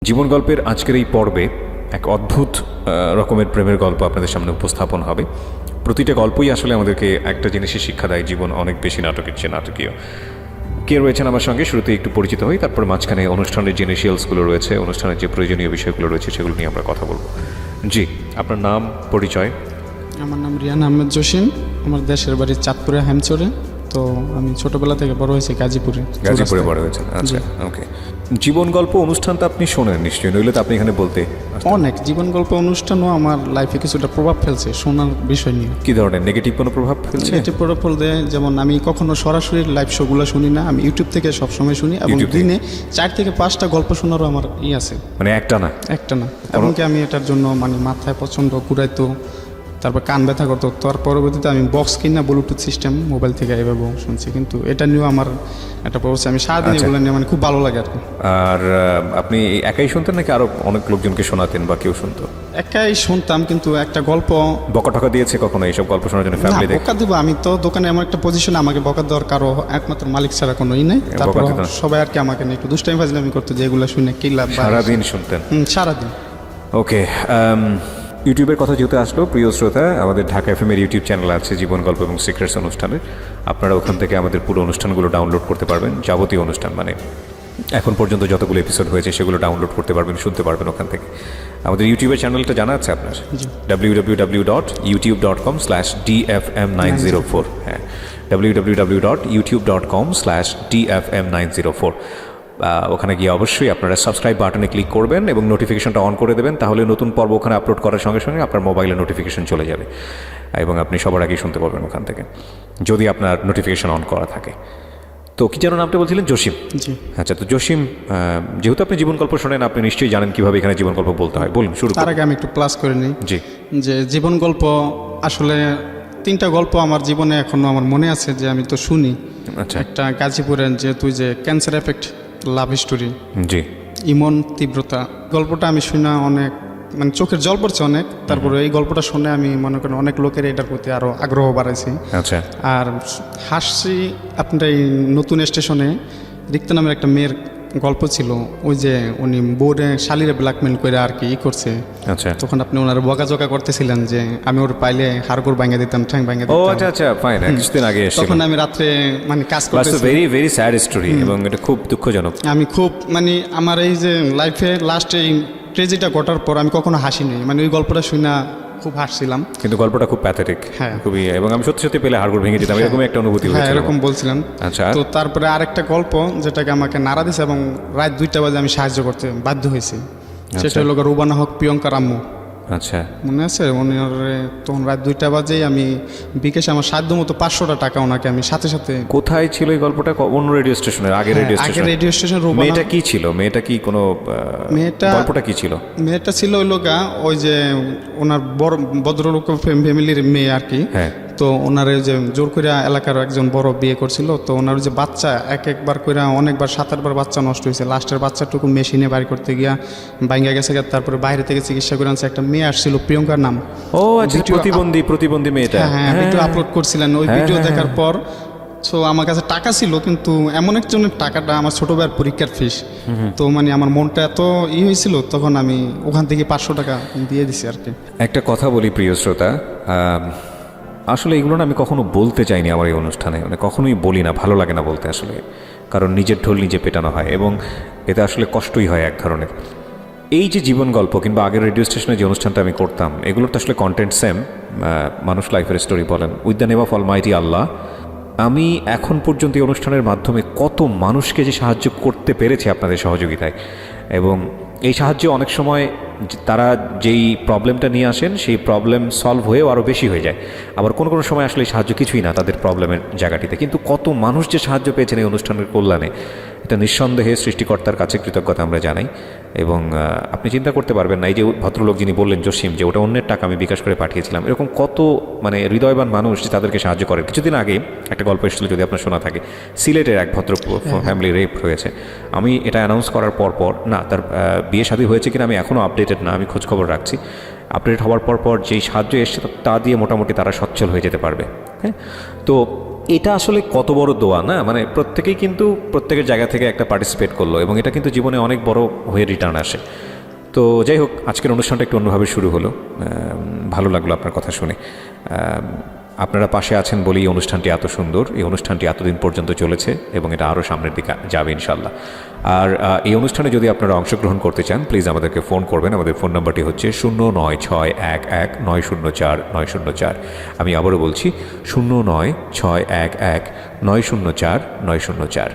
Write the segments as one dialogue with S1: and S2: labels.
S1: জীবন গল্পের আজকের এই পর্বে এক অদ্ভুত রকমের প্রেমের গল্প আপনাদের সামনে উপস্থাপন হবে। প্রতিটা গল্পই আসলে আমাদেরকে একটা জিনিসের শিক্ষা দেয়, জীবন অনেক বেশি নাটকের চেয়ে নাটকীয়। কে রয়েছেন আমার সঙ্গে শুরুতে একটু পরিচিত হই, তারপর মাঝখানে অনুষ্ঠানের যে ইনিশিয়ালসগুলো রয়েছে, অনুষ্ঠানের যে প্রয়োজনীয় বিষয়গুলো রয়েছে সেগুলো নিয়ে আমরা কথা বলবো। জি, আপনার নাম, পরিচয়?
S2: আমার নাম রিয়ান আহমেদ জসিম। আমার দেশের বাড়ি চাঁদপুরে হ্যামচরে। তো আমি ছোটবেলা থেকে বড় হয়েছি গাজীপুরে।
S1: গাজীপুরে বড় হয়েছেন, আচ্ছা, ওকে। জীবন গল্প অনুষ্ঠানটা আপনি শোনেন নিশ্চয়ই, নইলে তো আপনি এখানে বলতে।
S2: অনেক জীবন গল্প অনুষ্ঠানও আমার লাইফে কিছুটা প্রভাব ফেলছে শোনার বিষয় নিয়ে।
S1: কি ধরনের নেগেটিভ কোনো প্রভাব ফেলছে?
S2: নেগেটিভ প্রভাব ফেলতে, যেমন আমি কখনো সরাসরি লাইভ শোগুলো শুনি না, আমি ইউটিউব থেকে সবসময় শুনি এবং
S1: ইউটিউব থেকে?
S2: দিনে 4 থেকে 5টা গল্প শোনারও আমার আছে।
S1: মানে একটা না?
S2: একটা না, এমনকি আমি এটার জন্য মানে মাথায় প্রচণ্ড ঘুরাইতো, তারপর কান ব্যথা করতো। তার পরবর্তীতে আমি বক্স কিনা ব্লুটুথ সিস্টেম মোবাইল থেকে এভাবে শুনছি, কিন্তু এটা নিয়েও আমার একটা প্রভাব। আমি সারাদিন এগুলো নিয়ে মানে খুব ভালো লাগে আর কি।
S1: আর আপনি একাই শুনতেন নাকি আরো অনেক লোকজনকে শোনাতেন বা কেউ শুনতো?
S2: একাই শুনতাম, কিন্তু একটা গল্প
S1: বকা টকা দিয়েছে কখনো এইসব গল্প শোনার জন্য
S2: না,
S1: ফ্যামিলি থেকে?
S2: বকা দিব আমি তো দোকানে এমন একটা পজিশনে, আমাকে বকা দেওয়ার কারো একমাত্র মালিক ছাড়া কোনো ই নেই। তারপর
S1: দিত না?
S2: সবাই আর কি আমাকে নিয়ে একটু দুষ্টামি ফাজলামি করতো যে এগুলো শুনে কি লাভ।
S1: সারাদিন শুনতেন?
S2: সারাদিন।
S1: ওকে, ইউটিউবের কথা যেহেতু আসলো, প্রিয় শ্রোতা, আমাদের ঢাকা এফএমের ইউটিউব চ্যানেল আছে জীবন গল্প এবং সিক্রেটস অনুষ্ঠানের। আপনারা ওখান থেকে আমাদের পুরো অনুষ্ঠানগুলো ডাউনলোড করতে পারবেন, যাবতীয় অনুষ্ঠান মানে এখন পর্যন্ত যতগুলো এপিসোড হয়েছে সেগুলো ডাউনলোড করতে পারবেন, শুনতে পারবেন ওখান থেকে। আমাদের ইউটিউবের চ্যানেলটা জানা আছে আপনার? www.youtube.com/dfm904। হ্যাঁ, www.youtube.com/dfm904। ওখানে গিয়ে অবশ্যই আপনারা সাবস্ক্রাইব বাটনে ক্লিক করবেন এবং নোটিফিকেশনটা অন করে দেবেন, তাহলে নতুন পর্ব ওখানে আপলোড করার সঙ্গে সঙ্গে আপনার মোবাইলে নোটিফিকেশন চলে যাবে এবং আপনি সবার আগেই শুনতে পারবেন ওখান থেকে, যদি আপনার নোটিফিকেশন অন করা থাকে। তো কি যেন নামটা বলছিলেন? জসিম।
S2: জি
S1: আচ্ছা, তো জসিম, যেহেতু আপনি জীবন গল্প শোনেন, আপনি নিশ্চয়ই জানেন কিভাবে এখানে জীবন গল্প বলতে হয়। বলুন, শুরু
S2: তার
S1: করুন।
S2: আগে আমি একটু প্লাস করে নিই
S1: জি।
S2: যে জীবন গল্প আসলে 3টা গল্প আমার জীবনে এখনো আমার মনে আছে, যে আমি তো শুনি।
S1: আচ্ছা।
S2: একটা গাজীপুরের যেহেতু যে ক্যান্সার এফেক্ট লাভ স্টোরি,
S1: জি।
S2: ইমন তীব্রতা গল্পটা আমি শুনে অনেক মানে চোখের জল পড়ছে অনেক। তারপরে এই গল্পটা শুনে আমি মনে করেন অনেক লোকের এটার প্রতি আরও আগ্রহ বাড়াইছি।
S1: আচ্ছা।
S2: আর হাসছি আপনার এই নতুন স্টেশনে রিক্তা নামের একটা মেয়ের গল্প ছিল, ওই যে উনি বোর্ডে শালিরে ব্ল্যাকমেল করে আর কি করছে।
S1: আচ্ছা।
S2: তখন আপনি ওনার বকাঝকা করতেছিলেন যে আমি ওর পাইলে হাড়গোড় ভাঙা দিতাম, ঠ্যাং ভাঙা
S1: ও
S2: দিতাম।
S1: আচ্ছা আচ্ছা, ফাইন। কিছুদিন আগে এসেছিল।
S2: তখন আমি রাত্রে মানে কাজ করতেছি।
S1: ভেরি ভেরি স্যাড স্টোরি এবং এটা খুব দুঃখজনক।
S2: আমি খুব মানে আমার এই যে লাইফে লাস্টে এই ট্রেজেডিটা ঘটার পর আমি কখনো হাসিনি, মানে ওই গল্পটা শুনে খুব হাসছিলাম।
S1: কিন্তু গল্পটা খুব প্যাথেটিক।
S2: হ্যাঁ।
S1: খুবই, এবং আমি সত্যি সত্যি পেলে হাড়গোড় ভেঙে দিতাম, এরকম একটা অনুভূতি
S2: হ্যাঁ,
S1: হয়েছিল।
S2: এরকম বলছিলেন।
S1: আচ্ছা।
S2: তো তারপরে আরেকটা গল্প যেটাকে আমাকে নাড়া দিয়েছে এবং রাত 2টা বাজে আমি সাহায্য করতে বাধ্য হয়েছি, সেটা হলো রুবানা হক প্রিয়ঙ্কার আম্মু।
S1: আচ্ছা।
S2: মনে আছে? উনি তখন রাত 2টা বাজেই আমি বিকেশে আমার সাধ্য মতো 500টা টাকা ওনাকে আমি সাথে সাথে।
S1: কোথায় ছিল এই গল্পটা? অন্য রেডিও স্টেশনের? আগে রেডিও
S2: আগে
S1: স্টেশন?
S2: Radio station Rubana.
S1: মেয়েটা কি ছিল? মেয়েটা কি কোনো গল্পটা কি ছিল?
S2: মেয়েটা ছিল ওই লোকা ওই যে ওনার বড় ভদ্রলোক ফ্যামিলির মেয়ে আর কি।
S1: হ্যাঁ।
S2: তো ওনার যে জোর করে এলাকার একজন বড় বিয়ে করছিল, তো ওনার যে বাচ্চা একবার করে অনেকবার 7-8বার বাচ্চা নষ্ট হয়েছে। লাস্টের বাচ্চাটুকু মেশিনে বাইর করতে গিয়া ভাঙ্গা গেছে, তারপরে বাইরে থেকে চিকিৎসা করে আনছে। একটা মেয়ে আসছিল প্রিয়ঙ্কার নাম।
S1: ও আচ্ছা, প্রতিবন্ধী মেয়েটা।
S2: হ্যাঁ, ভিডিও আপলোড করছিলেন। ওই ভিডিও দেখার পর তো আমার কাছে টাকা ছিল, কিন্তু এমন একজনের টাকাটা আমার ছোট ভাইয়ের পরীক্ষার ফিস। তো মানে আমার মনটা এত হয়েছিল, তখন আমি ওখান থেকে 500 টাকা দিয়ে দিছি আর কি।
S1: একটা কথা বলি প্রিয় শ্রোতা, আসলে এগুলো না আমি কখনো বলতে চাইনি আমার এই অনুষ্ঠানে, মানে কখনোই বলি না, ভালো লাগে না বলতে আসলে, কারণ নিজের ঢোল নিজে পেটানো হয় এবং এতে আসলে কষ্টই হয় এক ধরনের। এই যে জীবন গল্প কিংবা আগের রেডিও স্টেশনে যে অনুষ্ঠানটা আমি করতাম, এগুলোর তো আসলে কন্টেন্ট সেম, মানুষ লাইফের স্টোরি বলেন, with the name of almighty আল্লাহ। আমি এখন পর্যন্ত এই অনুষ্ঠানের মাধ্যমে কত মানুষকে যে সাহায্য করতে পেরেছি আপনাদের সহযোগিতায়, এবং এই সাহায্যে অনেক সময় তারা যেই প্রবলেমটা নিয়ে আসেন সেই প্রবলেম সলভ হয়েও আরও বেশি হয়ে যায়। আবার কোনো কোনো সময় আসলে এই সাহায্য কিছুই না তাদের প্রবলেমের জায়গাটিতে, কিন্তু কত মানুষ যে সাহায্য পেয়েছেন এই অনুষ্ঠানের কল্যাণে, এটা নিঃসন্দেহে সৃষ্টিকর্তার কাছে কৃতজ্ঞতা আমরা জানাই। এবং আপনি চিন্তা করতে পারবেন না, এই যে ভদ্রলোক যিনি বললেন জসিম, যে ওটা অন্যের টাকা আমি বিকাশ করে পাঠিয়েছিলাম, এরকম কত মানে হৃদয়বান মানুষ যে তাদেরকে সাহায্য করেন। কিছুদিন আগে একটা গল্প এসেছিল, যদি আপনার শোনা থাকে, সিলেটের এক ভদ্র ফ্যামিলি রেপ হয়েছে। আমি এটা অ্যানাউন্স করার পর না, তার বিয়ে শাদী হয়েছে কিনা আমি এখনও আপডেটেড না, আমি খোঁজখবর রাখছি। আপডেট হওয়ার পর যেই সাহায্য এসছে তা দিয়ে মোটামুটি তারা সচ্ছল হয়ে যেতে পারবে। হ্যাঁ, তো এটা আসলে কত বড় দোয়া না, মানে প্রত্যেকেই কিন্তু প্রত্যেকের জায়গা থেকে একটা পার্টিসিপেট করলো এবং এটা কিন্তু জীবনে অনেক বড় হয়ে রিটার্ন আসে। তো যাই হোক, আজকের অনুষ্ঠানটা একটু অন্যভাবে শুরু হলো। ভালো লাগলো আপনার কথা শুনে। আপনারা পাশে আছেন বলেই এই অনুষ্ঠানটি এত সুন্দর, এই অনুষ্ঠানটি এতদিন পর্যন্ত চলেছে এবং এটা আরও সামনের দিকে যাবে ইনশাল্লাহ। আর এই অনুষ্ঠানে যদি আপনারা অংশগ্রহণ করতে চান, প্লিজ আমাদেরকে ফোন করবেন। আমাদের ফোন নাম্বারটি হচ্ছে 09611904 আমি আবারও বলছি 09611904।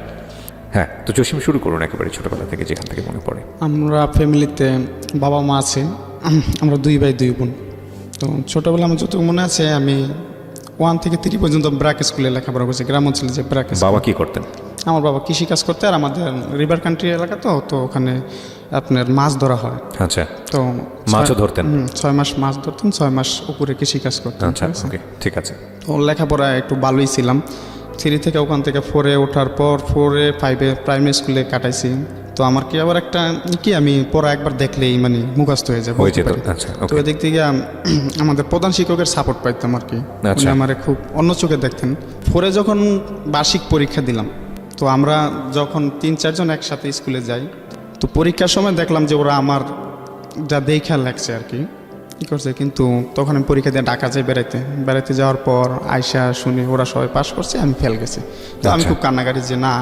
S1: হ্যাঁ, তো জসিম শুরু করুন একেবারে ছোটোবেলা থেকে, যেখান থেকে মনে পড়ে।
S2: আমরা ফ্যামিলিতে বাবা মা আছে, আমরা 2 ভাই 2 বোন। তো ছোটোবেলা আমার যতটুকু মনে আছে, আমি 1 থেকে 3 পর্যন্ত ব্র্যাক স্কুলে লেখাপড়া করছি, গ্রাম অঞ্চলে যে ব্র্যাক।
S1: বাবা কি করতেন?
S2: আমার বাবা কৃষিকাজ করতে, আর আমাদের রিভার কান্ট্রি এলাকা, তো ওখানে আপনার মাছ ধরা হয়।
S1: আচ্ছা,
S2: তো
S1: মাছও ধরতেন?
S2: 6 মাস মাছ ধরতেন, 6 মাস উপরে কৃষিকাজ করতেন।
S1: আচ্ছা, ওকে, ঠিক আছে।
S2: তো লেখাপড়া একটু ভালোই ছিলাম। 3 থেকে ওখান থেকে 4-এ ওঠার পর 4-এ 5-এ প্রাইমারি স্কুলে কাটাইছি। তো আমার কি আবার একটা কি, আমি পড়া একবার দেখলেই মানে মুখস্থ হয়ে যায়।
S1: আচ্ছা,
S2: তো এদিক থেকে আমাদের প্রধান শিক্ষকের সাপোর্ট পাইতাম আর কি। উনি আমারে খুব অন্য চোখে দেখতেন। 4-এ যখন বার্ষিক পরীক্ষা দিলাম, তো আমরা যখন 3-4 জন একসাথে স্কুলে যাই, তো পরীক্ষার সময় দেখলাম যে ওরা আমার যা দেখা লাগছে আর কি করছে। কিন্তু তখন আমি পরীক্ষা দিয়ে ঢাকা যাই বেড়াইতে যাওয়ার পর আয়সা শুনি ওরা সবাই পাস করছে, আমি ফেল গেছি। তো আমি খুব কান্নাকাটি যে না,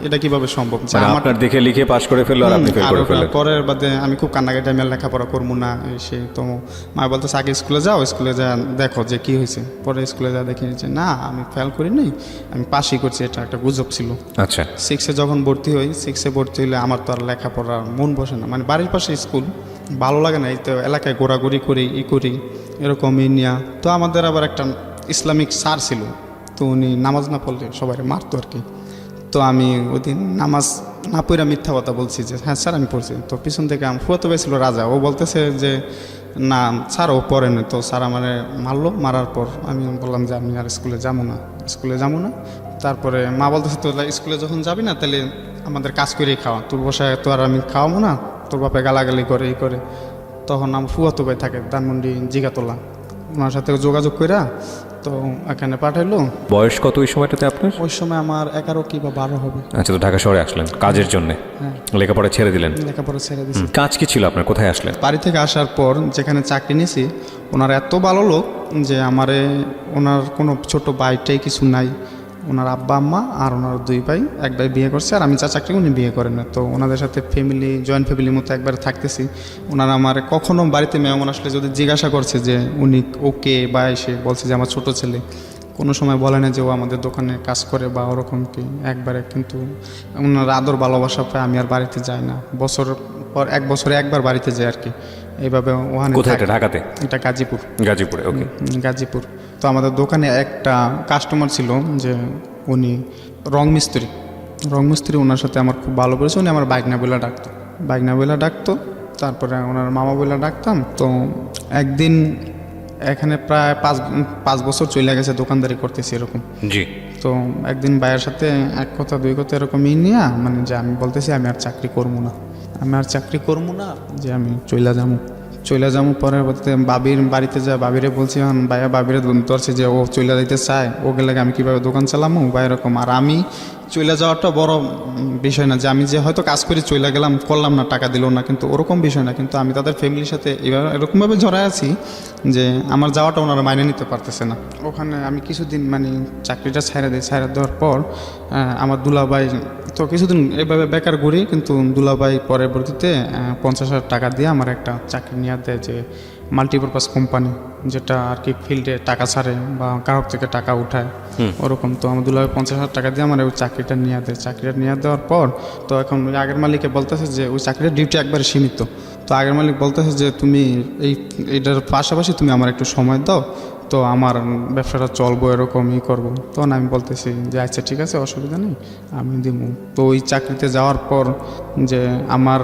S2: এটা কিভাবে সম্ভব, যে
S1: আপনার দেখে লিখে পাস করে ফেললো আর আপনি ফেল করে ফেললেন।
S2: পরের বাদে আমি খুব কান্নাকাটি, আমি লেখাপড়া করবো না সে। তো মা বলতেছে আগে স্কুলে যাও, স্কুলে যা দেখো যে কি হয়েছে। পরে স্কুলে যা দেখি যে না, আমি ফেল করি নাই, আমি পাসই করছি। এটা একটা গুজব ছিল।
S1: আচ্ছা,
S2: 6-এ যখন ভর্তি হই, 6-এ ভর্তি হলে আমার তো আর লেখাপড়ার মন বসে না, মানে বাড়ির পাশে স্কুল, ভালো লাগে না। এই তো এলাকায় ঘোরাঘুরি করি করি এরকম নিয়া। তো আমাদের আবার একটা ইসলামিক স্যার ছিল, তো উনি নামাজ না পড়লে সবাই মারতো আর কি। তো আমি ওই দিন নামাজ না পড়ে মিথ্যা কথা বলছি যে হ্যাঁ স্যার আমি পড়ছি। তো পিছন থেকে আমার ফুয়াতো ভাই ছিল রাজা, ও বলতেছে যে না স্যার ও পড়েনি। তো স্যার আমার মারলো, মারার পর আমি বললাম যে আমি আর স্কুলে যাবো না। তারপরে মা বলতেছে তো স্কুলে যখন যাবি না, তাহলে আমাদের কাজ করেই খাওয়া, তোর বসায় তো আর আমি খাওয়াবো না, তোর বাপে গালাগালি করে এই করে। তখন আমার ফুয়াতো ভাই থাকে ধানমন্ডি জিগাতলা, ওনার সাথে যোগাযোগ কইরা তো এখানে পাঠাইলো।
S1: বয়স কত ওই সময়টাতে আপনার?
S2: ওই সময় আমার 11 কি বা 12 হবে।
S1: আচ্ছা, তো ঢাকা শহরে আসলেন কাজের জন্য?
S2: হ্যাঁ,
S1: লেখাপড়া ছেড়ে দিলেন?
S2: লেখাপড়া ছেড়ে দিয়েছি।
S1: কাজ কি ছিল আপনার? কোথায় আসলেন?
S2: বাড়ি থেকে আসার পর যেখানে চাকরি নিয়েছি, ওনার এত ভালো লোক যে আমারে, ওনার কোনো ছোট ভাইটাই কিছু নাই, ওনার আব্বা আম্মা আর ওনার 2 ভাই, এক ভাই বিয়ে করছে আর আমি যা চাকরি উনি বিয়ে করেন না। তো ওনাদের সাথে ফ্যামিলি, জয়েন্ট ফ্যামিলির মতো একবার থাকতেছি। ওনারা আমার কখনো বাড়িতে মেহমান আসলে যদি জিজ্ঞাসা করছে যে উনি ওকে, বা এসে বলছে যে আমার ছোট ছেলে, কোনো সময় বলে না যে ও আমাদের দোকানে কাজ করে বা ওরকম কি, একবারে। কিন্তু ওনার আদর ভালোবাসা পায়, আমি আর বাড়িতে যাই না। বছর পর 1 বছরে একবার বাড়িতে যাই আর কি। এইভাবে ওখানে।
S1: কোথায়? এটা ঢাকাতে?
S2: এটা
S1: গাজীপুরে। ওকে,
S2: গাজীপুর। তো আমাদের দোকানে একটা কাস্টমার ছিল যে উনি রং মিস্ত্রি, ওনার সাথে আমার খুব ভালো পরিচয়। উনি আমার বাইকনা বলে ডাকতো। তারপরে ওনার মামা বলে ডাকতাম। তো একদিন এখানে প্রায় 5 বছর চলে গেছে দোকানদারি করতেছি এরকম।
S1: জি।
S2: তো একদিন ভাইয়ের সাথে 1 কথা 2 কথা এরকম নিয়ে, মানে যে আমি বলতেছি আমি আর চাকরি করবো না, যে আমি চলে যাবো। পরের বাবির বাড়িতে যা বাবিরে বলছি, ভাইয়া বাবিরে ধরছে যে ও চলে যাইতে চায়, ও গেলে আমি কীভাবে দোকান চালামো বা এরকম। আর আমি চলে যাওয়াটা বড় বিষয় না, যে আমি যে হয়তো কাজ করে চলে গেলাম, করলাম না, টাকা দিল না, কিন্তু ওরকম বিষয় না। কিন্তু আমি তাদের ফ্যামিলির সাথে এবার এরকমভাবে জড়ায় আছি যে আমার যাওয়াটা ওনারা মাইনে নিতে পারতেছে না। ওখানে আমি কিছুদিন মানে চাকরিটা ছেড়ে দেওয়ার পর আমার দুলাভাই তো কিছুদিন এভাবে বেকার ঘুরি। কিন্তু দুলাভাই পরবর্তীতে 50,000 টাকা দিয়ে আমার একটা চাকরি নিয়ে দেয়, যে মাল্টিপারপাস কোম্পানি, যেটা আর কি ফিল্ডে টাকা ছাড়ে বা গ্রাহক থেকে টাকা উঠায় ওরকম। তো আমার দুলাভাই 50,000 টাকা দিয়ে আমার ওই চাকরিটা নিয়ে দেয়। চাকরিটা নিয়ে দেওয়ার পর তো এখন ওই আগের মালিকে বলতেছে যে ওই চাকরির ডিউটি একবারে সীমিত। তো আগের মালিক বলতেছে যে তুমি এইটার পাশাপাশি তুমি আমার একটু সময় দাও, তো আমার ব্যবসাটা চলবো, এরকমই করবো। তখন আমি বলতেছি যে আচ্ছা ঠিক আছে, অসুবিধা নেই, আমি দিব। তো ওই চাকরিতে যাওয়ার পর যে আমার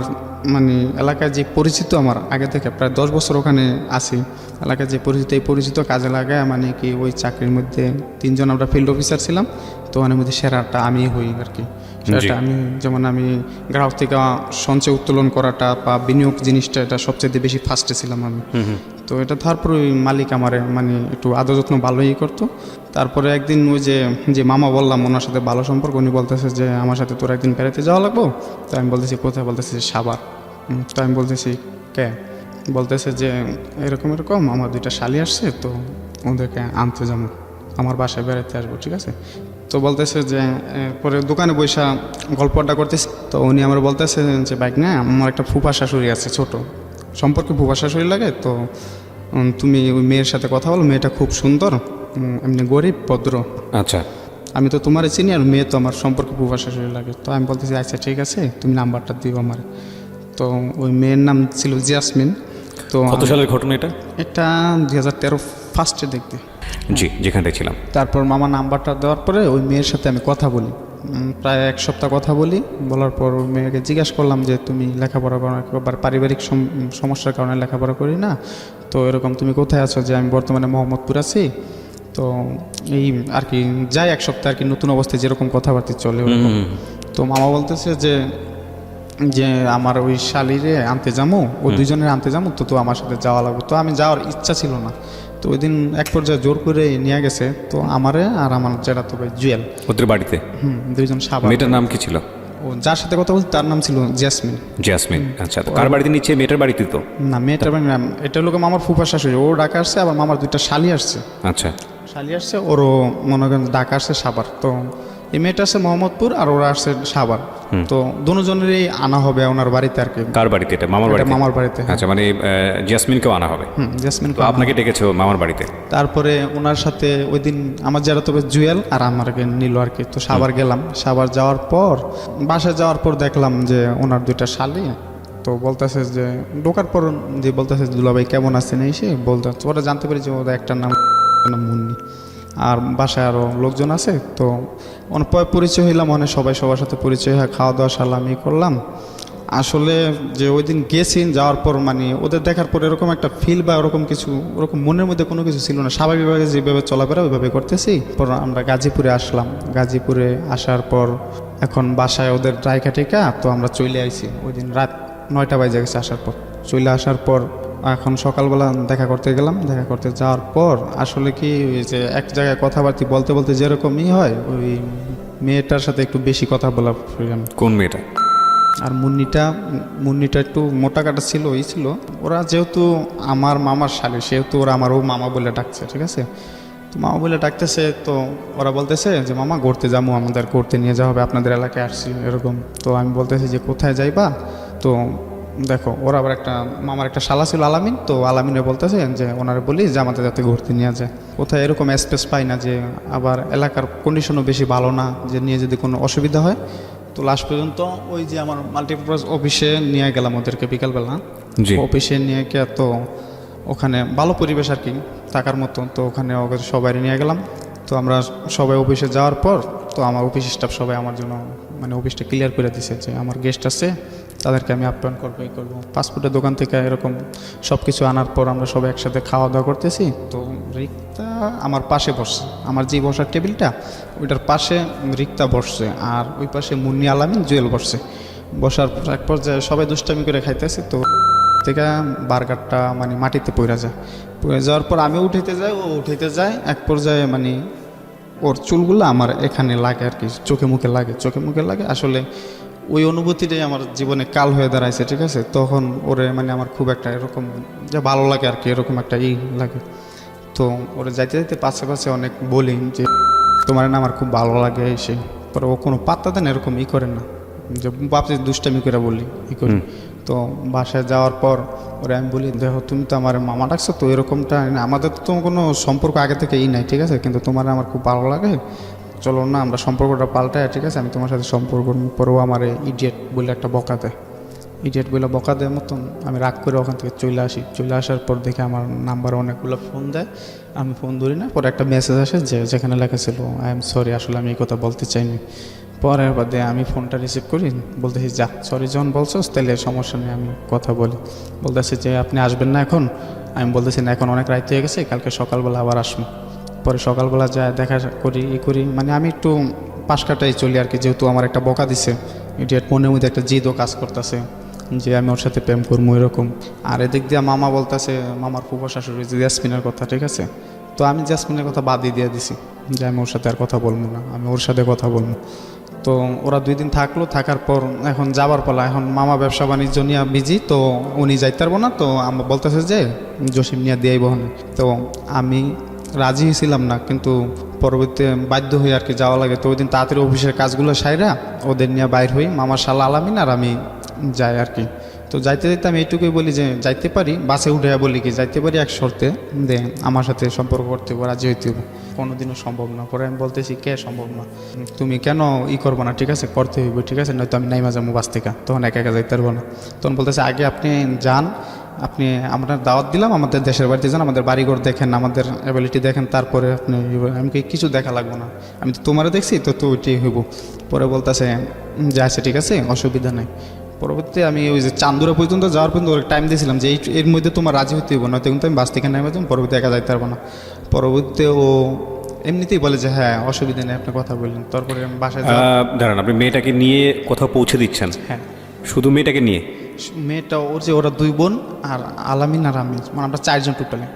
S2: মানে এলাকায় যে পরিচিত, আমার আগে থেকে প্রায় 10 বছর ওখানে আছি, এলাকায় যে পরিচিত, এই পরিচিত কাজে লাগায় মানে কি ওই চাকরির মধ্যে 3 জন আমরা ফিল্ড অফিসার ছিলাম। তো ওখানের মধ্যে সেরাটা আমি হই আর কি। সেটা আমি যেমন আমি গ্রাহক থেকে সঞ্চয় উত্তোলন করাটা বা বিনিয়োগ জিনিসটা, এটা সবচেয়ে বেশি ফার্স্টে ছিলাম আমি। তো এটা তারপর ওই মালিক আমার মানে একটু আদর যত্ন ভালোই করতো। তারপরে একদিন ওই যে যে মামা বললাম ওনার সাথে ভালো সম্পর্ক, উনি বলতেছে যে আমার সাথে তোর একদিন বেড়াতে যাওয়া লাগবো। তো আমি বলতেছি কোথায়, বলতেছি যে সাভার। তো আমি বলতেছি কে, বলতেছে যে এরকম এরকম আমার দুইটা শালি আসছে, তো ওদেরকে আনতে যাবো, আমার বাসায় বেড়াতে আসবো, ঠিক আছে। তো বলতেছে যে পরে দোকানে বৈশা গল্প আড্ডা করতেছে। তো উনি আমার বলতেছে যে বাইক না, আমার একটা ফুফা শাশুড়ি আছে, ছোট সম্পর্কে ফুফা শাশুড়ি লাগে। তো তুমি ওই মেয়ের সাথে কথা বলো, মেয়েটা খুব সুন্দর, এমনি গরিব ভদ্র।
S1: আচ্ছা,
S2: আমি তো তোমার চিনি, আর মেয়ে তো আমার সম্পর্কে ফুফা শাশুড়ি লাগে। তো আমি বলতেছি আচ্ছা ঠিক আছে, তুমি নাম্বারটা দিও আমার। তো ওই মেয়ের নাম ছিল জিয়াসমিন। তো
S1: কত সালের ঘটনা এটা?
S2: এটা 2013 ফার্স্টে দেখতে।
S1: জি, যেখানটায় ছিলাম।
S2: তারপর মামা নাম্বারটা দেওয়ার পরে ওই মেয়ের সাথে আমি কথা বলি, প্রায় এক সপ্তাহ কথা বলি। বলার পর ওই মেয়েকে জিজ্ঞাসা করলাম যে তুমি লেখাপড়া করো, একবার পারিবারিক সমস্যার কারণে লেখাপড়া করি না, তো এরকম তুমি কোথায় আছো? যে আমি বর্তমানে মোহাম্মদপুর আছি। তো এই আর কি যাই এক সপ্তাহ আর কি, নতুন অবস্থায় যেরকম কথাবার্তা চলে ওরকম। তো মামা বলতেছে যে যে আমার ওই শালিরে আনতে যাবো, ও দুইজনের আনতে যাবো, তো আমার সাথে যাওয়া লাগবে। তো আমি যাওয়ার ইচ্ছা ছিল না। তো ওই দিন এক পর্যায়ে জোর করে নিয়ে গেছে, তো আমারে আর আমার যেটা তো ভাই জুয়েল,
S1: ওদের বাড়িতে।
S2: দুইজন সাবান।
S1: মেয়েটার নাম কি ছিল?
S2: ও যার সাথে কথা বলছি তার নাম ছিল জেসমিন।
S1: জেসমিন। আচ্ছা, তো কার বাড়িতে নিচ্ছে? মেয়েটার বাড়িতে তো
S2: না, মেয়েটার বাড়ি না, এটা হলো মামার ফুফা শাশুড়ি, ও ঢাকা আসছে, আবার মামার দুইটা শালি আসছে।
S1: আচ্ছা,
S2: শালি আসছে, ওরও মনে করেন ঢাকা আসছে সাভার। তো এই মেয়েটা আসছে মোহাম্মদপুর আর ওরা আসছে সাভার। তো দুজনেরই আনা হবে ওনার বাড়িতে আর কি।
S1: কার বাড়িতে? এটা মামার
S2: এটা
S1: বাড়িতে।
S2: মামার বাড়িতে।
S1: আচ্ছা, মানে জেসমিনকেও আনা হবে।
S2: জেসমিন
S1: তো আপনাকে ডেকেছে ও মামার বাড়িতে।
S2: তারপরে ওনার সাথে ওই দিন আমার যারা তবে জুয়েল আর আমাকে নিল আর কি। তো সাভার গেলাম, সাভার যাওয়ার পর বাসায় যাওয়ার পর দেখলাম যে ওনার দুইটা শালি। তো বলতেছে যে ঢোকার পর যে বলতেছে দুলাভাই কেমন আছেন, এসে বলতে ওরা জানতে পারি যে ওদের একটা নাম মুন্নি, আর বাসায় আরও লোকজন আছে। তো অনেক পরিচয় হইলাম, অনেক সবাই সবার সাথে পরিচয় হয়, খাওয়া দাওয়া সালামি করলাম। আসলে যে ওই দিন গেছি, যাওয়ার পর মানে ওদের দেখার পর এরকম একটা ফিল বা ওরকম কিছু, ওরকম মনের মধ্যে কোনো কিছু ছিল না, স্বাভাবিকভাবে যেভাবে চলাফেরা ওইভাবে করতেছি। পর আমরা গাজীপুরে আসলাম, গাজীপুরে আসার পর এখন বাসায় ওদের রায়কা টেকা, তো আমরা চলে আইছি। ওই দিন রাত 9টা বাজে গেছে আসার পর। চলে আসার পর এখন সকালবেলা দেখা করতে গেলাম, দেখা করতে যাওয়ার পর আসলে কি ওই যে এক জায়গায় কথাবার্তা বলতে বলতে যেরকমই হয়, ওই মেয়েটার সাথে একটু বেশি কথা বলা প্রয়োজন।
S1: কোন মেয়েটা?
S2: আর মুন্নিটা একটু মোটা কাটা ছিল, ওই ছিল। ওরা যেহেতু আমার মামার শালী, সেহেতু ওরা আমারও মামা বলে ডাকছে, ঠিক আছে। তো মামা বলে ডাকতেছে, তো ওরা বলতেছে যে মামা ঘুরতে যাবো, আমাদের ঘুরতে নিয়ে যাওয়া হবে, আপনাদের এলাকায় আসছি এরকম। তো আমি বলতেছি যে কোথায় যাইবা? তো দেখো ওরা আবার একটা মামার একটা শালা ছিল আলামিন, তো আলামিনে বলতেছে যে ওনারা বলি যে আমাদের যাতে ঘুরতে নিয়ে যায়। কোথায় এরকম স্পেস পাই না, যে আবার এলাকার কন্ডিশনও বেশি ভালো না, যে নিয়ে যদি কোনো অসুবিধা হয়। তো লাস্ট পর্যন্ত ওই যে আমার মাল্টিপারপাস অফিসে নিয়ে গেলাম ওদেরকে বিকালবেলা।
S1: জি।
S2: অফিসে নিয়ে গিয়ে তো ওখানে ভালো পরিবেশ আর কি থাকার মতো। তো ওখানে ওদের সবাই নিয়ে গেলাম। তো আমরা সবাই অফিসে যাওয়ার পর তো আমার অফিস স্টাফ সবাই আমার জন্য মানে অফিসটা ক্লিয়ার করে দিছে যে আমার গেস্ট আছে, তাদেরকে আমি আপ্যায়ন করবো, এই করবো। ফাস্টফুডের দোকান থেকে এরকম সব কিছু আনার পর আমরা সবাই একসাথে খাওয়া দাওয়া করতেছি। তো রিক্তা আমার পাশে বসছে, আমার যে বসার টেবিলটা ওইটার পাশে রিক্তা বসছে, আর ওই পাশে মুন্নি আলামিন জুয়েল বসছে। বসার এক পর্যায়ে সবাই দুষ্টামি করে খাইতেছে। তো থেকে বার্গারটা মানে মাটিতে পড়ে যায়, পড়ে যাওয়ার পর আমি উঠাইতে যাই, ও উঠাইতে যায়। এক পর্যায়ে মানে ওর চুলগুলো আমার এখানে লাগে আর কি, চোখে মুখে লাগে। আসলে ওই অনুভূতিটাই আমার জীবনে কাল হয়ে দাঁড়াইছে, ঠিক আছে। তখন ওরে মানে আমার খুব একটা এরকম যে ভালো লাগে আর কি, এরকম একটা লাগে। তো ওরে যাইতে যাইতে পাশে পাশে অনেক বলি যে তোমার না আমার খুব ভালো লাগে এসে। পরে ও কোনো পাত্তা দেন এরকম করে না, যে বাপে দুষ্টামি করে বলি করি। তো বাসায় যাওয়ার পর ওরে আমি বলি দেখো তুমি তো আমার মামা ডাকছো, তো এরকমটা আমাদের তো কোনো সম্পর্ক আগে থেকে নাই, ঠিক আছে, কিন্তু তোমার আমার খুব ভালো লাগে, চলো না আমরা সম্পর্কটা পাল্টাই, ঠিক আছে, আমি তোমার সাথে সম্পর্ক। পরেও আমার ইডিয়েট বলে একটা বকা দেয়, বকা দেয় মতন আমি রাগ করে ওখান থেকে চলে আসি। চলে আসার পর দেখে আমার নাম্বারে অনেকগুলো ফোন দেয়, আমি ফোন ধরি না। পরে একটা মেসেজ আসে যেখানে লেখা ছিল আই এম সরি, আসলে আমি এই কথা বলতে চাইনি। পরের বাদে আমি ফোনটা রিসিভ করি, বলতেছি যা সরি যখন বলছো তাহলে সমস্যা নেই, আমি কথা বলি। বলতেছি যে আপনি আসবেন না এখন? আমি বলতেছি না, এখন অনেক রাত হয়ে গেছে, কালকে সকালবেলা আবার আসবো। পরে সকালবেলা যায় দেখা করি মানে আমি একটু পাশ কাটাই চলি আর কি, যেহেতু আমার একটা বকা দিছে। ইডিয়েট মনের মধ্যে একটা জিদও কাজ করতেছে যে আমি ওর সাথে প্রেম করবো এরকম। আর এদিক দিয়ে মামা বলতেছে, মামার ফুফা শাশুড়ি যে ইয়াসমিনের কথা, ঠিক আছে। তো আমি জাসমিনের কথা বাদই দিয়ে দিছি যে আমি ওর সাথে আর কথা বলবো না, আমি ওর সাথে কথা বলবো। তো ওরা 2 দিন থাকলো, থাকার পর এখন যাবার পালা, এখন মামা ব্যবসা বাণিজ্য নিয়ে বিজি, তো উনি যাইতে পারবো না, তো আমার বলতেছে যে জসিম নিয়ে দিয়েই বহনে। তো আমি রাজি হয়েছিলাম না, কিন্তু পরবর্তীতে বাধ্য হয়ে আর কি যাওয়া লাগে। তো ওই দিন তাড়াতাড়ি অফিসের কাজগুলো সাইরা ওদের নিয়ে বাইর হই, মামার শালা আলামিন আর আমি যাই আর কি। তো যাইতে যাইতে আমি এইটুকুই বলি যে যাইতে পারি, বাসে উঠে বলি কি যাইতে পারি এক শর্তে, যে আমার সাথে সম্পর্ক করতে হবে, রাজি হইতে হবে। কোনোদিনও সম্ভব না। পরে আমি বলতেছি কে সম্ভব না, তুমি কেন করবো না, ঠিক আছে করতে হইব, ঠিক আছে, নয়তো আমি নাইমা যাবো বাস থেকে, তখন একা একা যাইতে পারবো না। তখন বলতেছে আগে আপনি যান, আপনি আমরা দাওয়াত দিলাম, আমাদের দেশের বাড়িতে যান, আমাদের বাড়িঘর দেখেন, আমাদের অ্যাবিলিটি দেখেন, তারপরে আপনি আমি কিছু দেখা লাগবো না, আমি তো তোমারও দেখছি, তো ওইটাই হইব। পরে বলতেছে যে আচ্ছা ঠিক আছে অসুবিধা নেই। পরবর্তীতে আমি ওই যে চান্দুরা পর্যন্ত যাওয়ার পর্যন্ত ওর টাইম দিয়েছিলাম যে এর মধ্যে তোমার রাজি হইতে হইব, নয়তো কিন্তু আমি বাস থেকে নেমে যাবো, পরবর্তী একা যাইতে পারবো না। পরবর্তীতে ও এমনিতেই বলে যে হ্যাঁ অসুবিধা নেই, আপনি কথা বললেন। তারপরে আমি বাসায়
S1: দাঁড়ান, আপনি মেয়েটাকে নিয়ে কোথাও পৌঁছে দিচ্ছেন?
S2: হ্যাঁ,
S1: শুধু মেয়েটাকে নিয়ে?
S2: মেয়েটা ওর যে ওরা 2 বোন আর আলামিন আর আমি, মানে আমরা 4 জন টোটালি।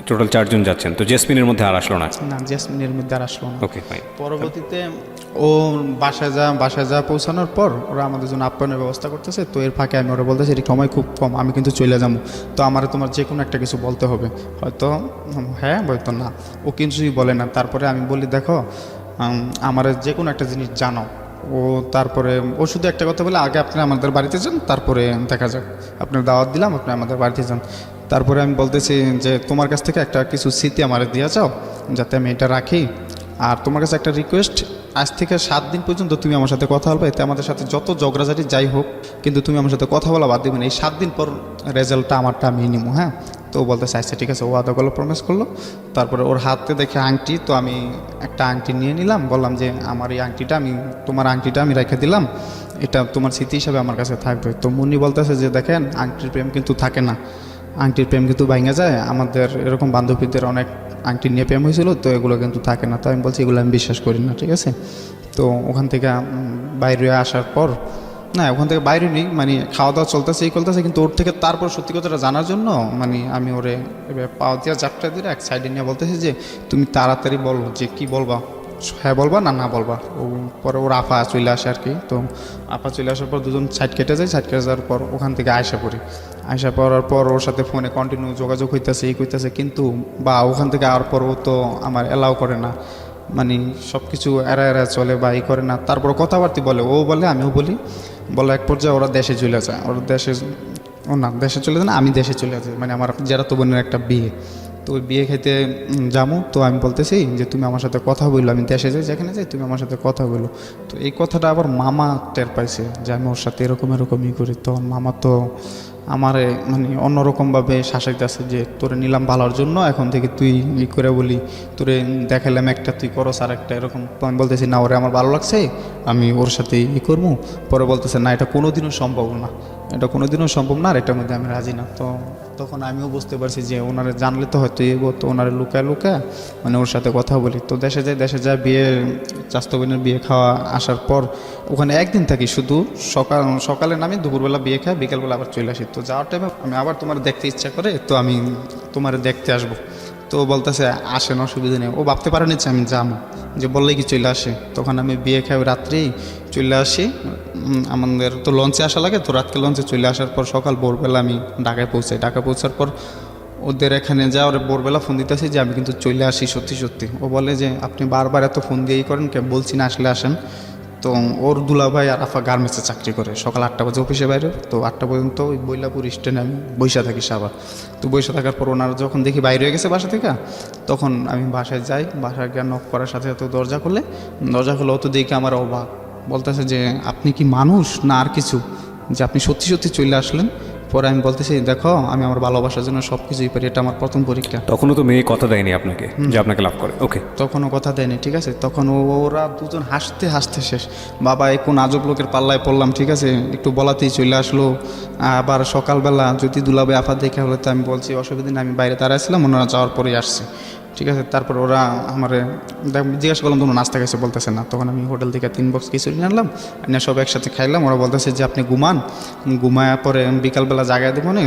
S1: টোটাল 4 জন যাচ্ছেন। তো জেসমিনের মধ্যে আর আসলো না?
S2: না, জেসমিনের মধ্যে আর আসলো না।
S1: Okay fine.
S2: পরবর্তীতে ও বাসায় যা পৌঁছানোর পর ওরা আমাদের জন্য আপ্যায়নের ব্যবস্থা করতেছে। তো এর ফাঁকে আমি ওরা বলতেছি এটি সময় খুব কম, আমি কিন্তু চলে যাবো, তো আমার তোমার যে কোনো একটা কিছু বলতে হবে। হয়তো হ্যাঁ, হয়তো না, ও কিছুই বলে না। তারপরে আমি বলি দেখো আমার যে কোনো একটা জিনিস জানাও। ও তারপরে ও শুধু একটা কথা বলে আগে আপনি আমাদের বাড়িতে যান, তারপরে দেখা যাক, আপনার দাওয়াত দিলাম, আপনি আমাদের বাড়িতে যান। তারপরে আমি বলতেছি যে তোমার কাছ থেকে একটা কিছু স্মৃতি আমার দিয়ে যাও, যাতে আমি এটা রাখি। আর তোমার কাছে একটা রিকোয়েস্ট, আজ থেকে 7 দিন পর্যন্ত তুমি আমার সাথে কথা বলবে, এতে আমাদের সাথে যত ঝগড়াঝাটি যাই হোক, কিন্তু তুমি আমার সাথে কথা বলা বাদ দিবে না। এই 7 দিন পর রেজাল্টটা আমারটা আমি নিব, হ্যাঁ? তো ও বলতে চাইছে ঠিক আছে, ও আদা করলো, প্রমিস করলো। তারপরে ওর হাতে দেখে আংটি, তো আমি একটা আংটি নিয়ে নিলাম, বললাম যে আমার এই আংটিটা তোমার আংটিটা আমি রেখে দিলাম, এটা তোমার স্মৃতি হিসাবে আমার কাছে থাকবে। তো মুন্নি বলতেছে যে দেখেন আংটির প্রেম কিন্তু থাকে না, আংটির প্রেম কিন্তু ভাঙা যায়, আমাদের এরকম বান্ধবীদের অনেক আংটি নিয়ে প্রেম হয়েছিল, তো এগুলো কিন্তু থাকে না। তো আমি বলছি এগুলো আমি বিশ্বাস করি না, ঠিক আছে। তো ওখান থেকে বাইরে আসার পর, না ওখান থেকে বাইরে নেই, মানে খাওয়া দাওয়া চলতেছে এই চলতেছে, কিন্তু ওর থেকে তারপর সত্যি কথাটা জানার জন্য মানে আমি ওরে এবার পাওয়া দিয়া চাপটা দিয়ে এক সাইডে নিয়ে বলতেছি যে তুমি তাড়াতাড়ি বলো যে কি বলবা, হ্যাঁ বলবা না বলবা। ও পরে ওর আপা চলে আসে আর কি। তো আপা চলে আসার পর দুজন সাইড কেটে যায়, সাইড কেটে যাওয়ার পর ওখান থেকে আয়সা পড়ার পর ওর সাথে ফোনে কন্টিনিউ যোগাযোগ হইতেছে, কিন্তু বা ওখান থেকে আর পর ও তো আমার অ্যালাউ করে না, মানে সব কিছু এরা চলে বা করে না। তারপর কথাবার্তা বলে, ও বলে আমিও বলে এক পর্যায়ে ওরা দেশে চলে যায়। দেশে চলে যায় না, আমি দেশে চলে যাই, মানে আমার জেরাতো বোনের একটা বিয়ে। তো ওই বিয়ে খেতে যাবো। তো আমি বলতেছি যে তুমি আমার সাথে কথা বললো, আমি দেশে যাই যেখানে যাই, তুমি আমার সাথে কথা বললো। তো এই কথাটা আবার মামা টের পাইছে যে আমি ওর সাথে এরকমই করি। তখন মামা তো আমারে মানে অন্যরকমভাবে শাসাইতেছে যে তোরে নিলাম ভালোর জন্য, এখন থেকে তুই করে বলি, তোরে দেখালাম একটা তুই করস আর একটা এরকম। তো আমি বলতেছি না, ওরে আমার ভালো লাগছে, আমি ওর সাথে করবো। পরে বলতেছে না, এটা কোনোদিনও সম্ভব না, আর এটার মধ্যে আমি রাজি না। তো তখন আমিও বুঝতে পারছি যে ওনারে জানলে তো হয়তো তো ওনারে লুকায় মানে ওর সাথে কথা বলি। তো দেশে যায় বিয়ে, চাস্তো বোনের বিয়ে খাওয়া আসার পর ওখানে একদিন থাকি, শুধু সকালে নামি, দুপুরবেলা বিয়ে খাই, বিকেলবেলা আবার চলে আসি। তো যাওয়ার টাইমে আমি আবার তোমার দেখতে ইচ্ছা করে, তো আমি তোমার দেখতে আসবো। তো বলতেছে আসেন, অসুবিধা নেই। ও ভাবতে পারেনি যে আমি যাবো, যে বললেই কি চলে আসে। তখন আমি বিয়ে খাই রাত্রেই চলে আসি, আমাদের তো লঞ্চে আসা লাগে, তো রাতকে লঞ্চে চলে আসার পর সকাল ভোরবেলা আমি ঢাকায় পৌঁছার পর ওদের এখানে যা ওরা ভোরবেলা ফোন দিতেছি যে আমি কিন্তু চলে আসি সত্যি। ও বলে যে আপনি বারবার এত ফোন দিয়েই করেন, কে বলছি না আসলে আসেন। তো ওর দুলাভাই আর আফা গার্মেন্টসে চাকরি করে, সকাল 8টা বাজে অফিসে বাইরে, তো 8টা পর্যন্ত ওই বৈলাপুর স্ট্যান্ডে আমি বৈশা থাকি সাবার। তো বৈশা থাকার পর ওনারা যখন দেখি বাইরে হয়ে গেছে বাসা থেকে, তখন আমি বাসায় যাই। বাসায় গিয়ে নক করার সাথে সাথে দরজা খুলে ও তো দেখে আমার অবাক, বলতেছে যে আপনি কি মানুষ না আর কিছু, যে আপনি সত্যি চলে আসলেন। পরে আমি বলতেছি দেখো আমি আমার ভালোবাসার জন্য সব কিছুই পারি, এটা আমার প্রথম পরীক্ষা।
S1: তখনও তো মেয়ে কথা দেয়নি আপনাকে যে আপনাকে লাভ করে? ওকে,
S2: তখনও কথা দেয়নি, ঠিক আছে। তখন ওরা দুজন হাসতে শেষ, বাবা এই কোন আজব লোকের পাল্লায় পড়লাম, ঠিক আছে, একটু বলাতেই চলে আসলো। আবার সকালবেলা যদি দুলাভাই আফা দেখে হলে তো আমি বলছি অসুবিধা নেই, আমি বাইরে দাঁড়াইছিলাম, ওনারা যাওয়ার পরেই আসছে। ঠিক আছে। তারপর ওরা আমার জিজ্ঞাসা করলাম তোমরা নাস্তা খাইছো, বলতেছে না। তখন আমি হোটেল থেকে 3 বক্স খিচুড়ি আনলাম, এনে সব একসাথে খাইলাম। ওরা বলতেছে যে আপনি ঘুমায় পরে বিকালবেলা জায়গায় দেবো না,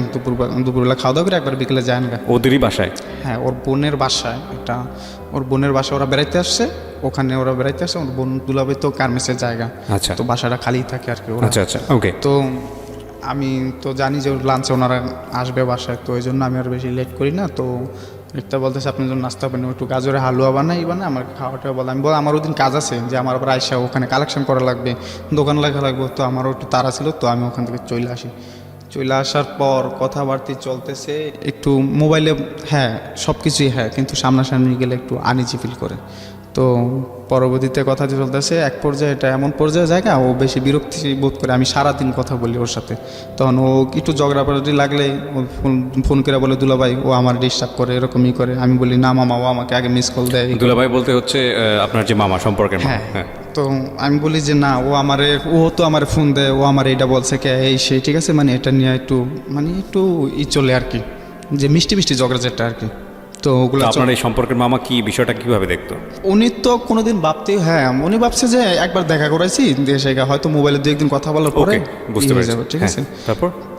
S2: দুপুরবেলা খাওয়া দাওয়া করে একবার বিকেলে যায় না।
S1: ওদেরই বাসায়?
S2: হ্যাঁ, ওর বোনের বাসায়, একটা ওর বোনের বাসায় ওরা বেড়াইতে আসছে, ওখানে ওরা বেড়াইতে আসছে। ওর বোন দুলাভাই তো গার্মেন্টসের জায়গা,
S1: আচ্ছা,
S2: তো বাসাটা খালি থাকে আর কি।
S1: আচ্ছা আচ্ছা, ওকে।
S2: তো আমি তো জানি যে লাঞ্চে ওনারা আসবে বাসায়, তো এই জন্য আমি আর বেশি লেট করি না। তো রিক্তা বলতেছে আপনার জন্য নাস্তা বানাবো, একটু গাজরের হালুয়া বানাই আমার খাওয়াটা বলে। আমি বল আমার ওদিন কাজ আছে, যে আমার আবার আইসা ওখানে কালেকশন করা লাগবে, দোকান লাগা লাগবে, তো আমারও একটু তাড়া ছিল। তো আমি ওখান থেকে চলে আসি। চলে আসার পর কথাবার্তা চলতেছে একটু মোবাইলে, হ্যাঁ সব কিছুই হ্যাঁ, কিন্তু সামনাসামনি গেলে একটু আনইজি ফিল করে। তো পরবর্তীতে কথা চলতেছে, এক পর্যায়ে এটা এমন পর্যায়ে জায়গা ও বেশি বিরক্তি বোধ করে। আমি সারাদিন কথা বলি ওর সাথে, তখন ও একটু ঝগড়াপাটি লাগলে ও ফোন করে বলে দুলাভাই ও আমার ডিস্টার্ব করে, এরকমই করে। আমি বলি না মামা, ও আমাকে আগে মিস কল দেয়।
S1: দুলাভাই বলতে হচ্ছে আপনার যে মামা সম্পর্কের মামা?
S2: হ্যাঁ। তো আমি বলি যে না, ও তো আমার ফোন দেয়, ও আমার এইটা বলছে কে এই সেই, ঠিক আছে, মানে এটা নিয়ে একটু একটু চলে আর কি, যে মিষ্টি মিষ্টি ঝগড়া যেটা আর কি। তো ওগুলো
S1: আপনার এই সম্পর্কের মামা কি বিষয়টা কিভাবে দেখতো?
S2: উনি তো কোনোদিন ভাবতেই, হ্যাঁ উনি ভাবছে যে একবার দেখা করাইছি দেশে, হয়তো মোবাইলে 2-1 দিন কথা বলার পরে
S1: বুঝতে
S2: হয়ে
S1: পেরেছি,
S2: যাবে, ঠিক আছে।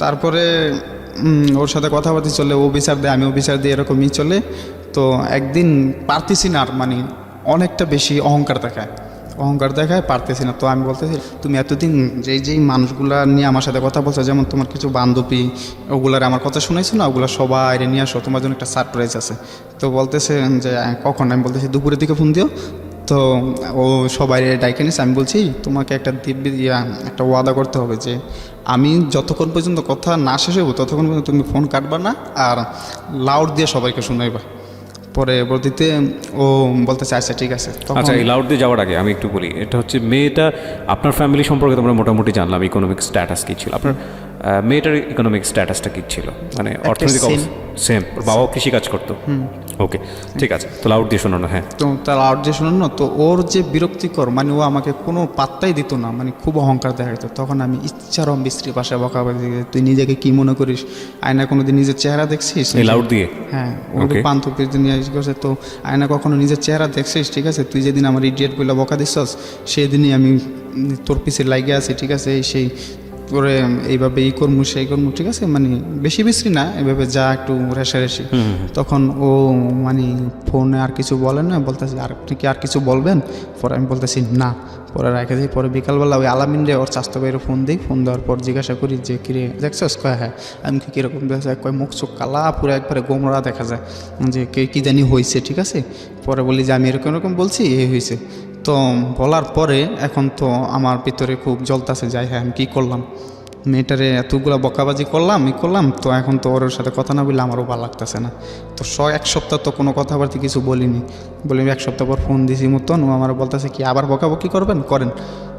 S2: তারপরে ওর সাথে কথাবার্তা চলে, ও বিচার দেয় আমিও বিচার দিই, এরকমই চলে। তো একদিন পারতেছি না আর, অনেকটা বেশি অহংকার দেখায়, পারতেছি না। তো আমি বলতেছি তুমি এতদিন যেই মানুষগুলা নিয়ে আমার সাথে কথা বলছো, যেমন তোমার কিছু বান্ধবী, ওগুলার আমার কথা শুনেছো না, ওগুলো সবাই নিয়ে আসো, তোমার জন্য একটা সারপ্রাইজ আছে। তো বলতেছে যে কখন? আমি বলতেছি দুপুরের দিকে ফোন দিও। তো ও সবাই ডাইকে নিচ্ছে। আমি বলছি তোমাকে একটা একটা ওয়াদা করতে হবে, যে আমি যতক্ষণ পর্যন্ত কথা না শেষ হইব ততক্ষণ পর্যন্ত তুমি ফোন কাটবা না, আর লাউড দিয়ে সবাইকে শুনাইবা। পরবর্তীতে ও বলতেছে আচ্ছা ঠিক আছে।
S1: আচ্ছা, এই লাউড দিয়ে যাওয়ার আগে আমি একটু বলি, এটা হচ্ছে মেয়েটা আপনার ফ্যামিলি সম্পর্কে তোমরা মোটামুটি জানলাম, ইকোনমিক স্ট্যাটাস কী ছিল আপনার মেয়েটার? ইকোনমিক স্ট্যাটাসটা কী ছিল, মানে অর্থনৈতিক সেম? বাবাও কৃষিকাজ করতো? ওকে, ঠিক আছে। তো লাউড দিয়ে শোনানো। হ্যাঁ,
S2: তো তার লাউড দিয়ে শোনানো, তো ওর যে বিরক্তিকর, ও আমাকে কোনো পাত্তাই দিত না, খুব অহংকার দেখাইতো। তখন আমি ইচ্ছারম বিশ্রী ভাষায় বকাবকি, তুই নিজেকে কি মনে করিস, আয়না কোনোদিন নিজের চেহারা দেখছিস?
S1: এই লাউড দিয়ে?
S2: হ্যাঁ, ওর পান্থপীর নিয়ে করছে। তো আয়না কখনো নিজের চেহারা দেখছিস? ঠিক আছে, তুই যেদিন আমার ইডিয়েট বলে বকা দিচ্ছস, সেদিনই আমি তোর পিছে লাগে আছি, ঠিক আছে, সেই করে এইভাবে করমু সেই করমু, ঠিক আছে, বেশি বিশ্রী না, এভাবে যা একটু রেশারেশি। তখন ও ফোনে আর কিছু বলে না, বলতেছি আর আপনি কি আর কিছু বলবেন? পরে আমি বলতেছি না, পরে রেখে দিই। পরে বিকালবেলা ওই আলামিন রে, ওর চাস্তো ভাইয়ের ফোন দিই। ফোন দেওয়ার পর জিজ্ঞাসা করি যে কিরে দেখছস? কয় হ্যাঁ। আমি কি কীরকম দেখা যায়? কয় মুখ চোখ কালা, পুরো একবারে গোমরা দেখা যায়, যে কি জানি হয়েছে, ঠিক আছে। পরে বলি যে আমি এরকম বলছি, এই হয়েছে। তো বলার পরে এখন তো আমার ভিতরে খুব জ্বলতাছে, যাই হ্যাঁ আমি কী করলাম, মেয়েটারে এতগুলো বকাবাজি করলাম, তো এখন তো ওর সাথে কথা না বললে আমারও ভালো লাগতেছে না। তো 1 সপ্তাহ তো কোনো কথাবার্তা কিছু বলিনি। 1 সপ্তাহ পর ফোন দিছি মতন, ও আমার বলতেছে কি আবার বকাবকি করেন।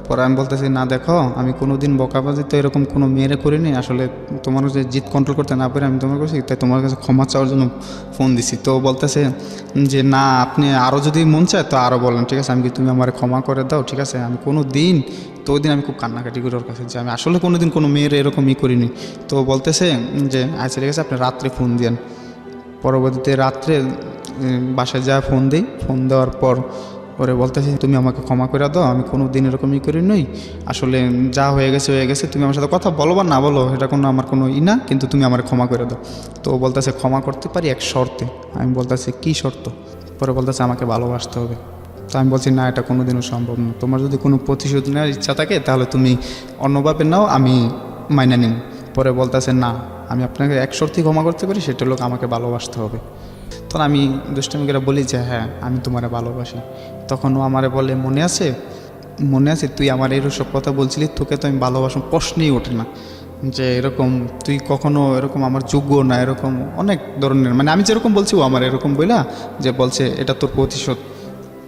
S2: পরে আমি বলতেছি না দেখো, আমি কোনো দিন বকাবাজি তো এরকম কোনো মেয়েরে করিনি, আসলে তোমার যে জিদ কন্ট্রোল করতে না পারে আমি তোমার কাছে, তাই তোমার কাছে ক্ষমা চাওয়ার জন্য ফোন দিছি। তো বলতেছে যে না, আপনি আরও যদি মন চায় তো আরও বলেন, ঠিক আছে, আমি কি তুমি আমার ক্ষমা করে দাও, ঠিক আছে। আমি কোনো দিন, তো ওই দিন আমি খুব কান্নাকাটি করি ওর কাছে, যে আমি আসলে কোনো দিন কোনো মেয়ের এরকমই করিনি। তো বলতেছে যে আচ্ছা ঠিক আছে, আপনি রাত্রে ফোন দিন। পরবর্তীতে রাত্রে বাসায় যা ফোন দিই, ফোন দেওয়ার পর ওরে বলতেছে তুমি আমাকে ক্ষমা করে দাও, আমি কোনো দিন এরকমই করি নই, আসলে যা হয়ে গেছে, তুমি আমার সাথে কথা বলো বা না বলো এটা আমার কোনো না, কিন্তু তুমি আমার ক্ষমা করে দাও। তো বলতেছে ক্ষমা করতে পারি এক শর্তে। আমি বলতেছি কি শর্ত? পরে বলতেছে আমাকে ভালোবাসতে হবে। তো আমি বলছি না, এটা কোনো দিনও সম্ভব না, তোমার যদি কোনো প্রতিশোধ নেওয়ার ইচ্ছা থাকে তাহলে তুমি অন্যভাবে নাও, আমি মাইনা নিন। পরে বলতেছে না, আমি আপনাকে এক শর্তেই ক্ষমা করতে পারি, সেটা লোক আমাকে ভালোবাসতে হবে। তখন আমি দুষ্টামি করে বলি যে হ্যাঁ আমি তোমারে ভালোবাসি। তখন ও আমারে বলে মনে আছে তুই আমার এরসব কথা বলছিলি, তোকে তো আমি ভালোবাসো, প্রশ্নই ওঠে না যে এরকম তুই কখনো এরকম আমার যোগ্য না, এরকম অনেক ধরনের, আমি যেরকম বলছি ও আমার এরকম বইলা যে বলছে এটা তোর প্রতিশোধ,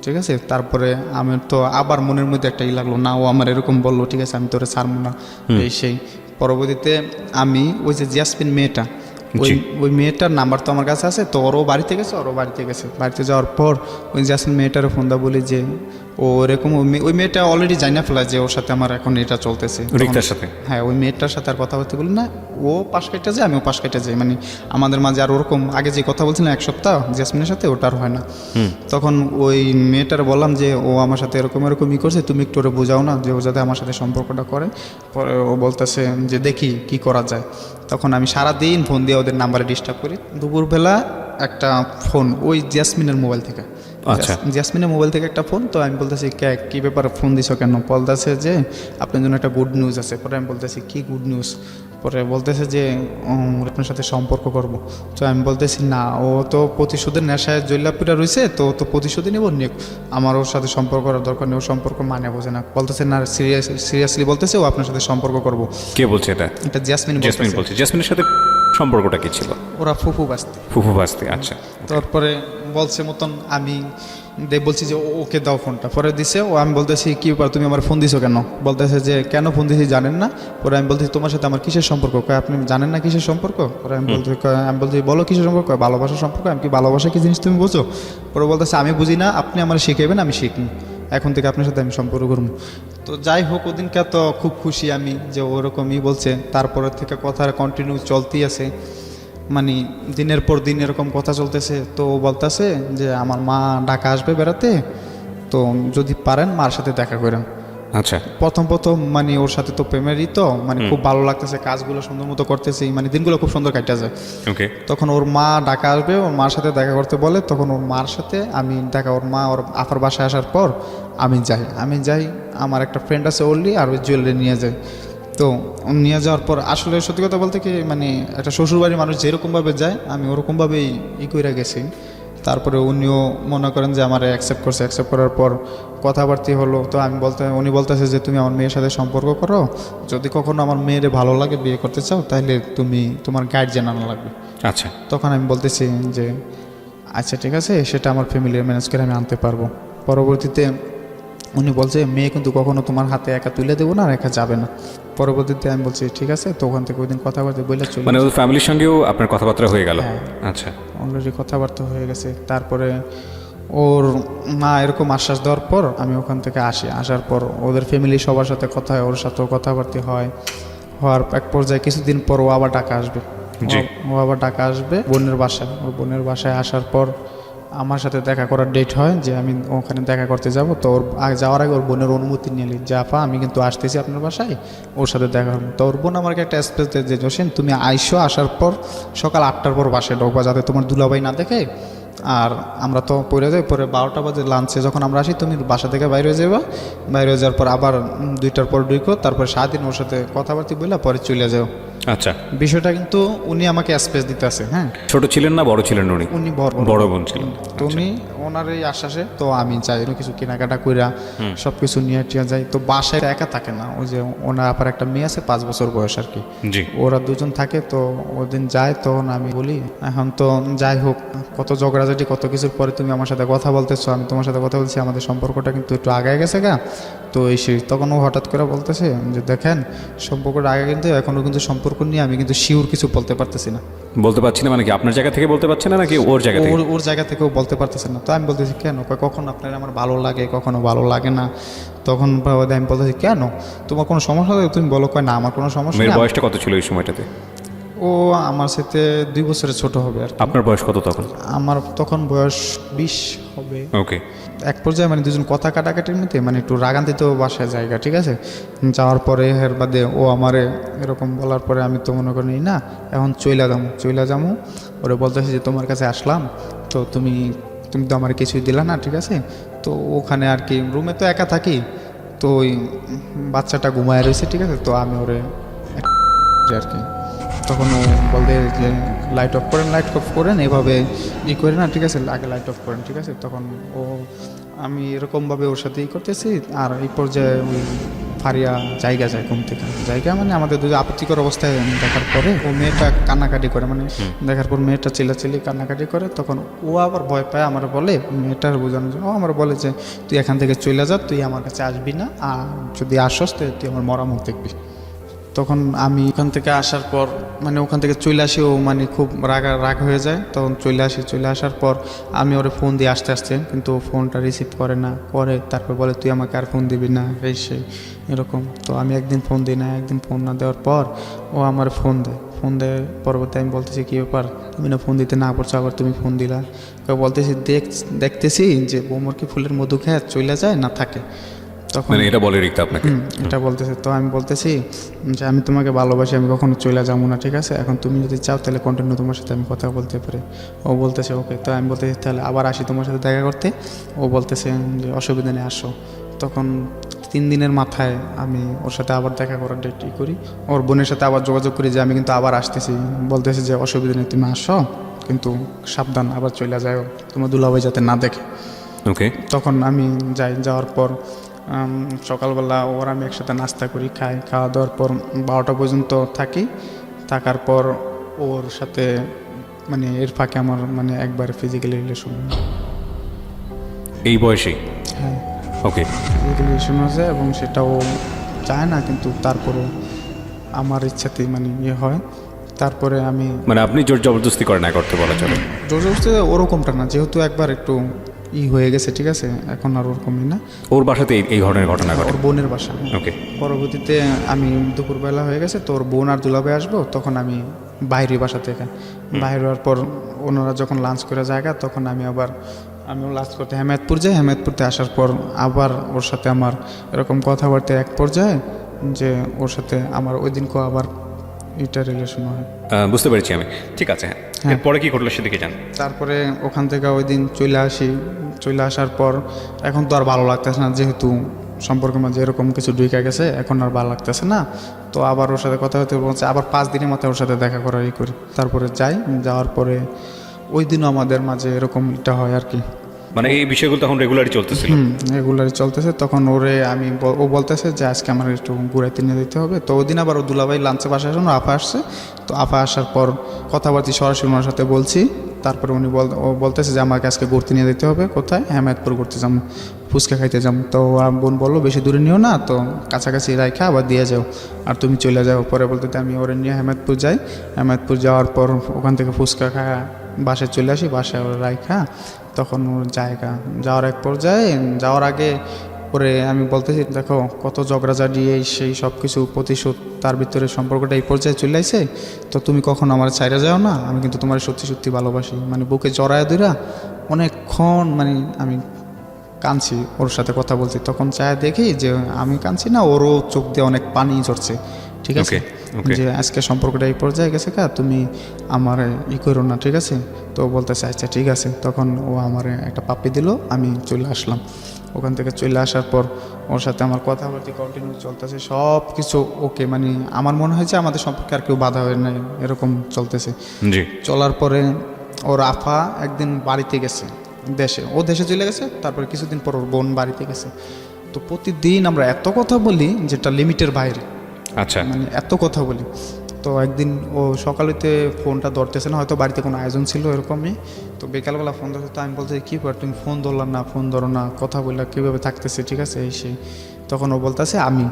S2: ঠিক আছে। তারপরে আমি তো আবার মনের মধ্যে একটা লাগলো, না ও আমার এরকম বললো, ঠিক আছে আমি তোরে ছাড়বো না, এই সেই। পরবর্তীতে আমি ওই যে জিয়াসমিন মেয়েটা, ওই মেয়েটার নাম্বার তো আমার কাছে আছে, তো ওরও বাড়িতে গেছে, বাড়িতে যাওয়ার পর ওই জাসমিন মেয়েটারও ফোন দা বলি যে ও এরকম ওই মেয়েটা অলরেডি জানা ফেলায় যে ওর সাথে আমার এখন এটা চলতেছে।
S1: রিক্তার সাথে?
S2: হ্যাঁ, ওই মেয়েটার সাথে আর কথা বলতে বলি না, ও পাশ কাটতে যায় আমিও পাশ কাটতে যাই, মানে আমাদের মাঝে আর ওরকম আগে যে কথা বলছিলাম এক সপ্তাহ জেসমিনের সাথে, ওটা আর হয় না। তখন ওই মেয়েটার বললাম যে ও আমার সাথে এরকম এরকমই করছে, তুমি একটু ওরে বোঝাও না যে ও যাতে আমার সাথে সম্পর্কটা করে। পরে ও বলতেছে যে দেখি কি করা যায়। তখন আমি সারাদিন ফোন দিয়ে ওদের নাম্বারে ডিস্টার্ব করি। দুপুরবেলা একটা ফোন ওই জেসমিনের মোবাইল থেকে,
S1: আচ্ছা।
S2: জেসমিনের মোবাইল থেকে একটা ফোন। তো আমি বলতেছি কী ব্যাপারে ফোন দিছো কেন? বলতেছে যে আপনার জন্য একটা গুড নিউজ আছে। পরে আমি বলতেছি কি গুড নিউজ? পরে বলতেছে যে আপনার সাথে সম্পর্ক করব। তো আমি বলতেছি না, ও তো প্রতিশোধের নেশায় জৈলাপুরা রয়েছে, তো ও তো প্রতিশোধই নেব নিক, আমার ওর সাথে সম্পর্ক করার দরকার নেই, ও সম্পর্ক মানে বোঝে না। বলতেছে না, সিরিয়াসলি বলতেছে ও আপনার সাথে সম্পর্ক করব।
S1: কে বলছে এটা?
S2: এটা জেসমিন
S1: জেসমিন
S2: বলতেছে।
S1: বলছে। জেসমিনের সাথে সম্পর্কটা কি ছিল?
S2: ওরা ফুফু বাস্তি।
S1: ফুফু বাস্তি, আচ্ছা।
S2: তারপরে বলছে মতন আমি বলছি যে ওকে দাও ফোনটা। পরে দিছে ও। আমি বলতেছি কি ব্যাপার, তুমি আমার ফোন দিছো কেন? বলতেছে যে কেন ফোন দিছি জানেন না? পরে আমি বলতেছি তোমার সাথে আমার কিসের সম্পর্ক? কয় আপনি জানেন না কিসের সম্পর্ক? পরে আমি বলছি বলো কিসের সম্পর্ক? ভালোবাসার সম্পর্ক। আমি কি ভালোবাসা কি জিনিস তুমি বুঝো? পরে বলতেছে আমি বুঝি না, আপনি আমার শিখাইবেন, আমি শিখি, এখন থেকে আপনার সাথে আমি সম্পর্ক করবো। তো যাই হোক, ওদিনকে তো খুব খুশি আমি যে ওরকমই বলছে। তারপরের থেকে কথা কন্টিনিউ চলতেই আছে, মানে দিনের পর দিন এরকম কথা চলতেছে। তো ও বলতেছে যে আমার মা ঢাকা আসবে বেড়াতে, তো যদি পারেন মার সাথে দেখা করেন।
S1: আচ্ছা।
S2: প্রথম মানে ওর সাথে তো প্রেমেরই তো মানে খুব ভালো লাগতেছে, কাজগুলো সুন্দর মতো করতেছি, মানে দিনগুলো খুব সুন্দর কাটতে যায়।
S1: ওকে।
S2: তখন ওর মা ঢাকা আসবে, ওর মার সাথে দেখা করতে বলে। তখন ওর মার সাথে আমি দেখা, ওর মা ওর আপার বাসায় আসার পর আমি যাই, আমার একটা ফ্রেন্ড আছে ওরলি, আর ওই জুয়েলারি নিয়ে যায়। তো নিয়ে যাওয়ার পর আসলে সত্যি কথা বলতে কি, মানে একটা শ্বশুরবাড়ির মানুষ যেরকমভাবে যায় আমি ওরকমভাবেই কইরা গেছি। তারপরে উনিও মনে করেন যে আমার অ্যাকসেপ্ট করছে। অ্যাকসেপ্ট করার পর কথাবার্তা হলো। তো উনি বলতেছে যে তুমি আমার মেয়ের সাথে সম্পর্ক করো, যদি কখনো আমার মেয়ের ভালো লাগে বিয়ে করতে চাও তাহলে তোমার গার্জিয়ান আনা লাগবে।
S1: আচ্ছা।
S2: তখন আমি বলতেছি যে আচ্ছা ঠিক আছে, সেটা আমার ফ্যামিলির ম্যানেজ করে আমি আনতে পারবো। পরবর্তীতে উনি বলছে মেয়ে কিন্তু কখনো তোমার হাতে একা তুলে দেবো না, আর একা যাবে না। পরবর্তীতে আমি বলছি ঠিক আছে। তো ওখান থেকে ওই দিন কথাবার্তা বলে চলে,
S1: মানে ওর ফ্যামিলির সঙ্গেও আপনার কথাবার্তা হয়ে গেল?
S2: হ্যাঁ।
S1: আচ্ছা।
S2: অলরেডি কথাবার্তা হয়ে গেছে। তারপরে ওর মা এরকম আশ্বাস দেওয়ার পর আমি ওখান থেকে আসার পর ওদের ফ্যামিলি সবার সাথে কথা হয়, ওর সাথেও কথাবার্তা হওয়ার এক পর্যায়ে কিছুদিন পর ও আবার ঢাকা আসবে।
S1: জি।
S2: ও আবার ঢাকা আসবে বোনের বাসায়। ওর বোনের বাসায় আসার পর আমার সাথে দেখা করার ডেট হয় যে আমি ওখানে দেখা করতে যাব। তো ওর যাওয়ার আগে ওর বোনের অনুমতি নিয়ে নিই যে আপা আমি কিন্তু আসতেছি আপনার বাসায়, ওর সাথে দেখা হবে। তো ওর বোন আমাকে একটা স্পেস দেয় যে জসিম তুমি আসার পর সকাল 8টার পর বাসায় ঢোকবা, যাতে তোমার দুলাভাই না দেখে। আর আমরা তো পড়ে যাই, পরে 12টা বাজে লাঞ্চে যখন আমরা আসি তুমি বাসা থেকে বাইরে হয়ে যাবা, বাইরে হয়ে যাওয়ার পর আবার 2টার পর ঢুকো, তারপরে সারাদিন ওর সাথে কথাবার্তা বললে পরে চলে যাও।
S1: আচ্ছা।
S2: বিষয়টা কিন্তু উনি আমাকে স্পেস দিতে আছে। হ্যাঁ,
S1: ছোট ছিলেন না বড় ছিলেন উনি?
S2: উনি
S1: বড় বোন ছিলেন।
S2: তো উনি ওনার এই আশ্বাসে তো আমি যাই, কিছু কেনাকাটা কইরা সব কিছু নিয়ে টিয়া যাই। তো বাসায় একা থাকে না, ওই যে ওনার আপার একটা মেয়ে আছে 5 বছর বয়স আর কি,
S1: জি।
S2: ওরা দুজন থাকে। তো ওদিন যায়, তখন আমি বলি এখন তো যাই হোক, কত ঝগড়াঝাটি কত কিছুর পরে তুমি আমার সাথে কথা বলতেছো, আমি তোমার সাথে কথা বলছি, আমাদের সম্পর্কটা কিন্তু একটু আগায় গেছে গা। তো তখন ও হঠাৎ করে বলতেছে যে দেখেন সম্পর্কটা আগে, কিন্তু এখনও কিন্তু সম্পর্ক নিয়ে আমি কিন্তু শিওর কিছু বলতে পারতেছি না।
S1: বলতে পারছি না মানে কি আপনার জায়গা থেকে বলতে পারছেন না নাকি ওর জায়গা থেকে?
S2: ওর জায়গা থেকেও বলতে পারতেছে না। তো আমি বলতেছি কেন? কখনো আপনার আমার ভালো লাগে, কখনো ভালো লাগে না। তখন আমি বলতেছি কেন তোমার কোনো সমস্যা হবে তুমি বলো। কয় না আমার কোনো সমস্যা
S1: মেয়ের
S2: নেই।
S1: বয়সটা কত ছিল এই সময়টাতে?
S2: ও আমার সাথে 2 বছরের ছোট হবে আর কি।
S1: আপনার বয়স কত তখন?
S2: আমার তখন বয়স 20 হবে।
S1: ওকে।
S2: এক পর্যায়ে মানে দুজন কথা কাটাকাটির মধ্যে মানে একটু রাগান্তিতেও বাসায় জায়গা, ঠিক আছে। যাওয়ার পরে এর বাদে ও আমারে এরকম বলার পরে আমি তো মনে করি না এখন চইলা যামু। ওরে বলতেছি যে তোমার কাছে আসলাম, তো তুমি তো আমার কিছুই দিলা না, ঠিক আছে। তো ওখানে আর কি রুমে তো একা থাকি, তো ওই বাচ্চাটা ঘুমায় রয়েছে, ঠিক আছে। তো আমি ওরে আর কি তখন ও বলতে যে লাইট অফ করেন এভাবে করে না, ঠিক আছে, আগে লাইট অফ করেন, ঠিক আছে। তখন আমি এরকমভাবে ওর সাথে করতেছি। আর এই পর্যায়ে ওই ফারিয়া জায়গা যায় ঘুম থেকে, মানে আমাদের দুটো আপত্তিকর অবস্থায় দেখার পরে ও মেয়েটা কান্নাকাটি করে, মানে দেখার পর মেয়েটা চিল্লাচিল্লি কান্নাকাটি করে। তখন ও আবার ভয় পায়, আমার বলে মেয়েটার বোঝানোর জন্য ও আমার বলে যে তুই এখান থেকে চলে যা, তুই আমার কাছে আসবি না, আর যদি আসস তুই আমার মরা মুখ দেখবি। তখন আমি ওখান থেকে আসার পর মানে ওখান থেকে চলে আসি, ও মানে খুব রাগ হয়ে যায়। তখন চলে আসার পর আমি ওরে ফোন দিয়ে আসতে কিন্তু ও ফোনটা রিসিভ করে না, তারপর বলে তুই আমাকে আর ফোন দিবি না, এই সেই এরকম। তো আমি একদিন ফোন দিই না, একদিন ফোন না দেওয়ার পর ও আমার ফোন দেয় পরবর্তী আমি বলতেছি কী ব্যাপার, তুমি না ফোন দিতে না করছো, আবার তুমি ফোন দিলা। বলতেছি দেখতেছি যে বৌমর কি ফুলের মধু খেয়ে চলে যায় না থাকে। তখন
S1: মানে এটা বলে রিক্তা আপনাকে?
S2: এটা বলতেছে। তো আমি বলতেছি যে আমি তোমাকে ভালোবাসি, আমি কখনো চলে যাবো না, ঠিক আছে, এখন তুমি যদি চাও তাহলে কন্টিনিউ তোমার সাথে আমি কথা বলতে পারি। ও বলতেছে ওকে। তো আমি বলতেছি তাহলে আবার আসি তোমার সাথে দেখা করতে। ও বলতেছে যে অসুবিধা নেই, আসো। তখন 3 দিনের মাথায় আমি ওর সাথে আবার দেখা করার ডেট করি, ওর বোনের সাথে আবার যোগাযোগ করি যে আমি কিন্তু আবার আসতেছি। বলতেছে যে অসুবিধা নেই, তুমি আসো, কিন্তু সাবধান, আবার চলে যাও, তোমার দুলাভাই যাতে না দেখে।
S1: ওকে।
S2: তখন আমি যাওয়ার পর সকালবেলা ওর আমি একসাথে নাস্তা করি, খাওয়া দাওয়ার পর 12টা পর্যন্ত থাকার পর ওর সাথে মানে এর ফাঁকে আমার মানে একবার ফিজিক্যালি রিলেশন।
S1: এই বয়সে?
S2: হ্যাঁ,
S1: ওকে।
S2: ফিজিক্যালি রিলেশন হয়েছে এবং সেটাও চায় না, কিন্তু তারপরও আমার ইচ্ছাতেই মানে হয়। তারপরে আমি
S1: মানে আপনি জোর জবরদস্তি করেন না করতে বলা চলে?
S2: জোর জবরদস্তি ওরকমটা না, যেহেতু একবার একটু হয়ে গেছে, ঠিক আছে, এখন আর ওরকমই না।
S1: ওর বাসাতে এই ধরনের ঘটনা ঘটে?
S2: ওর বোনের বাসা।
S1: ওকে।
S2: পরবর্তীতে আমি দুপুরবেলা হয়ে গেছে, তোর বোন আর দুলাভাই আসবো, তখন আমি বাইরে বাসা থেকে বাইরে হওয়ার পর ওনারা যখন লাঞ্চ করে জায়গা, তখন আমিও লাঞ্চ করতে হেমায়তপুর যাই। হেমায়তপুরতে আসার পর আবার ওর সাথে আমার এরকম কথাবার্তা এক পর্যায়ে যে ওর সাথে আমার ওই দিনকেও আবার এটা রিলেশন হয়।
S1: বুঝতে পেরেছি আমি, ঠিক আছে।
S2: হ্যাঁ।
S1: এরপরে কি ঘটলো সেদিকে যান।
S2: তারপরে ওখান থেকে ওই দিন চলে আসার পর এখন তো আর ভালো লাগতেছে না, যেহেতু সম্পর্কের মাঝে এরকম কিছু ঢুকে গেছে, এখন আর ভালো লাগতেছে না। তো আবার ওর সাথে কথা হতে বলছে, আবার 5 দিনের মাথায় ওর সাথে দেখা করার করি। তারপরে যাওয়ার পরে ওই দিনও আমাদের মাঝে এরকম এটা হয় আর কি।
S1: মানে এই বিষয়গুলো তখন রেগুলারই চলতেছিল?
S2: রেগুলারই চলতেছে। তখন ও বলতেছে যে আজকে আমার একটু ঘুরাইতে নিয়ে দিতে হবে। তো ওই দিন আবার ও দুলাভাই লাঞ্চে বাসায় আসুন, আফা আসছে। তো আফা আসার পর কথাবার্তা সরাসরি ওনার সাথে বলছি। তারপরে ও বলতেছে যে আমাকে আজকে ঘুরতে নিয়ে দিতে হবে। কোথায়? হেমায়তপুর ঘুরতে যাবো, ফুচকা খাইতে যাবো। তো বোন বললো বেশি দূরে নিও না, তো কাছাকাছি রাইখা আবার দিয়ে যাও, আর তুমি চলে যাও। পরে বলতে আমি ওরে নিয়ে হেমায়তপুর যাই। হেমায়তপুর যাওয়ার পর ওখান থেকে ফুচকা খাওয়া বাসায় চলে আসি। বাসায় ওর রাইখা তখন ওর যাওয়ার এক পর্যায়ে যাওয়ার আগে ওরে আমি বলতেছি, দেখো কত ঝগড়াঝাড়ি সেই সব কিছু প্রতিশোধ, তার ভিতরে সম্পর্কটা এই পর্যায়ে চলে আসে। তো তুমি কখন আমার ছাইড়া যাও না, আমি কিন্তু তোমার সত্যি ভালোবাসি। মানে বুকে জড়ায় ধরা অনেকক্ষণ মানে আমি কাঁদছি, ওর সাথে কথা বলছি। তখন চায় দেখি যে আমি কাঁদছি না, ওরও চোখ দিয়ে অনেক পানি ঝরছে, ঠিক আছে, যে আজকে সম্পর্কটা এই পর্যায়ে গেছে, তুমি আমার করো না, ঠিক আছে। তো বলতেছে আচ্ছা ঠিক আছে। তখন ও আমার একটা পাপ্পি দিল, আমি চলে আসলাম। ওখান থেকে চলে আসার পর ওর সাথে আমার কথাবার্তা কন্টিনিউ চলতেছে, সব কিছু ওকে। মানে আমার মনে হয় যে আমাদের সম্পর্কে আর কেউ বাধা হয় না, এরকম চলতেছে।
S1: জি।
S2: চলার পরে ওর আফা একদিন বাড়িতে গেছে, দেশে চলে গেছে। তারপরে কিছুদিন পর ওর বোন বাড়িতে গেছে। তো প্রতিদিন আমরা এত কথা বলি যেটা লিমিটের বাইরে।
S1: আচ্ছা।
S2: মানে এত কথা বলি। তো একদিন ও সকালেতে ফোনটা ধরতেছে না, হয়তো বাড়িতে কোনো আয়োজন ছিল এরকমই। তো বিকালবেলা ফোন ধরছে। তো আমি বলছি কী কর তুমি ফোন ধরো না, কথা বললে কীভাবে থাকতেছে, ঠিক আছে, এই সেই। তখন ও বলতেছে আমি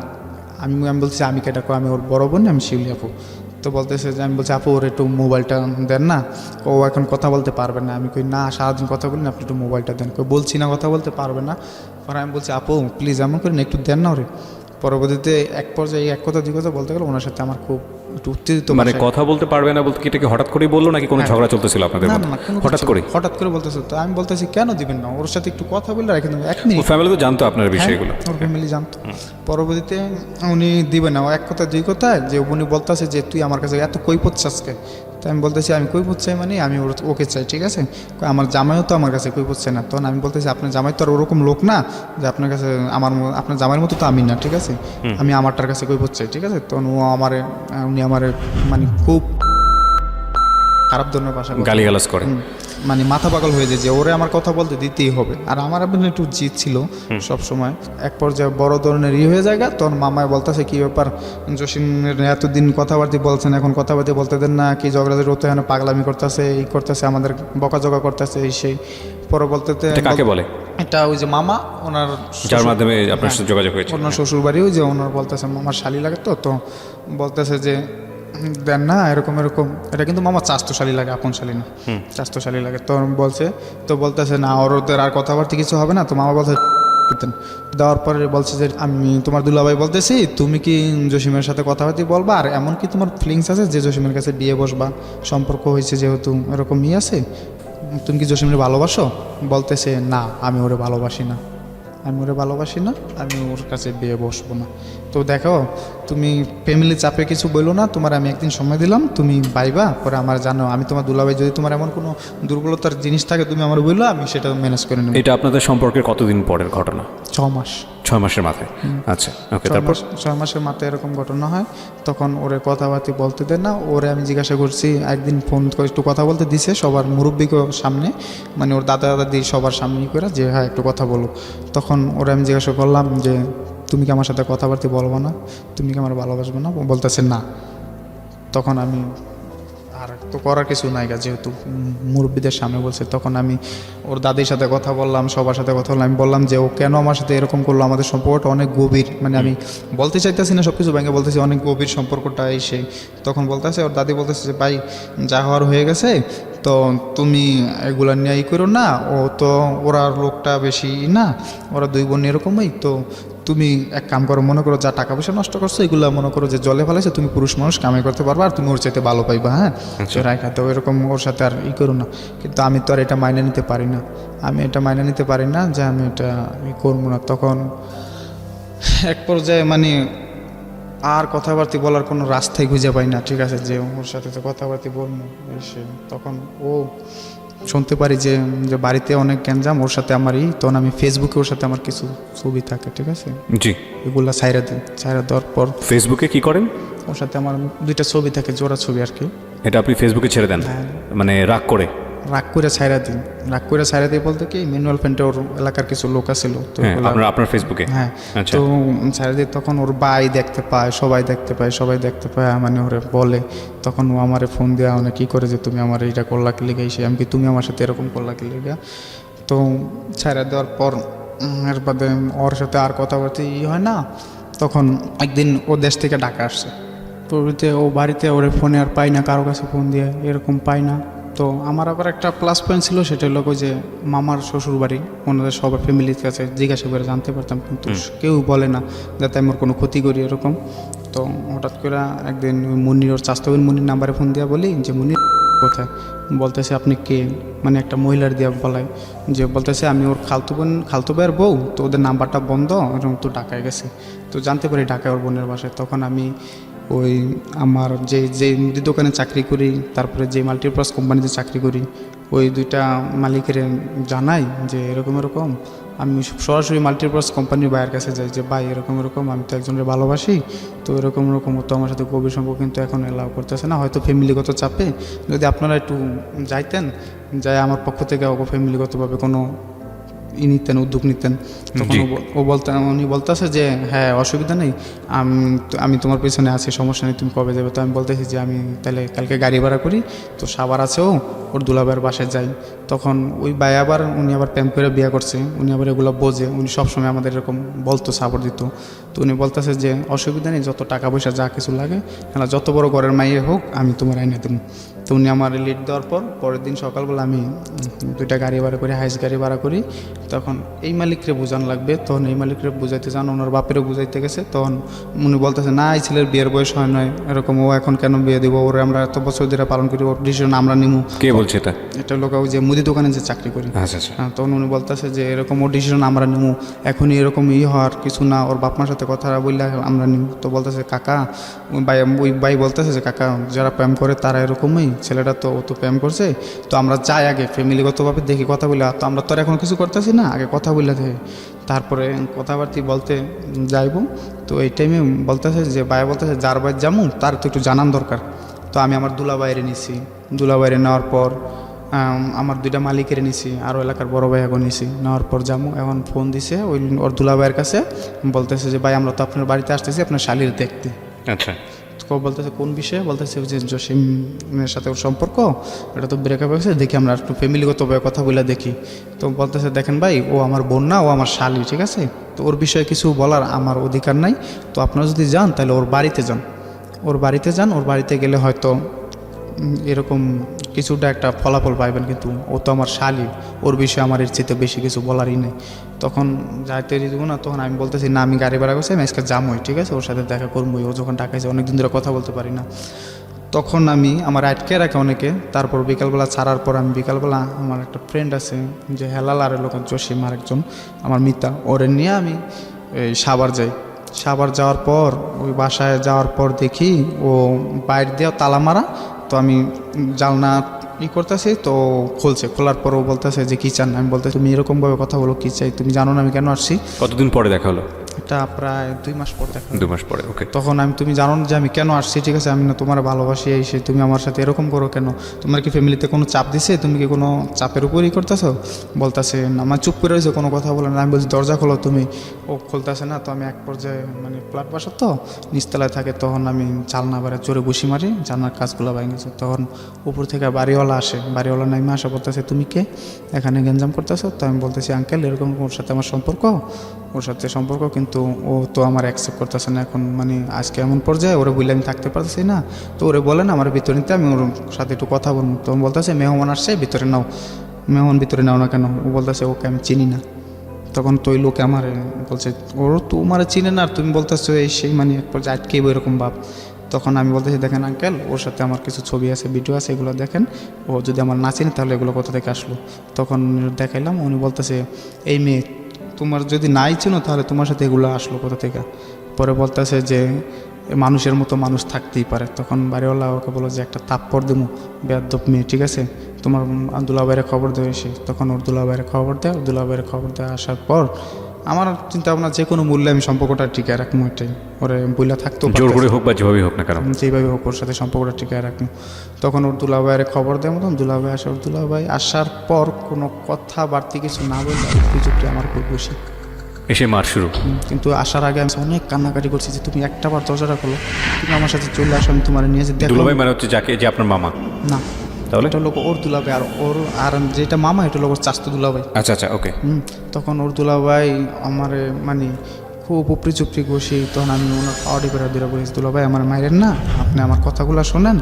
S2: বলতেছি আমি কেটা, আমি ওর বড় বোন, আমি শিউলি আপু। তো বলতেছে যে আমি বলছি আপু ওর একটু মোবাইলটা দেন না, ও এখন কথা বলতে পারবে না। আমি কই না, সারাদিন কথা বলি না, আপনি একটু মোবাইলটা দেন। বলছি না কথা বলতে পারবে না। পরে আমি বলছি আপু প্লিজ এমন করেন, একটু দেন না ওরে। পরবর্তীতে এক পর্যায়ে এক কথা দুই কথা বলতে গেলে ওনার সাথে আমার খুব একটু উত্তেজিত।
S1: মানে কথা বলতে পারবে না বলতে কি এটাকে হঠাৎ করেই বললো নাকি কোনো ঝগড়া চলতেছিল আপনাদের মধ্যে? হঠাৎ করে
S2: বলতেছে। তো আমি বলতেছি কেন দিবেন না, ওর সাথে একটু কথা বললে রেখে দেবেন 1 মিনিট।
S1: ফ্যামিলি তো জানতো আপনার বিষয়গুলো?
S2: ওর ফ্যামিলি জানতো। পরবর্তীতে উনি দিবেন না, এক কথা দুই কথায় যে উনি বলতেছে যে তুই আমার কাছে এত কই পড়ছিস আজকে। তো আমি বলতেছি আমি কই পড়ছি মানে আমি ওকে চাই, ঠিক আছে। আমার জামাইও তো আমার কাছে কই পড়ছে না। তখন আমি বলতেছি আপনার জামাই তো আর ওরকম লোক না যে আপনার কাছে আপনার জামাইয়ের মতো তো আমি না, ঠিক আছে, আমি আমারটার কাছে কই পড়ছি, ঠিক আছে। তখন উনি আমারে মানে খুব খারাপ ধরনের ভাষা
S1: গালিগালাজ করে,
S2: মানে মাথা পাগল হয়ে যায় যে ওরে আমার কথা বলতে দিতেই হবে। আর আমার আপনার একটু জিদ ছিল সব সময়। এক পর্যায়ে বড় ধরনের হয়ে যায়। তখন মামায় বলতেছে কি ব্যাপার, জসিমের এতদিন কথাবার্তা বলছেন, এখন কথাবার্তা বলতে দেন না, কি ঝগড়াঝাড়ি হতে হয় না, পাগলামি করতেছে, এই করতেছে, আমাদের বকাঝকা করতেছে, এই সেই। পরে বলতে
S1: কাকে বলে?
S2: এটা ওই যে মামা ওনার
S1: যার মাধ্যমে আপনার সাথে যোগাযোগ হয়েছে।
S2: ওনার শ্বশুর বাড়ি, ওই যে ওনার বলতেছে মামার শালি লাগে, তো বলতেছে যে দেন না এরকম এরকম। এটা কিন্তু মামা চাস্তো শালি লাগে, আপন শালি না, চাস্তো শালি লাগে। তো বলছে, তো বলতেছে না ওদের আর কথাবার্তা কিছু হবে না। তো মামা বলছে দেওয়ার পরে বলছে যে আমি তোমার দুলাভাই বলতেছি, তুমি কি জসিমের সাথে কথাবার্তা বলবা, আর এমন কি তোমার ফিলিংস আছে যে জসিমের কাছে বিয়ে বসবা, সম্পর্ক হয়েছে যেহেতু এরকম আছে, তুমি কি জসিমের ভালোবাসো? বলতেছে না, আমি ওরে ভালোবাসি না, আমি ওরে ভালোবাসি না, আমি ওর কাছে বিয়ে বসবো না। তো দেখো তুমি ফ্যামিলি চাপে কিছু বললো না, তোমার আমি একদিন সময় দিলাম, তুমি বাইবা পরে আমার জানো, আমি তোমার দুলাভাই, যদি তোমার এমন কোনো দুর্বলতার জিনিস থাকে তুমি আমার বললো, আমি সেটা ম্যানেজ করে নেব।
S1: এটা আপনাদের সম্পর্কের কতদিন পরের ঘটনা?
S2: 6 মাস।
S1: 6 মাসের মাথায়? আচ্ছা, ওকে। তারপর
S2: 6 মাসের মাথায় এরকম ঘটনা হয়। তখন ওরে কথাবার্তা বলতে দেয় না। ওরে আমি জিজ্ঞাসা করছি, একদিন ফোন করে একটু কথা বলতে দিছে সবার মুরব্বীকে সামনে, মানে ওর দাদা দাদি সবার সামনেই করে, যে হ্যাঁ একটু কথা বলো। তখন ওরে আমি জিজ্ঞাসা করলাম যে তুমি কি আমার সাথে কথাবার্তা বলবো না, তুমি কি আমার ভালোবাসবে না? বলতেছে না। তখন আমি আর তো করার কিছু নাই গা, যেহেতু মুরব্বীদের সামনে বলছে। তখন আমি ওর দাদির সাথে কথা বললাম, সবার সাথে কথা বললাম। আমি বললাম যে ও কেন আমার সাথে এরকম করলো, আমাদের সম্পর্কটা অনেক গভীর, মানে আমি বলতে চাইতেছি না সব কিছু ভেঙে বলতেছি, অনেক গভীর সম্পর্কটা এই সেই। তখন বলতেছে ওর দাদি বলতেছে যে ভাই যা হওয়ার হয়ে গেছে, তো তুমি এগুলা নিয়ে করো না, ও তো ওরা লোকটা বেশি না, ওরা 2 বোন এরকমই। তো তুমি এক কাম করো, মনে করো যা টাকা পয়সা নষ্ট করছো এগুলো মনে করো যে জলে ফেলাইছে, তুমি পুরুষ মানুষ কামাই করতে পারবা, আর তুমি ওর চাইতে ভালো পাইবা। হ্যাঁ, রাখা তো এরকম ওর সাথে আর করো না। কিন্তু আমি তো আর এটা মাইনে নিতে পারি না, আমি এটা মাইনে নিতে পারি না যে আমি এটা করবো না। তখন এক পর্যায়ে মানে আর কথাবার্তা বলার কোনো রাস্তাই খুঁজে পাই না, ঠিক আছে, যে ওর সাথে তো কথাবার্তা বলবো এসে। তখন ও শুনতে পারি যে যে বাড়িতে অনেক গ্যাঞ্জাম, ওর সাথে আমারই। তখন আমি ফেসবুকে ওর সাথে আমার কিছু ছবি থাকে, ঠিক আছে,
S1: জি,
S2: এগুলা ছাইরা দিই। ছাইরা দেওয়ার পর
S1: ফেসবুকে কি করেন?
S2: ওর সাথে আমার 2টা ছবি থাকে, জোড়া ছবি আর কি।
S1: এটা আপনি ফেসবুকে ছেড়ে দেন?
S2: হ্যাঁ।
S1: মানে রাগ করে?
S2: রাগ করে ছাইরা দিই। রাগ করে ছাইরা দিই বলতে কি, ম্যানুয়াল পেন্টে ওর এলাকার কিছু লোক আছিল, তো
S1: হ্যাঁ, আপনার ফেসবুকে?
S2: হ্যাঁ।
S1: আচ্ছা।
S2: তো ছাইরা দিই, তখন ওর ভাই দেখতে পায়, সবাই দেখতে পায়, সবাই দেখতে পায়, মানে ওরে বলে। তখন ও আমারে ফোন দেওয়া অনেক কী করে যে তুমি আমার এইটা করলা কি লেগে এসে, আমি কি তুমি আমার সাথে এরকম করলা কি লেগে। তো ছাইরা দেওয়ার পর এর বাদে ওর সাথে আর কথাবার্তা হয় না। তখন একদিন ও দেশ থেকে ঢাকা আসছে, প্রভৃতি ও বাড়িতে ওরে ফোনে আর পাই না, কারো কাছে ফোন দিয়ে এরকম পাই না। তো আমার আবার একটা প্লাস পয়েন্ট ছিল, সেটা হলো যে মামার শ্বশুর বাড়ি, ওনাদের সবার ফ্যামিলির কাছে জিজ্ঞাসা করে জানতে পারতাম, কিন্তু কেউ বলে না যাতে আমার কোনো ক্ষতি করি এরকম। তো হঠাৎ করে একদিন মুন্নির, ওর চাস্তবিন মুন্নির নাম্বারে ফোন দিয়া বলি যে মুন্নির কোথায়, বলতেছে আপনি কে, মানে একটা মহিলার দিয়া বলাই, যে বলতেছে আমি ওর খালতো ভাইয়ের বউ, তো ওদের নাম্বারটা বন্ধ, এরকম তো ঢাকায় গেছে। তো জানতে পারি ঢাকায় ওর বোনের বাসায়। তখন আমি ওই আমার যে মুদি দোকানে চাকরি করি, তারপরে যে মাল্টিপ্লাস কোম্পানিতে চাকরি করি, ওই 2টা মালিকের জানাই যে এরকম এরকম। আমি সরাসরি মাল্টিপ্লাস কোম্পানির ভাইয়ের কাছে যাই যে ভাই এরকম এরকম, আমি তো একজনের ভালোবাসি, তো এরকম এরকম তো আমার সাথে গভীর সম্পর্ক কিন্তু এখন এলাও করতেছে না, হয়তো ফ্যামিলিগত চাপে, যদি আপনারা একটু যাইতেন, যাই আমার পক্ষ থেকে ফ্যামিলিগতভাবে কোনো নিতেন, উদ্যোগ নিতেন। তখন উনি বলতেছে যে হ্যাঁ অসুবিধা নেই, আমি তোমার পেছনে আছি, সমস্যা নেই, তুমি কবে যাবে। তো আমি বলতেছি যে আমি তাহলে কালকে গাড়ি ভাড়া করি, তো সাবার আছেও ওর দুলাভাইয়ের বাসায় যাই। তখন ওই ভাই উনি আবার প্রেম করে বিয়ে করছে, উনি আবার এগুলো বোঝে, উনি সবসময় আমাদের এরকম বলতো, সাপোর্ট দিত। তো উনি বলতেছে যে অসুবিধা নেই, যত টাকা পয়সা যা কিছু লাগে, হ্যাঁ যত বড় ঘরের মাইয়ে হোক আমি তোমার আইনে দেবো। তো উনি আমার লিড দেওয়ার পর পরের দিন সকালবেলা আমি 2টা গাড়ি ভাড়া করি, হাইস গাড়ি ভাড়া করি। তখন এই মালিকরে বোঝান লাগবে, তখন এই মালিকরে বুঝাইতে যান, ওনার বাপেরও বুঝাইতে গেছে। তখন উনি বলতেছে না এই ছেলের বিয়ের বয়স হয় নয়, এরকম ও এখন কেন বিয়ে দিব, ওরে আমরা এত বছর ধরে পালন করি, ওর ডিসিশন আমরা নিমু।
S1: কে বলছে এটা?
S2: এটা লোক ওই যে মুদি দোকানে যে চাকরি করি।
S1: আচ্ছা আচ্ছা।
S2: হ্যাঁ, তখন উনি বলতেছে যে এরকম ওর ডিসিশন আমরা নিমু, এখনই এরকম হওয়ার কিছু না, ওর বাপ মার সাথে কথা বললে আমরা নিমু। তো বলতেছে কাকা, ওই ভাই বলতেছে যে কাকা যারা প্রেম করে তারা এরকমই, ছেলেটা তো ও তো প্রেম করছে, তো আমরা যাই আগে ফ্যামিলিগতভাবে দেখি কথা বলে, তো আমরা তো আর এখন কিছু করতেছি না, আগে কথা বলে দেখি, তারপরে কথাবার্তি বলতে যাইব। তো এই টাইমে বলতেছে যে ভাই বলতেছে যার ভাই যামু তার তো একটু জানান দরকার। তো আমি আমার দুলাভাইরে নিছি, দুলাভাইরে নেওয়ার পর আমার 2টা মালিকের নিছি, আরও এলাকার বড় ভাই এখন নিছি, নেওয়ার পর যাবো। এখন ফোন দিছে ওই ওর দুলাভাইয়ের কাছে, বলতেছে যে ভাই আমরা তো আপনার বাড়িতে আসতেছি আপনার শালির দেখতে।
S1: আচ্ছা।
S2: তো বলতেছে কোন বিষয়ে, বলতেছে যে জসিমের সাথে ওর সম্পর্ক, এটা তো ব্রেকআপ হয়েছে, দেখি আমরা একটু ফ্যামিলিগতভাবে কথা বলে দেখি। তো বলতেছে দেখেন ভাই, ও আমার বোন না, ও আমার শালি, ঠিক আছে, তো ওর বিষয়ে কিছু বলার আমার অধিকার নাই। তো আপনারা যদি যান তাহলে ওর বাড়িতে যান, ওর বাড়িতে যান, ওর বাড়িতে গেলে হয়তো এরকম কিছুটা একটা ফলাফল পাইবেন, কিন্তু ও তো আমার শালি, ওর বিষয়ে আমার এর চেয়ে বেশি কিছু বলারই নেই। তখন যাইতে দিব না, তখন আমি বলতেছি না, আমি গাড়ি ভাড়া করছি, আমি আজকে যামই, ঠিক আছে, ওর সাথে দেখা করবোই, ও যখন ডাকাইছে, অনেকদিন ধরে কথা বলতে পারি না। তখন আমি আমার আটকে রাখে অনেকে। তারপর বিকালবেলা ছাড়ার পর আমি বিকালবেলা আমার একটা ফ্রেন্ড আছে যে হেলাল আর লোক জসিম আর একজন আমার মিতা, ওরে নিয়ে আমি এই সাভার যাই। সাভার যাওয়ার পর ওই বাসায় যাওয়ার পর দেখি ও বাইরে দিয়ে তালা মারা। তো আমি জানলা করতেছি, তো খুলছে, খোলার পর ও বলতেছে যে কী চান। আমি বলতেছি তুমি এরকমভাবে কথা বলো, কী চাই, তুমি জানো না আমি কেন আসছি।
S1: কতদিন পরে দেখা হলো?
S2: এটা প্রায় 2 মাস পর দেখা।
S1: 2 মাস পরে, ওকে।
S2: তখন তুমি জানো না যে আমি কেন আসছি, ঠিক আছে, আমি না তোমার ভালোবাসি, এসে তুমি আমার সাথে এরকম করো কেন, তোমার কি ফ্যামিলিতে কোনো চাপ দিছে, তুমি কি কোনো চাপের উপরই করতেছো? বলতেছে না, আমার চুপ করে রয়েছে, কোনো কথা বলে না। আমি বলছি দরজা খোলো তুমি, ও খুলতেছে না। তো আমি এক পর্যায়ে মানে ফ্ল্যাট বাসা তো নিচতলায় থাকে, তখন আমি জানলা বাইরে জোরে বসি মারি, জানলার কাজগুলো ভেঙেছে। তখন উপর থেকে বাড়িওয়ালা আসে, বাড়িওয়ালা নাইমে আসা, বলতেছে তুমি কে, এখানে গেঞ্জাম করতেছো? তো আমি বলতেছি আঙ্কেল এরকম ওর সাথে আমার সম্পর্ক, ওর সাথে সম্পর্ক, কিন্তু ও তো আমার অ্যাকসেপ্ট করতেছে না এখন, মানে আজকে এমন পর্যায়ে ওরে বললে আমি থাকতে পারতেছি না। তো ওরে বলেন আমার ভিতরে নিতে, আমি ওর সাথে একটু কথা বলবো। তো বলতেছে মেহমান আসছে, ভিতরে নাও। মেহমান ভিতরে নাও না কেন? ও বলতেছে ওকে আমি চিনি না। তখন তো ওই লোক আমার বলছে ওর তোমার চিনে না, আর তুমি বলতেছো এই সেই, মানে এক পর্যায়ে আটকে এরকম ভাব। তখন আমি বলতেছি দেখেন আঙ্কেল, ওর সাথে আমার কিছু ছবি আছে, ভিডিও আছে, এগুলো দেখেন, ও যদি আমার না চিনে তাহলে এগুলো কোথা থেকে আসলো। তখন দেখাইলাম, উনি বলতেছে এই মেয়ে তোমার যদি নাই চিনো তাহলে তোমার সাথে এগুলো আসলো কোথা থেকে। পরে বলতেছে যে মানুষের মতো মানুষ থাকতেই পারে। তখন বাড়িওয়ালা ওকে বলো যে একটা তাপ্পর দেবো, বেয়াদব মেয়ে, ঠিক আছে, তোমার দুলাভাইয়ের খবর দেয় এসে। তখন ওর দুলাভাইয়ের খবর দেয়, দুলাভাইয়ের খবর দেয় আসার পর আমার চিন্তা ভাবনা যে কোনো মূল্যে আমি সম্পর্কটা টিকায় রাখবো, এটাই ওরে বইলা থাকতো,
S1: জোর করে হোক বা যেভাবেই হোক না কেন,
S2: যেভাবে হোক ওর সাথে সম্পর্কটা টিকায় রাখবো। তখন ওর দুলাভাইয়ের খবর দেয় মতন, দুলাভাই আসে, ওর দুলাভাই আসার পর কোনো কথা বাড়তি কিছু না বললে চুপটি আমার খুব খুশি
S1: এসে মার শুরু।
S2: কিন্তু আসার আগে আমি অনেক কান্নাকাটি করছি যে তুমি একটা বার দরজাটা খোলো, তুমি আমার সাথে চলে আসো, আমি তোমার নিয়ে যে দেখো।
S1: দুলাভাই মানে হচ্ছে যাকে, যে আপনার মামা?
S2: না,
S1: তাহলে
S2: এটা লোক ওর দুলাভাই, আর ওর আর যেটা মামা এটা লোক ওর চাস্তো দুলাভাই।
S1: আচ্ছা আচ্ছা, ওকে।
S2: তখন ওর দুলাভাই আমার মানে খুব উপরি চুপড়ি বসি। তখন আমি ওনার পাওয়াটি করে দিয়ে বলেছি দুলাভাই আমার মায়ের না, আপনি আমার কথাগুলো শোনেন,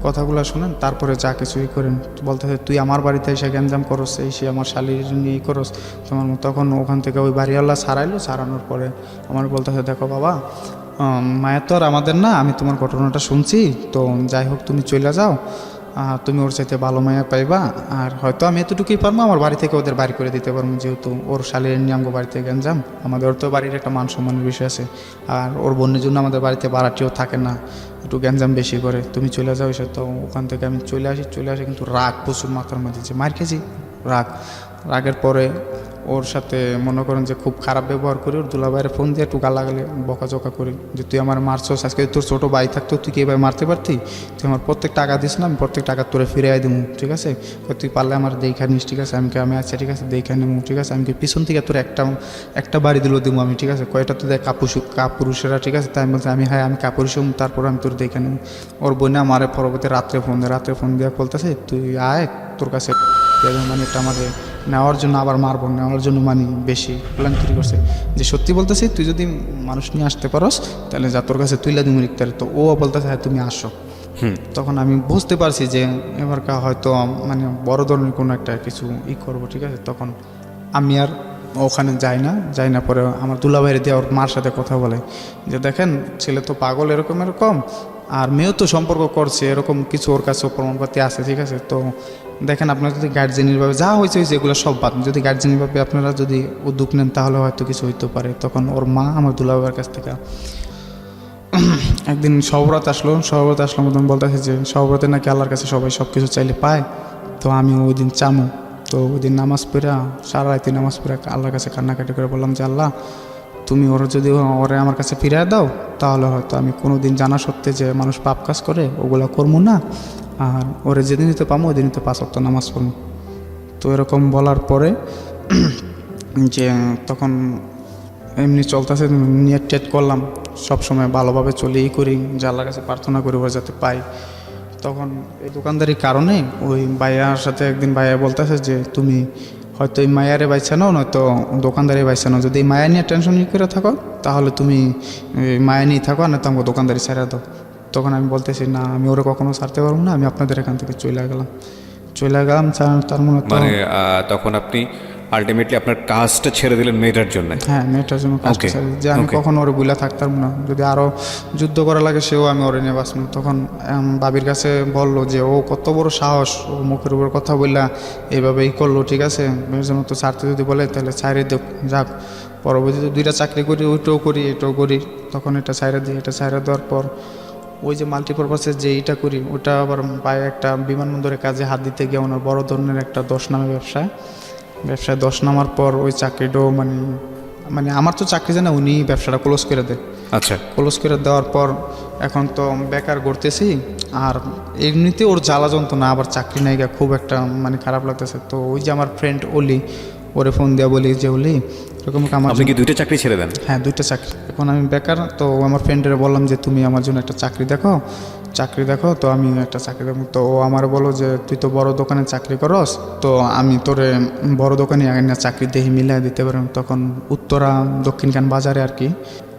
S2: কথাগুলো শোনেন, তারপরে যা কিছুই করেন। বলতেছে তুই আমার বাড়িতে এসে গ্যাঞ্জাম করস, এই সে আমার শালির নিয়ে করস তোমার। তখন ওখান থেকে ওই বাড়িওয়ালা ছাড়াইলো, ছাড়ানোর পরে আমার বলতেছে দেখো বাবা, মায়ের তো আর আমাদের না, আমি তোমার ঘটনাটা শুনছি, তো যাই হোক তুমি চলে যাও, তুমি ওর চাইতে ভালো মায়া পাইবা। আর হয়তো আমি এতটুকুই পারবো, আমার বাড়ি থেকে ওদের বাড়ি করে দিতে পারবো, যেহেতু ওর শালির নিয়ে আমগো বাড়িতে গ্যাঞ্জাম, আমাদের তো বাড়ির একটা মান সম্মানের বিষয় আছে, আর ওর বোনের জন্য আমাদের বাড়িতে ভাড়াটিও থাকে না, একটু গ্যাঞ্জাম বেশি করে, তুমি চলে যাও এসে। তো ওখান থেকে আমি চলে আসি, কিন্তু রাগ প্রচুর মাথার মধ্যে, যে মার খেয়েছি, রাগের পরে ওর সাথে মনে করেন যে খুব খারাপ ব্যবহার করি। ওর দুলাভাইয়ের ফোন দিয়ে একটু গালাগালি বকাঝকা করি যে তুই আমার মারছস, আজকে তোর ছোটো ভাই থাকতো তুই কি এবার মারতে পারতি, তুই আমার প্রত্যেক টাকা দিস না, আমি প্রত্যেক টাকা তোরে ফিরে দিব, ঠিক আছে, তুই পারলে আমার দেখা নিস, ঠিক আছে, আমি আচ্ছা ঠিক আছে দেখা নেবো, ঠিক আছে, আমি পিছন থেকে তোর একটা বাড়ি দিল দিব আমি, ঠিক আছে, কয়টা তো দেখ কাপুরুষেরা, ঠিক আছে। তাই আমি বলছি আমি হ্যাঁ আমি কাপুরুষ, তারপর আমি তোর দেখে নেব। ওর বোনে আমার পরবর্তী রাত্রে ফোন দিয়ে বলতেছে তুই আয়, তোর কাছে মানে এটা আমাদের নেওয়ার জন্য আবার মারবো, নেওয়ার জন্য মানে বেশি প্ল্যান তৈরি করছে, যে সত্যি বলতেছি তুই যদি মানুষ নিয়ে আসতে পারস তাহলে যা তোর কাছে তুইলা তুমি লিখতে পারি। তো ও বলতেছে হ্যাঁ তুমি আসো। তখন আমি বুঝতে পারছি যে এবার হয়তো মানে বড় ধরনের কোনো একটা কিছু করবো, ঠিক আছে। তখন আমি আর ওখানে যাই না। পরে আমার দুলাভাইয়ের দিয়ে ওর মার সাথে কথা বলে যে দেখেন ছেলে তো পাগল এরকম, আর মেয়েও তো সম্পর্ক করছে, এরকম কিছু ওর কাছে প্রমাণপাতি আছে, ঠিক আছে। তো দেখেন আপনারা যদি গার্জেনিরভাবে যা হয়েছে এগুলো সব বাদ, যদি গার্জেনিরভাবে আপনারা যদি উদ্যোগ নেন তাহলে হয়তো কিছু হইতে পারে। তখন ওর মা আমার দুলাভাইয়ের কাছ থেকে একদিন সহব্রত আসলো মতন বলতেছে যে সহব্রতে নাকি আল্লাহর কাছে সবাই সব কিছু চাইলে পায়, তো আমি ওই দিন চামু। তো ওই দিন নামাজ পড়া, সারা রাতে নামাজ পড়া আল্লাহর কাছে কান্নাকাটি করে বললাম যে আল্লাহ তুমি ওরে আমার কাছে ফিরিয়ে দাও, তাহলে হয়তো আমি কোনো দিন জানা সত্ত্বে যে মানুষ পাপ কাজ করে ওগুলো করবো না, আর ওরে যেদিন দিতে পাবো ওই দিনই তো 5 ওয়াক্ত নামাজ পড়বো। তো এরকম বলার পরে যে তখন এমনি চলতেছে, নেট টেট করলাম, সবসময় ভালোভাবে চলেই করি, যে আল্লাহর কাছে প্রার্থনা করি ওরা যাতে পাই। তখন এই দোকানদারির কারণে ওই ভাইয়ার সাথে একদিন ভাইয়া বলতেছে যে তুমি হয়তো এই মায়ারে বাইছে নাও, নয়তো দোকানদারি বাইছে নাও। যদি এই মায়া নিয়ে টেনশন করে থাকো তাহলে তুমি মায়া নিয়ে থাকো, আর নয়তো আমাকে দোকানদারি ছেড়ে দাও। তখন আমি বলতেছি না, আমি ওরা কখনো ছাড়তে পারবো না, আমি আপনাদের এখান থেকে চলে গেলাম। তার মনে তো
S1: মানে তখন আপনি আলটিমেটলি আপনার কাজটা ছেড়ে দিলেন মেয়েটার জন্য।
S2: হ্যাঁ, মেয়েটার জন্য কাজটা
S1: Okay,
S2: ছেড়ে দিই, যে আমি
S1: okay.
S2: কখনো ওরে বুলা থাকতাম না, যদি আরও যুদ্ধ করা লাগে সেও আমি ওরে নিয়ে বাঁচলাম। তখন বাবির কাছে বললো যে ও কত বড় সাহস, ও মুখের উপর কথা বললা এইভাবেই করলো, ঠিক আছে মেয়ের জন্য তো ছাড়তে যদি বলে তাহলে ছাড়ে দেখ যাক। পরবর্তীতে 2টা চাকরি করি, ওইটাও করি এটাও করি, তখন এটা ছাইড়ে দিই। এটা ছাইড়ে দেওয়ার পর ওই যে মাল্টিপারপাসের যে এইটা করি, ওটা আবার পায়ে একটা বিমানবন্দরে কাজে হাত দিতে গিয়ে ওনার বড় ধরনের একটা 10 নামে ব্যবসায় 10 নামার পর ওই চাকরিটাও মানে আমার তো চাকরি জানা, উনি ব্যবসাটা ক্লোজ করে দেয়।
S1: আচ্ছা,
S2: ক্লোজ করে দেওয়ার পর এখন তো বেকার করতেছি, আর এমনিতে ওর জ্বালা যন্ত্রণা, আবার চাকরি নাই গা, খুব একটা মানে খারাপ লাগতেছে। তো ওই যে আমার ফ্রেন্ড অলি, ওরে ফোন দেওয়া বলি যে অলি এরকম আমার
S1: আপনি কি 2টা চাকরি ছেড়ে দেন?
S2: হ্যাঁ, 2টা চাকরি। এখন আমি বেকার, তো আমার ফ্রেন্ডের বললাম যে তুমি আমার জন্য একটা চাকরি দেখো। তো আমি একটা চাকরি দেখো। তো ও আমার বলো যে তুই তো বড় দোকানে চাকরি করস, তো আমি তোরে বড় দোকানে আগে না চাকরি দেখি মিলাই দিতে পারলাম। তখন উত্তরা দক্ষিণখান বাজারে আর কি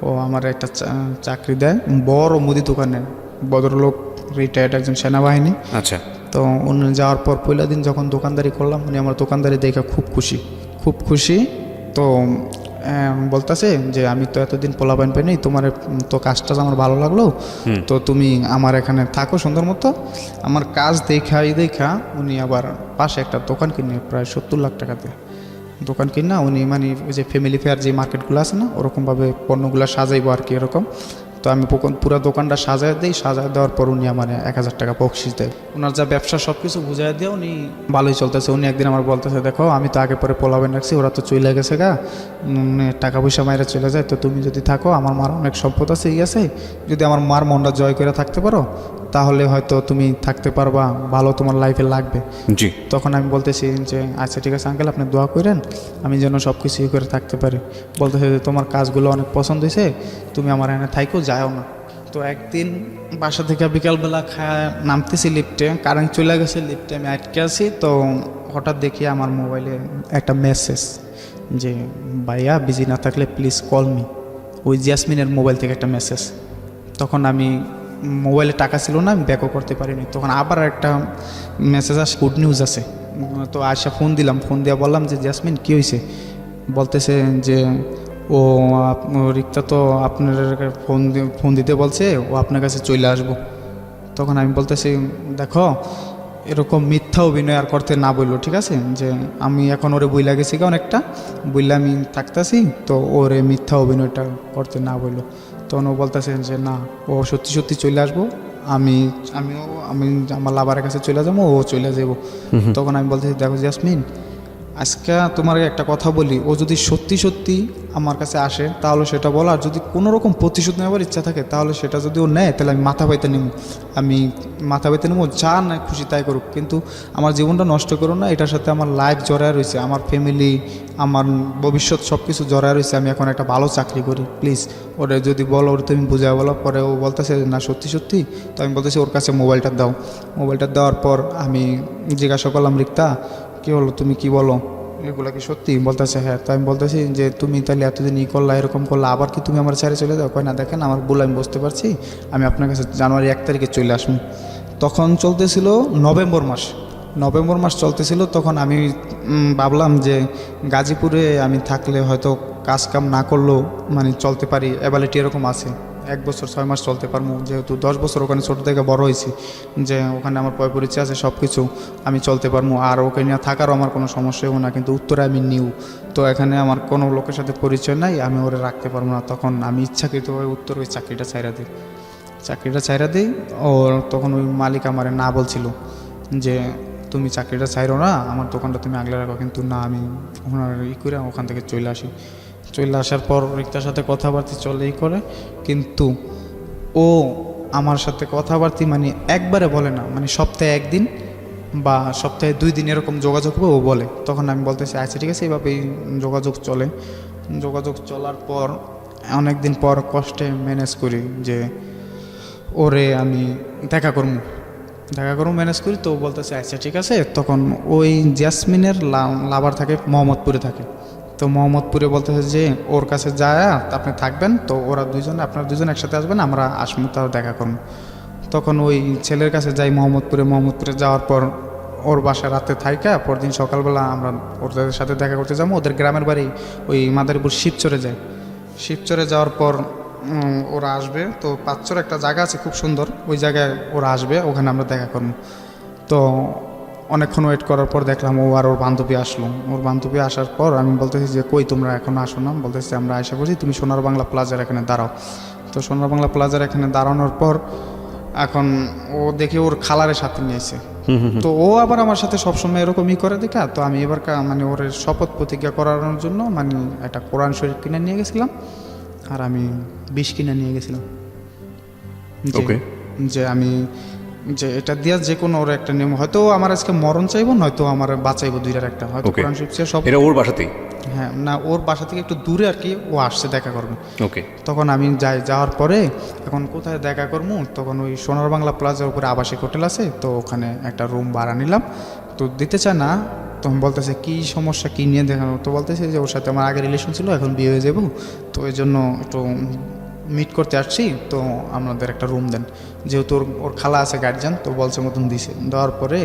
S2: ও আমার একটা চাকরি দেয়, বড় মুদি দোকানে, ভদ্রলোক, রিটায়ার্ড একজন সেনাবাহিনী।
S1: আচ্ছা,
S2: তো উনি যাওয়ার পর পয়লা দিন যখন দোকানদারি করলাম, উনি আমার দোকানদারি দেখে খুব খুশি। তো বলতেছে যে আমি তো এতদিন পোলাপাইন পাইনি, তোমার তো কাজটা আমার ভালো লাগলো, তো তুমি আমার এখানে থাকো সুন্দর মতো। আমার কাজ দেখা উনি আবার পাশে একটা দোকান কিনে প্রায় 70 লাখ টাকাতে দোকান কিনা উনি মানে ওই যে ফ্যামিলি ফেয়ার যে মার্কেটগুলো আছে না, ওরকমভাবে পণ্যগুলো সাজাইবো আর কি এরকম। তো আমি পুরো দোকানটা সাজায় দেওয়ার পর উনি আমার 1000 টাকা বকশিস দেয়। ওনার যা ব্যবসা সব কিছু বুঝাই দিয়ে উনি ভালোই চলতেছে। উনি একদিন আমার বলতেছে, দেখো আমি তো আগে পরে পোলাবেন রাখছি, ওরা তো চলে গেছে গা, টাকা পয়সা মাইরা চলে যায়, তো তুমি যদি থাকো, আমার মার অনেক সম্পদ আছে আছে, যদি আমার মার মনটা জয় করে থাকতে পারো তাহলে হয়তো তুমি থাকতে পারবা, ভালো তোমার লাইফে লাগবে।
S1: জি।
S2: তখন আমি বলতেছি যে আচ্ছা ঠিক আছে আঙ্কেল, আপনি দোয়া করেন আমি যেন সব কিছু করে থাকতে পারি। বলতেছে যে তোমার কাজগুলো অনেক পছন্দ হয়েছে, তুমি আমার এখানে থাইকো, যাও না। তো একদিন বাসা থেকে বিকালবেলা নামতেছি লিফটে, কারেন্ট চলে গেছে, লিফটে আমি আটকে আছি। তো হঠাৎ দেখি আমার মোবাইলে একটা মেসেজ যে ভাইয়া বিজি না থাকলে প্লিজ কল মি। ওই জ্যাসমিনের মোবাইল থেকে একটা মেসেজ। তখন আমি মোবাইলে টাকা ছিল না, আমি ব্যাকও করতে পারিনি। তখন আবার একটা মেসেজ আসে, গুড নিউজ আছে। তো আসা ফোন দিলাম, ফোন দিয়ে বললাম যে জ্যাসমিন কী হয়েছে। বলতেছে যে ও রিক্তা তো আপনার ফোন দিতে বলছে, ও আপনার কাছে চলে আসবো। তখন আমি বলতেছি দেখো এরকম মিথ্যা অভিনয় আর করতে না বললো, ঠিক আছে, যে আমি এখন ওরে বইলা গেছি অনেকটা বইলে আমি থাকতেছি, তো ওরে মিথ্যা অভিনয়টা করতে না বললো। তখন ও বলতেছে যে না, ও সত্যি চলে আসবো, আমি আমার লাভারের কাছে চলে যাবো, ও চলে যাবো। তখন আমি বলতেছি দেখো জাসমিন, আজকে তোমার একটা কথা বলি, ও যদি সত্যি আমার কাছে আসে তাহলে সেটা বলো, আর যদি কোনো রকম প্রতিশোধ নেওয়ার ইচ্ছা থাকে তাহলে সেটা যদি ও নেয় তাহলে আমি মাথা পাইতে নেবো, যা না খুশি তাই করুক, কিন্তু আমার জীবনটা নষ্ট করো না। এটার সাথে আমার লাইফ জড়ায় রয়েছে, আমার ফ্যামিলি, আমার ভবিষ্যৎ সব কিছু জড়ায় রয়েছে, আমি এখন একটা ভালো চাকরি করি, প্লিজ ওরে যদি বলো, ওর তুমি বুঝায় বলো। পরে ও বলতেছে না সত্যি, তো আমি বলতেছি ওর কাছে মোবাইলটা দাও। মোবাইলটা দেওয়ার পর আমি জিজ্ঞাসা করলাম, রিক্তা কী হলো, তুমি কি বলো, এগুলা কি সত্যি? বলতেছে হ্যাঁ। তো আমি বলতেছি যে তুমি তাহলে এতদিন করলা, এরকম করলা, আবার কি তুমি আমার ছেড়ে চলে যাও? কয় না, দেখেন আমার ভুল, আমি বুঝতে পারছি, আমি আপনার কাছে জানুয়ারি 1 তারিখে চলে আসবো। তখন চলতেছিল নভেম্বর মাস চলতেছিল। তখন আমি ভাবলাম যে গাজীপুরে আমি থাকলে হয়তো কাজ কাম না করলেও মানে চলতে পারি, অ্যাবিলিটি এরকম আছে, 1 বছর 6 মাস চলতে পারবো, যেহেতু 10 বছর ওখানে ছোটো থেকে বড় হয়েছি, যে ওখানে আমার পরিচয় আছে, সব কিছু আমি চলতে পারবো, আর ওখানে থাকারও আমার কোনো সমস্যা হবে না। কিন্তু উত্তরে আমি নিউ, তো এখানে আমার কোনো লোকের সাথে পরিচয় নাই, আমি ওরে রাখতে পারবো না। তখন আমি ইচ্ছাকৃতভাবে উত্তর ওই চাকরিটা ছাইরা দিই। ওর তখন ওই মালিক আমার না বলছিল যে তুমি চাকরিটা ছাইরো না, আমার দোকানটা তুমি আগলে রাখো, কিন্তু না, আমি ওনার করে ওখান থেকে চলে আসার পর রিক্তার সাথে কথাবার্তা চলেই করে, কিন্তু ও আমার সাথে কথাবার্তা মানে একবারে বলে না, মানে সপ্তাহে 1 দিন বা সপ্তাহে 2 দিন এরকম যোগাযোগ হবে ও বলে। তখন আমি বলতেছি আচ্ছা ঠিক আছে, এইভাবেই যোগাযোগ চলার পর অনেক দিন পর কষ্টে ম্যানেজ করি যে ওরে আমি দেখা করবো ম্যানেজ করি। তো বলতেছে আচ্ছা ঠিক আছে। তখন ওই জ্যাসমিনের লাভার থাকে মোহাম্মদপুরে থাকে। তো মোহাম্মদপুরে বলতেছে যে ওর কাছে যায় আপনি থাকবেন, তো ওরা আপনারা দুজন একসাথে আসবেন, আমরা আসমু তাও দেখা করবো। তখন ওই ছেলের কাছে যাই মোহাম্মদপুরে যাওয়ার পর ওর বাসায় রাতে থাইকা পরদিন সকালবেলা আমরা ওদের সাথে দেখা করতে যাবো। ওদের গ্রামের বাড়ি ওই মাদারীপুর শিবচরে যায়। শিবচরে যাওয়ার পর ওরা আসবে, তো পাঁচচর একটা জায়গা আছে খুব সুন্দর, ওই জায়গায় ওরা আসবে, ওখানে আমরা দেখা করবো। তো অনেকক্ষণ ওয়েট করার পর দেখলাম ও আর ওর বান্ধবী আসলো। ওর বান্ধবী আসার পর আমি বলতেছি যে কই তোমরা এখন আসো না? বলতেছি আমরা আশা করছি, তুমি সোনার বাংলা প্লাজার এখানে দাঁড়াও। তো সোনার বাংলা প্লাজার এখানে দাঁড়ানোর পর এখন ও দেখে ওর খালারের সাথে নিয়েছে। তো ও আবার আমার সাথে সবসময় এরকমই করে দেখা। তো আমি এবার মানে ওর শপথ প্রতিজ্ঞা করানোর জন্য মানে একটা কোরআন শরীফ কিনে নিয়ে গেছিলাম, আর আমি বিষ কিনে নিয়ে গেছিলাম যে আমি যে এটা দিয়া যে কোনো ওর একটা নিয়ম, হয়তো আমার আজকে মরণ চাইবো, নয়তো আমার বাঁচাইবো, দুইটার একটা। হয়তো কোরআন শরীফ সব
S1: এটা ওর বাসাতেই,
S2: হ্যাঁ না ওর বাসা থেকে একটু দূরে আর কি, ও আসছে দেখা করবে।
S1: ওকে।
S2: তখন আমি যাওয়ার পরে এখন কোথায় দেখা করবো, তখন ওই সোনার বাংলা প্লাজার উপরে আবাসিক হোটেল আছে, তো ওখানে একটা রুম ভাড়া নিলাম। তো দিতে চায় না, তখন বলতেছে কী সমস্যা, কী নিয়ে দেখানো? তো বলতেছে যে ওর সাথে আমার আগে রিলেশন ছিল, এখন বিয়ে হয়ে যাবো, তো এই জন্য একটু মিট করতে আসছি, তো আমাদের একটা রুম দেন। যেহেতু ওর খালা আছে গার্জিয়ান, তো বলছে মতন দিছে। দেওয়ার পরে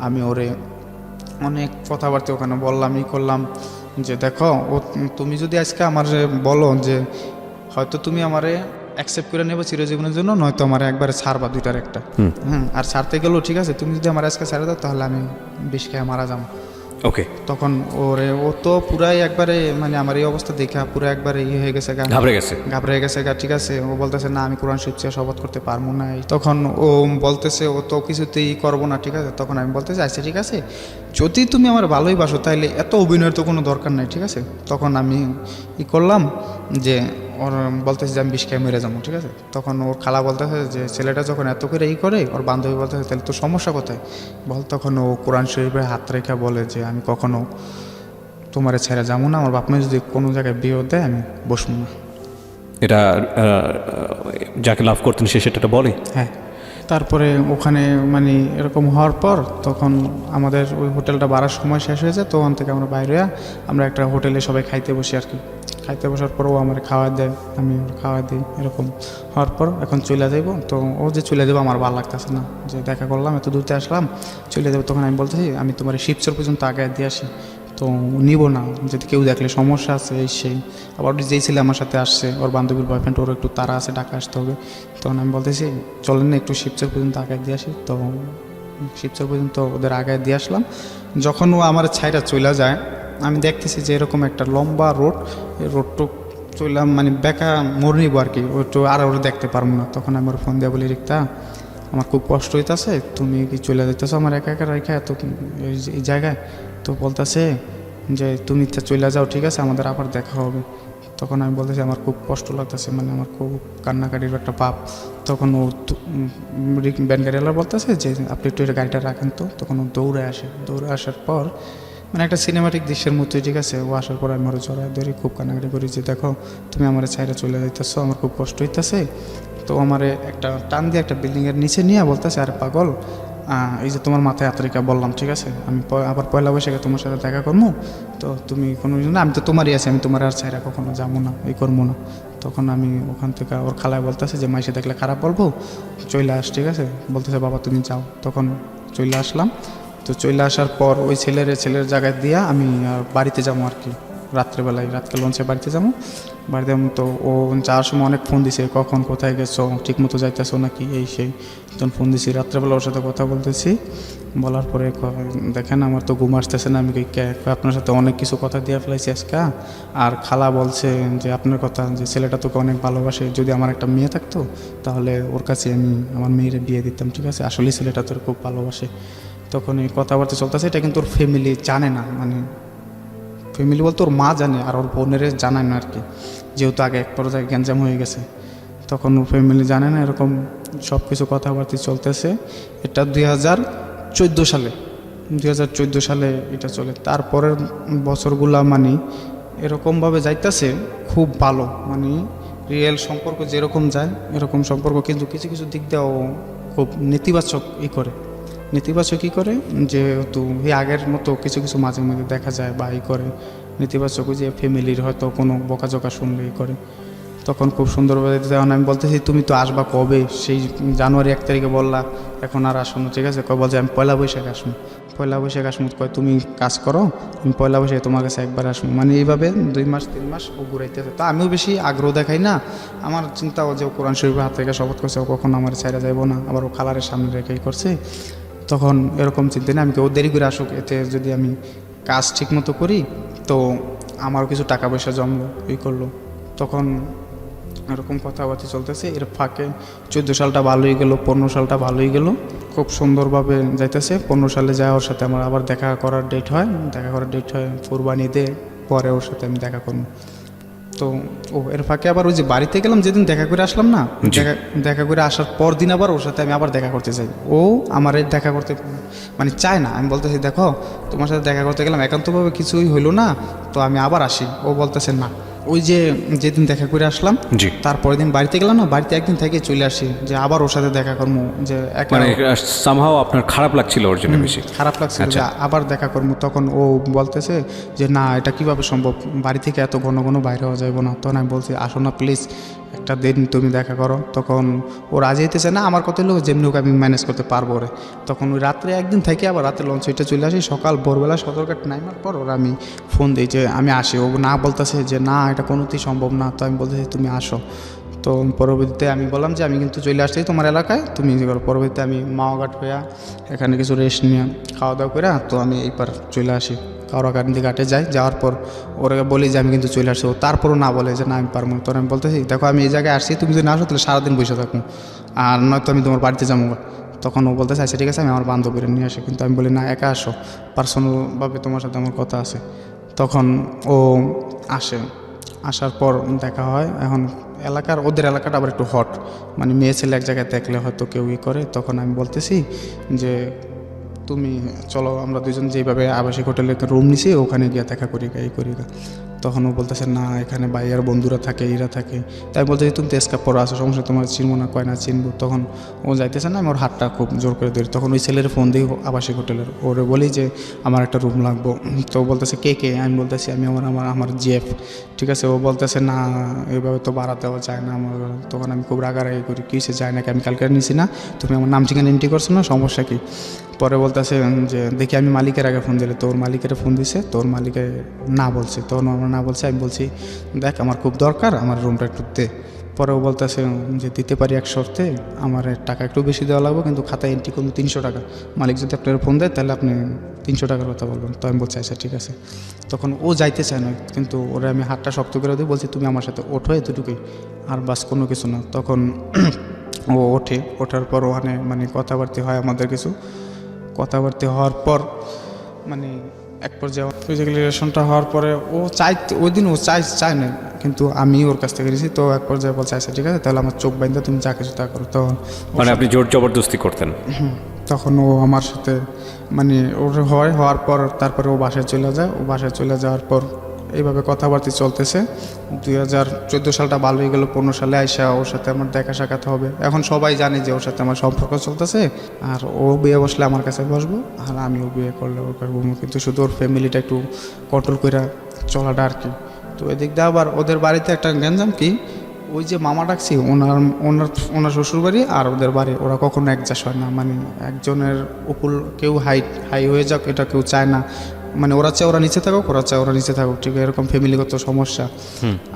S2: আমি ওরে অনেক কথাবার্তা ওখানে বললাম, করলাম যে দেখো তুমি যদি আজকে আমার বলো যে হয়তো তুমি আমারে অ্যাকসেপ্ট করে নেবো চিরজীবনের জন্য, নয়তো আমার একবারে ছাড়বা, দুইটার একটা। আর ছাড়তে গেলেও ঠিক আছে, তুমি যদি আমার আজকে ছেড়ে দাও তাহলে আমি বিষ খেয়ে মারা যাবো।
S1: ওকে।
S2: তখন ও তো পুরাই একবারে মানে আমার এই অবস্থা দেখা পুরো একবারে হয়ে গেছে, ঘাবড়ে গেছে। ঠিক আছে, ও বলতেছে না আমি কোরআন শরীফ শপথ করতে পারবো না। তখন ও বলতেছে ও তো কিছুতেই করবো না। ঠিক আছে, তখন আমি বলতেছি আচ্ছা ঠিক আছে, যদি তুমি আমার ভালোই বাসো তাহলে এত অভিনয়ের তো কোনো দরকার নাই। ঠিক আছে, তখন আমি করলাম যে ওর বলতেছে যে আমি বিষ খেয়ে মেরে যাবো। ঠিক আছে, তখন ওর খালা বলতেছে যে ছেলেটা যখন এত করে করে, ওর বান্ধবী বলতেছে তাহলে তো সমস্যা কোথায় তখন ও কোরআন শরীফে হাত রেখা বলে যে আমি কখনো তোমারে ছেড়ে যাবো না, আমার বাপ মা যদি কোনো জায়গায় বিয়ে দেয় আমি বসবো না।
S1: এটা যাকে লাভ করতেন সে সেটা বলে?
S2: হ্যাঁ। তারপরে ওখানে মানে এরকম হওয়ার পর তখন আমাদের ওই হোটেলটা বাড়ার সময় শেষ হয়ে যায়। তো ওখান থেকে আমরা বাইরে আমরা একটা হোটেলে সবাই খাইতে বসি আর কি। খাইতে বসার পর ও আমার খাওয়া দেয়, আমি ওর খাওয়া দিই। এরকম হওয়ার পর এখন চলে যাইব, তো ও যে চলে যাবো আমার ভালো লাগতেছে না, যে দেখা করলাম এত দূরতে আসলাম চলে যাবো। তখন আমি বলতেছি আমি তোমার শিবচর পর্যন্ত আগে দিয়ে আসি, তো নিব না, যদি কেউ দেখলে সমস্যা আছে এই সেই। আবার যেই ছেলে আমার সাথে আসছে ওর বান্ধবীর বয়ফ্রেন্ড, ওর একটু তাড়া আছে, ঢাকা আসতে হবে। তখন আমি বলতেছি চলেন না একটু শিবচর পর্যন্ত আগে দিয়ে আসি। তো শিবচর পর্যন্ত ওদের আগে দিয়ে আসলাম। যখন ও আমার ছাইটা চলে যায় আমি দেখতেছি যে এরকম একটা লম্বা রোড, এই রোডটুক চললাম মানে বেকা মোড় নিব আর কি, ওইটু আর ওরা দেখতে পারবো না। তখন আমি ওর ফোন দিয়ে বলি রিক্তা আমার খুব কষ্ট হইতেছে, তুমি কি চলে যেতেছো আমার একা একা রেখা এত এই জায়গায়? তো বলতেছে যে তুমি চলে যাও, ঠিক আছে আমাদের আবার দেখা হবে। তখন আমি বলতেছি আমার খুব কষ্ট লাগতেছে, মানে আমার খুব কান্নাকাটির একটা পাপ। তখন ও ব্যান গাড়িওয়ালা বলতেছে যে আপনি একটু গাড়িটা রাখেন। তো তখন ও দৌড়ে আসার পর মানে একটা সিনেমাটিক দৃশ্যের মতোই, ঠিক আছে। ও আসার পর আমি ওর জড়ায় ধরে খুব কান্নাকাটি করি যে দেখো তুমি আমার ছাইরে চলে যাইতেছো, আমার খুব কষ্ট হইতেছে। তো আমার একটা টান দিয়ে একটা বিল্ডিংয়ের নিচে নিয়ে বলতেছে আরে পাগল, এই যে তোমার মাথায় আত্রিকা বললাম, ঠিক আছে আমি আবার পয়লা বৈশাখে তোমার সাথে দেখা করবো, তো তুমি কোনো না আমি তো তোমারই আছি, আমি তোমার আর ছাইরা কখনো যাবো না, এই করবো না। তখন আমি ওখান থেকে ওর খালায় বলতেছে যে মাইসে দেখলে খারাপ বলবো, চলে আস, ঠিক আছে। বলতেছে বাবা তুমি যাও। তখন চলে আসলাম। তো চলে আসার পর ওই ছেলের জায়গায় দিয়া আমি বাড়িতে যাবো আর কি, রাত্রেবেলায় রাতকে লঞ্চে বাড়িতে যাবো। তো ও যাওয়ার সময় অনেক ফোন দিছে, কখন কোথায় গেছো, ঠিক মতো যাইতেছো নাকি এই সেই। তখন ফোন দিছি রাত্রেবেলা, ওর সাথে কথা বলতেছি। বলার পরে দেখেন আমার তো ঘুম আসতেছে না। আমি আপনার সাথে অনেক কিছু কথা দিয়ে ফেলাইছি আজকে। আর খালা বলছে যে আপনার কথা, যে ছেলেটা তোকে অনেক ভালোবাসে, যদি আমার একটা মেয়ে থাকতো তাহলে ওর কাছে আমি আমার মেয়ের বিয়ে দিতাম, ঠিক আছে। আসলে ছেলেটা তোর খুব ভালোবাসে। তখন এই কথাবার্তা চলতেছে, এটা কিন্তু ওর ফ্যামিলি জানে না, মানে ফ্যামিলি বলতে ওর মা জানে আর ওর বোনের জানায় না আর কি, যেহেতু আগে এক পর্যায়ে গ্যাঞ্জাম হয়ে গেছে। তখন ওর ফ্যামিলি জানে না, এরকম সব কিছু কথাবার্তা চলতেছে। এটা 2014 সালে এটা চলে। তারপরের বছরগুলা মানে এরকমভাবে যাইতেছে খুব ভালো, মানে রিয়েল সম্পর্ক যেরকম যায় এরকম সম্পর্ক, কিন্তু কিছু কিছু দিক দিয়েও খুব নেতিবাচক নেতিবাচক করে যেহেতু এই আগের মতো কিছু কিছু মাঝে মাঝে দেখা যায় বা করে নেতিবাচক, যে ফ্যামিলির হয়তো কোনো বকাঝকা শুনলেই করে। তখন খুব সুন্দরভাবে তখন আমি বলতেছি তুমি তো আসবা কবে, সেই জানুয়ারি 1 তারিখে বললা, এখন আর আসো না, ঠিক আছে? কয় বলছে আমি পয়লা বৈশাখ আসবো। পয়লা বৈশাখ আসবো, কয় তুমি কাজ করো, আমি পয়লা বৈশাখে তোমার কাছে একবার আসবো। মানে এইভাবে 2 মাস 3 মাস ও ঘুরাইতেছে। তো আমিও বেশি আগ্রহ দেখাই না, আমার চিন্তা ও যে কোরআন শরীফের হাত থেকে শপথ করছে ও কখন আমার ছেড়ে যাইবো না, আবার ও খালারের সামনে রেখেই করছে। তখন এরকম চিন্তা নেই, আমি কেউ দেরি করে আসুক, এতে যদি আমি কাজ ঠিক মতো করি তো আমারও কিছু টাকা পয়সা জমলো, করলো। তখন এরকম কথাবার্তা চলতেছে, এর ফাঁকে 14 সালটা ভালোই গেল, 15 সালটা ভালোই গেল, খুব সুন্দরভাবে যাইতেছে। 15 সালে যায় ওর সাথে আমার আবার দেখা করার ডেট হয়, কোরবানি ঈদে পরে ওর সাথে আমি দেখা করবো। তো এর ফাঁকে আবার ওই যে বাড়িতে গেলাম যেদিন দেখা করে আসলাম না, দেখা করে আসার পর দিন আবার ওর সাথে আমি আবার দেখা করতে চাই। ও আমার দেখা করতে মানে চায় না। আমি বলতেছি দেখো তোমার সাথে দেখা করতে গেলাম একান্তভাবে কিছুই হইলো না, তো আমি আবার আসি। ও বলতেছে না, ওই যে যেদিন দেখা করে আসলাম তারপরের দিন বাড়িতে গেলাম না, বাড়িতে একদিন থেকে চলে আসি যে আবার ওর সাথে দেখা করবো, যে
S1: মানে সামহাও আপনার খারাপ লাগছিল ওর জন্য বেশি?
S2: খারাপ লাগছিল যে আবার দেখা করবো। তখন ও বলতেছে যে না এটা কিভাবে সম্ভব, বাড়ি থেকে এত ঘন ঘন বাইরে হওয়া যাইব না। তখন আমি বলছি আসো না প্লিজ, একটা দিন তুমি দেখা করো। তখন ও রাজি হইতেছে না, আমার কথা হলো যেমনি হোক আমি ম্যানেজ করতে পারবো ওরে। তখন ওই রাত্রে একদিন থেকে আবার রাতে লঞ্চ ওইটা চলে আসি, সকাল ভোরবেলা সতর্কাট নাইমার পর ওরা আমি ফোন দিই যে আমি আসি। ও না বলতেছে যে না এটা কোনোতেই সম্ভব না। তো আমি বলতেছি তুমি আসো। তো পরবর্তীতে আমি বললাম যে আমি কিন্তু চলে আসছি তোমার এলাকায়, তুমি যে করো। পরবর্তীতে আমি মাওঘাট হইয়া এখানে কিছু রেস্ট নিয়ে খাওয়া দাওয়া করে তো আমি এইবার চলে আসি, কাউরাকান্দি ঘাটে যাই। যাওয়ার পর ওরা বলি যে আমি কিন্তু চলে আসছি, ও তারপরও না বলে যে না আমি পারবো। তখন আমি বলতেছি দেখো আমি এই জায়গায় আসছি, তুমি যদি না আসো তাহলে সারাদিন বসে থাকবো, আর নয়তো আমি তোমার বাড়িতে যাবো। তখন ও বলতেছে আচ্ছা ঠিক আছে আমি আমার বান্ধবীরা নিয়ে আসি। কিন্তু আমি বলি না একা আসো, পার্সোনালভাবে তোমার সাথে আমার কথা আছে। তখন ও আসে, আসার পর দেখা হয়। এখন ওদের এলাকাটা আবার একটু হট, মানে মেয়ে ছেলে এক জায়গায় দেখলে হয়তো কেউ করে। তখন আমি বলতেছি যে তুমি চলো আমরা দুজন যেভাবে আবাসিক হোটেলে রুম নিছি ওখানে গিয়ে দেখা করি এই করি। তখন ও বলতেছে না এখানে ভাইয়ার বন্ধুরা থাকে, এরা থাকে। তাই বলতেছি তুমি তেজকাপ পরে আসো, সমস্যা তোমার চিনবো না, কয় না চিনবো। তখন ও যাইতেছে না, আমি ওর হাতটা খুব জোর করে ধরি। তখন ওই ছেলের ফোন দিই আবাসিক হোটেলের, ওরে বলি যে আমার একটা রুম লাগবো। তো বলতেছে কে কে, আমি বলতেছি আমি আমার জিএফ, ঠিক আছে। ও বলতেছে না এইভাবে তো ভাড়া দেওয়া যায় না আমার। তখন আমি খুব রাগারাগি করি, কিসে যায় নাকি, আমি কালকে নিছি না, তুমি আমার নাম ঠিকানা এন্ট্রি করছো না, সমস্যা কি? পরে বলতেছে যে দেখি আমি মালিকের আগে ফোন দিলে, তোর মালিকের ফোন দিছে, তোর মালিকে না বলছে। তখন আমার না বলছে, আমি বলছি দেখ আমার খুব দরকার, আমার রুমটা একটু দে। পরেও বলতেছে যে দিতে পারি এক শর্তে, আমার টাকা একটু বেশি দেওয়া লাগবে, কিন্তু খাতায় এন্ট্রি করবো 300 টাকা। মালিক যদি আপনার ফোন দেয় তাহলে আপনি 300 টাকার কথা বলবেন। তো আমি বলছি আচ্ছা ঠিক আছে। তখন ও যাইতে চায় না, কিন্তু ওরা আমি হাতটা শক্ত করে দিই, বলছি তুমি আমার সাথে ওঠো, এতটুকুই, আর বাস কোনো কিছু না। তখন ও ওঠার পর ওখানে মানে কথাবার্তা হয়, আমাদের কিছু কথাবার্তা হওয়ার পর মানে এক পর্যায়ে ফিজিক্যাল রিলেশনটা হওয়ার পরে ও ওই দিন ও চায় না, কিন্তু আমি ওর কাছ থেকে গেছি। তো এক পর্যায়ে বলছে আচ্ছা ঠিক আছে তাহলে আমার চোখ বাইন্দা তুমি যা কিছু তা করো। তখন
S1: মানে আপনি জোর জবরদস্তি করতেন?
S2: তখন ও আমার সাথে মানে ওর হওয়ার পর তারপরে ও বাসায় চলে যায়। ও বাসায় চলে যাওয়ার পর এইভাবে কথাবার্তা চলতেছে। 2014 সালটা ভালোই গেল, 15 সালে আইসা ওর সাথে আমার দেখা সাক্ষাৎ হবে। এখন সবাই জানে যে ওর সাথে আমার সম্পর্ক চলতেছে, আর ও বিয়ে বসলে আমার কাছে বসবো, আর আমিও বিয়ে করলে ওর কাছে বসবো। কিন্তু শুধু ওর ফ্যামিলিটা একটু কন্ট্রোল করে চলাটা আর কি। তো এদিক দিয়ে আবার ওদের বাড়িতে একটা গ্যাঞ্জাম কি, ওই যে মামা ডাকছি ওনার শ্বশুরবাড়ি আর ওদের বাড়ি, ওরা কখনো অ্যাডজাস্ট হয় না। মানে একজনের উপল কেউ হাই হয়ে যাক এটা কেউ চায় না। মানে ওরা চায় ওরা নিচে থাকুক, ওরা চায় ওরা নিচে থাকুক, ঠিক এরকম ফ্যামিলিগত সমস্যা।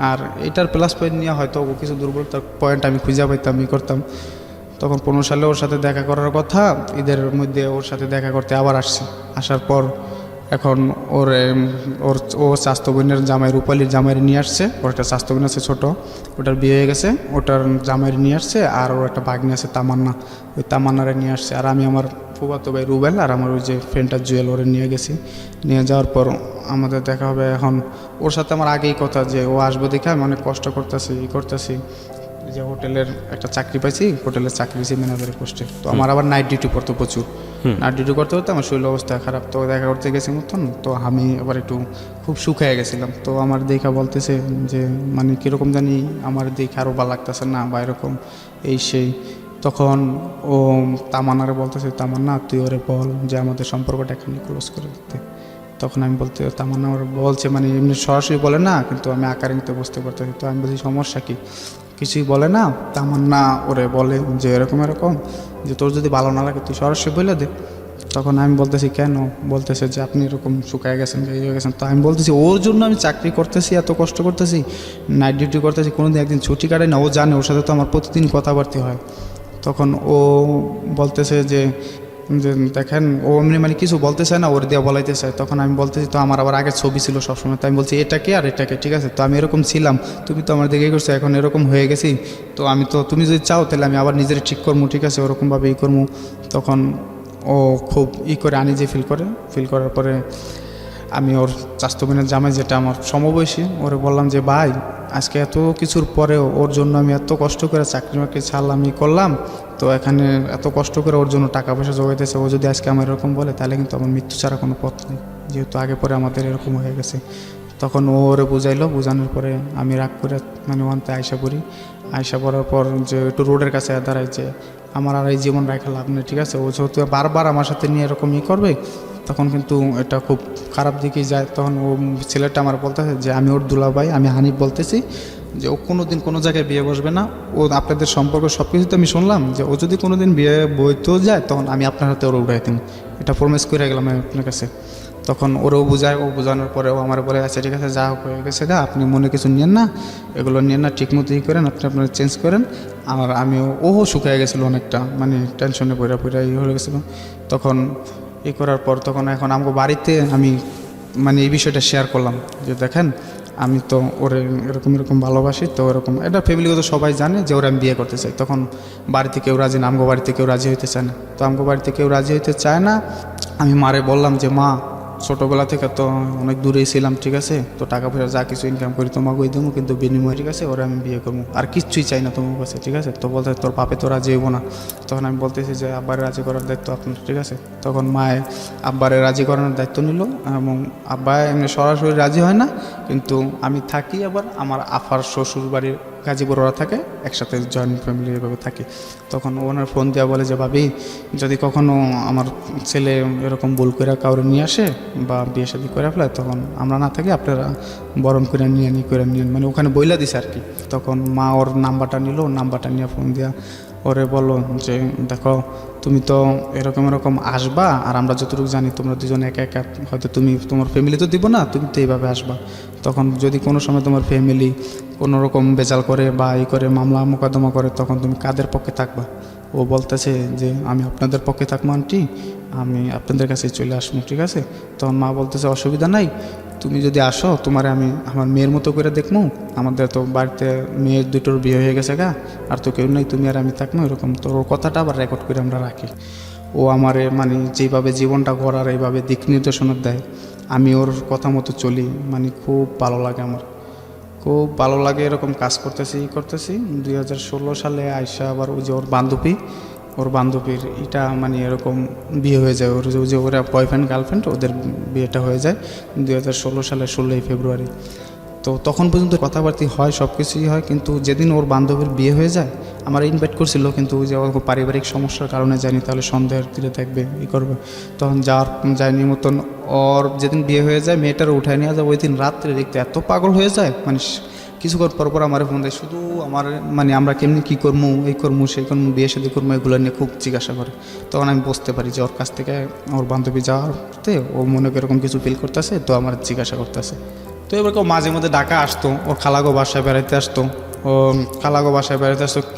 S2: আর এটার প্লাস পয়েন্ট নিয়ে হয়তো কিছু দুর্বলতার পয়েন্ট আমি খুঁজে পাইতাম, করতাম। তখন 15 সালে ওর সাথে দেখা করার কথা, ঈদের মধ্যে ওর সাথে দেখা করতে আবার আসছি। আসার পর এখন ও স্বাস্থ্য বোনের জামাই, রূপালীর জামাইয়ের নিয়ে আসছে। ওর একটা স্বাস্থ্য বোন আছে ছোটো, ওটার বিয়ে হয়ে গেছে, ওটার জামাইয়ের নিয়ে আসছে। আর ওর একটা ভাগ্নি আছে তামান্না, ওই তামান্নারে নিয়ে আসছে। আর আমি আমার ফুফাতো ভাই রুবেল আর আমার ওই যে ফ্রেন্ডটা জুয়েল, ওরে নিয়ে গেছি। নিয়ে যাওয়ার পর আমাদের দেখা হবে। এখন ওর সাথে আমার আগেই কথা যে ও আসবে দেখে আমি অনেক কষ্ট করতেছি যে হোটেলের একটা চাকরি পাইছি, হোটেলের চাকরি পেয়েছি ম্যানেজারের পোস্টে। তো আমার আবার নাইট ডিউটি পড়তো প্রচুর, নাইট ডিউটি করতে করতে আমার শরীর অবস্থা খারাপ। তো দেখা করতে গেছি মতন, তো আমি আবার একটু খুব শুকায় গেছিলাম। তো আমার দেখা বলতেছে যে মানে কীরকম জানি আমার দেখে আরও ভালো লাগতেছে না বা এরকম এই সেই। তখন ও তামান্নারে বলতেছে, তামান্না তুই ওরে বল যে আমাদের সম্পর্কটা এখানে ক্লোজ করে দিতে। তখন আমি বলতে, তামান্না ওর বলছে মানে এমনি সরাসরি বলে না, কিন্তু আমি আকারে নিতে বুঝতে পারতেছি। তো আমি বলছি সমস্যা কি, কিছুই বলে না। তামান্না ওরে বলে যে এরকম এরকম, যে তোর যদি ভালো না লাগে তুই সরাসরি বলে দে। তখন আমি বলতেছি কেন, বলতেছে যে আপনি এরকম শুকায় গেছেন, এই হয়ে গেছেন। তো আমি বলতেছি ওর জন্য আমি চাকরি করতেছি, এত কষ্ট করতেছি, নাইট ডিউটি করতেছি, কোনোদিন একদিন ছুটি কাটাই না। ও জানে, ওর সাথে তো আমার প্রতিদিন কথাবার্তা হয়। তখন ও বলতেছে যে দেখেন, ও এমনি মানে কিছু বলতে চায় না, ওর দিয়ে বলাইতে চায়। তখন আমি বলতেছি তো আমার আবার আগের ছবি ছিল সবসময়, তো আমি বলছি এটাকে আর এটাকে, ঠিক আছে তো আমি এরকম ছিলাম, তুমি তো আমার দিকে করছো, এখন এরকম হয়ে গেছি, তো আমি তো তুমি যদি চাও তাহলে আমি আবার নিজের ঠিক করবো, ঠিক আছে ওরকমভাবে করবো। তখন ও খুব করে আনইজি ফিল করার পরে আমি ওর চাচাতো বোনের জামাই, যেটা আমার সমবয়সী, ওরে বললাম যে ভাই আজকে এত কিছুর পরেও ওর জন্য আমি এত কষ্ট করে চাকরি বাকরি ছাড়লাম, করলাম, তো এখানে এত কষ্ট করে ওর জন্য টাকা পয়সা জোগাইতেছে, ও যদি আজকে আমার এরকম বলে তাহলে কিন্তু আমার মৃত্যু ছাড়া কোনো পথ নেই, যেহেতু আগে পরে আমাদের এরকম হয়ে গেছে। তখন ও ওরে বুঝাইলো, বোঝানোর পরে আমি রাগ করে মানে ওখানতে আয়সা পড়ার পর যে একটু রোডের কাছে দাঁড়াই যে আমার আর এই জীবন রাখা লাভ নেই, ঠিক আছে ও যেহেতু বারবার আমার সাথে নিয়ে এরকম করবে, তখন কিন্তু এটা খুব খারাপ দিকেই যায়। তখন ও ছেলেটা আমার বলতেছে যে আমি ওর দুলাভাই, আমি হানিফ বলতেছি যে ও কোনো দিন কোনো জায়গায় বিয়ে বসবে না, ও আপনাদের সম্পর্ক সব কিছুতে আমি শুনলাম যে ও যদি কোনো দিন বিয়ে বইতেও যায় তখন আমি আপনার হাতে ওরা উঠাই দিন, এটা প্রমিস করে গেলাম আমি আপনার কাছে। তখন ওরাও বোঝায়, ও বোঝানোর পরে ও আমার বলে আছে ঠিক আছে যা হোক হয়ে গেছে গা, আপনি মনে কিছু নিয়েন না, এগুলো নিয়েন না, ঠিক মতোই করেন, আপনি আপনার চেঞ্জ করেন। আর আমিও ওও শুকিয়ে গেছিলো অনেকটা, মানে টেনশনে পড়া হয়ে গেছিলো। তখন করার পর তখন এখন আমাকে বাড়িতে আমি মানে এই বিষয়টা শেয়ার করলাম যে দেখেন আমি তো ওরে এরকম এরকম ভালোবাসি, তো এরকম এটা ফ্যামিলিগত সবাই জানে যে ওরা আমি বিয়ে করতে চাই। তখন বাড়িতে কেউ রাজি না, আমগো বাড়িতে কেউ রাজি হইতে চায় না। তো আমগো বাড়িতে কেউ রাজি হইতে চায় না, আমি মারে বললাম যে মা ছোটোবেলা থেকে তো অনেক দূরেই ছিলাম, ঠিক আছে তো টাকা পয়সা যা কিছু ইনকাম করি তোমাকে ওই দেবো, কিন্তু বিনিময় ঠিক আছে ওরা আমি বিয়ে করবো, আর কিচ্ছুই চাই না তোমার কাছে, ঠিক আছে। তো বলতে তোর পাপে তো রাজি হইব না। তখন আমি বলতেছি যে আব্বারে রাজি করার দায়িত্ব আপনার, ঠিক আছে। তখন মায়ে আব্বারে রাজি করানোর দায়িত্ব নিল, এবং আব্বা এমনি সরাসরি রাজি হয় না, কিন্তু আমি থাকি আবার আমার আফার শ্বশুর বাড়ির গাজীপুর ওরা থাকে, একসাথে জয়েন্ট ফ্যামিলি এভাবে থাকি। তখন ওনার ফোন দেওয়া বলে যে ভাবি যদি কখনো আমার ছেলে এরকম ভুল করে কাউরে নিয়ে আসে বা বিয়ে শাদী করে ফেলায়, তখন আমরা না থাকি, আপনারা বরণ করে নিয়ে নিন, মানে ওখানে বইলা দিছে আর কি। তখন মা ওর নাম্বারটা নিল, নাম্বারটা নিয়ে ফোন দিয়া ওরে বললো যে দেখো তুমি তো এরকম আসবা, আর আমরা যতটুকু জানি তোমরা দুজন একা একা, হয়তো তুমি তোমার ফ্যামিলি তো দিব না, তুমি তো এইভাবে আসবা। তখন যদি কোনো সময় তোমার ফ্যামিলি কোনো রকম বেজাল করে বা করে মামলা মোকদ্দমা করে, তখন তুমি কাদের পক্ষে থাকবা? ও বলতেছে যে আমি আপনাদের পক্ষে থাকবো আন্টি, আমি আপনাদের কাছে চলে আসবো, ঠিক আছে। তখন মা বলতেছে অসুবিধা নাই, তুমি যদি আসো তোমারে আমি আমার মেয়ের মতো করে দেখবো, আমাদের তো বাড়িতে মেয়ের দুটোর বিয়ে হয়ে গেছে গা, আর তো কেউ নেই, তুমি আর আমি থাকবো এরকম। তো ওর কথাটা আবার রেকর্ড করে আমরা রাখি। ও আমারে মানে যেভাবে জীবনটা গড়ার এইভাবে দিক নির্দেশনা দেয়, আমি ওর কথা মতো চলি, মানে খুব ভালো লাগে আমার, খুব ভালো লাগে। এরকম কাজ করতেছি 2016 সালে আয়সা আবার ওই যে ওর বান্ধবীর এটা মানে এরকম বিয়ে হয়ে যায়, ওর যে ওরা বয়ফ্রেন্ড গার্লফ্রেন্ড, ওদের বিয়েটা হয়ে যায় 2016 সালের 16 ফেব্রুয়ারি। তো তখন পর্যন্ত কথাবার্তা হয়, সব কিছুই হয়, কিন্তু যেদিন ওর বান্ধবীর বিয়ে হয়ে যায় আমার ইনভাইট করছিল, কিন্তু ওই যে ওর পারিবারিক সমস্যার কারণে যায়নি, তাহলে সন্দেহের তীরে দেখবে করবে, তখন যায়নি মতন। ওর যেদিন বিয়ে হয়ে যায় মেয়েটার উঠায় নিয়ে যায়, ওই দিন রাত্রে দেখতে এত পাগল হয়ে যায়, মানে কিছুক্ষণ পর আমার ফোন দেয়, শুধু আমার মানে আমরা কেমনি কী করবো, এই করবো সেই করবো, বিয়ে শাদী করবো, এগুলো নিয়ে খুব জিজ্ঞাসা করে। তখন আমি বুঝতে পারি যে ওর কাছ থেকে ওর বান্ধবী যাওয়াতে ও মনে এরকম কিছু ফিল করতেছে, তো আমার জিজ্ঞাসা করতেছে। তো এবার কেউ মাঝে মধ্যে ডাকা আসতো, ওর খালাগো বাসায় বেড়াইতে আসতো,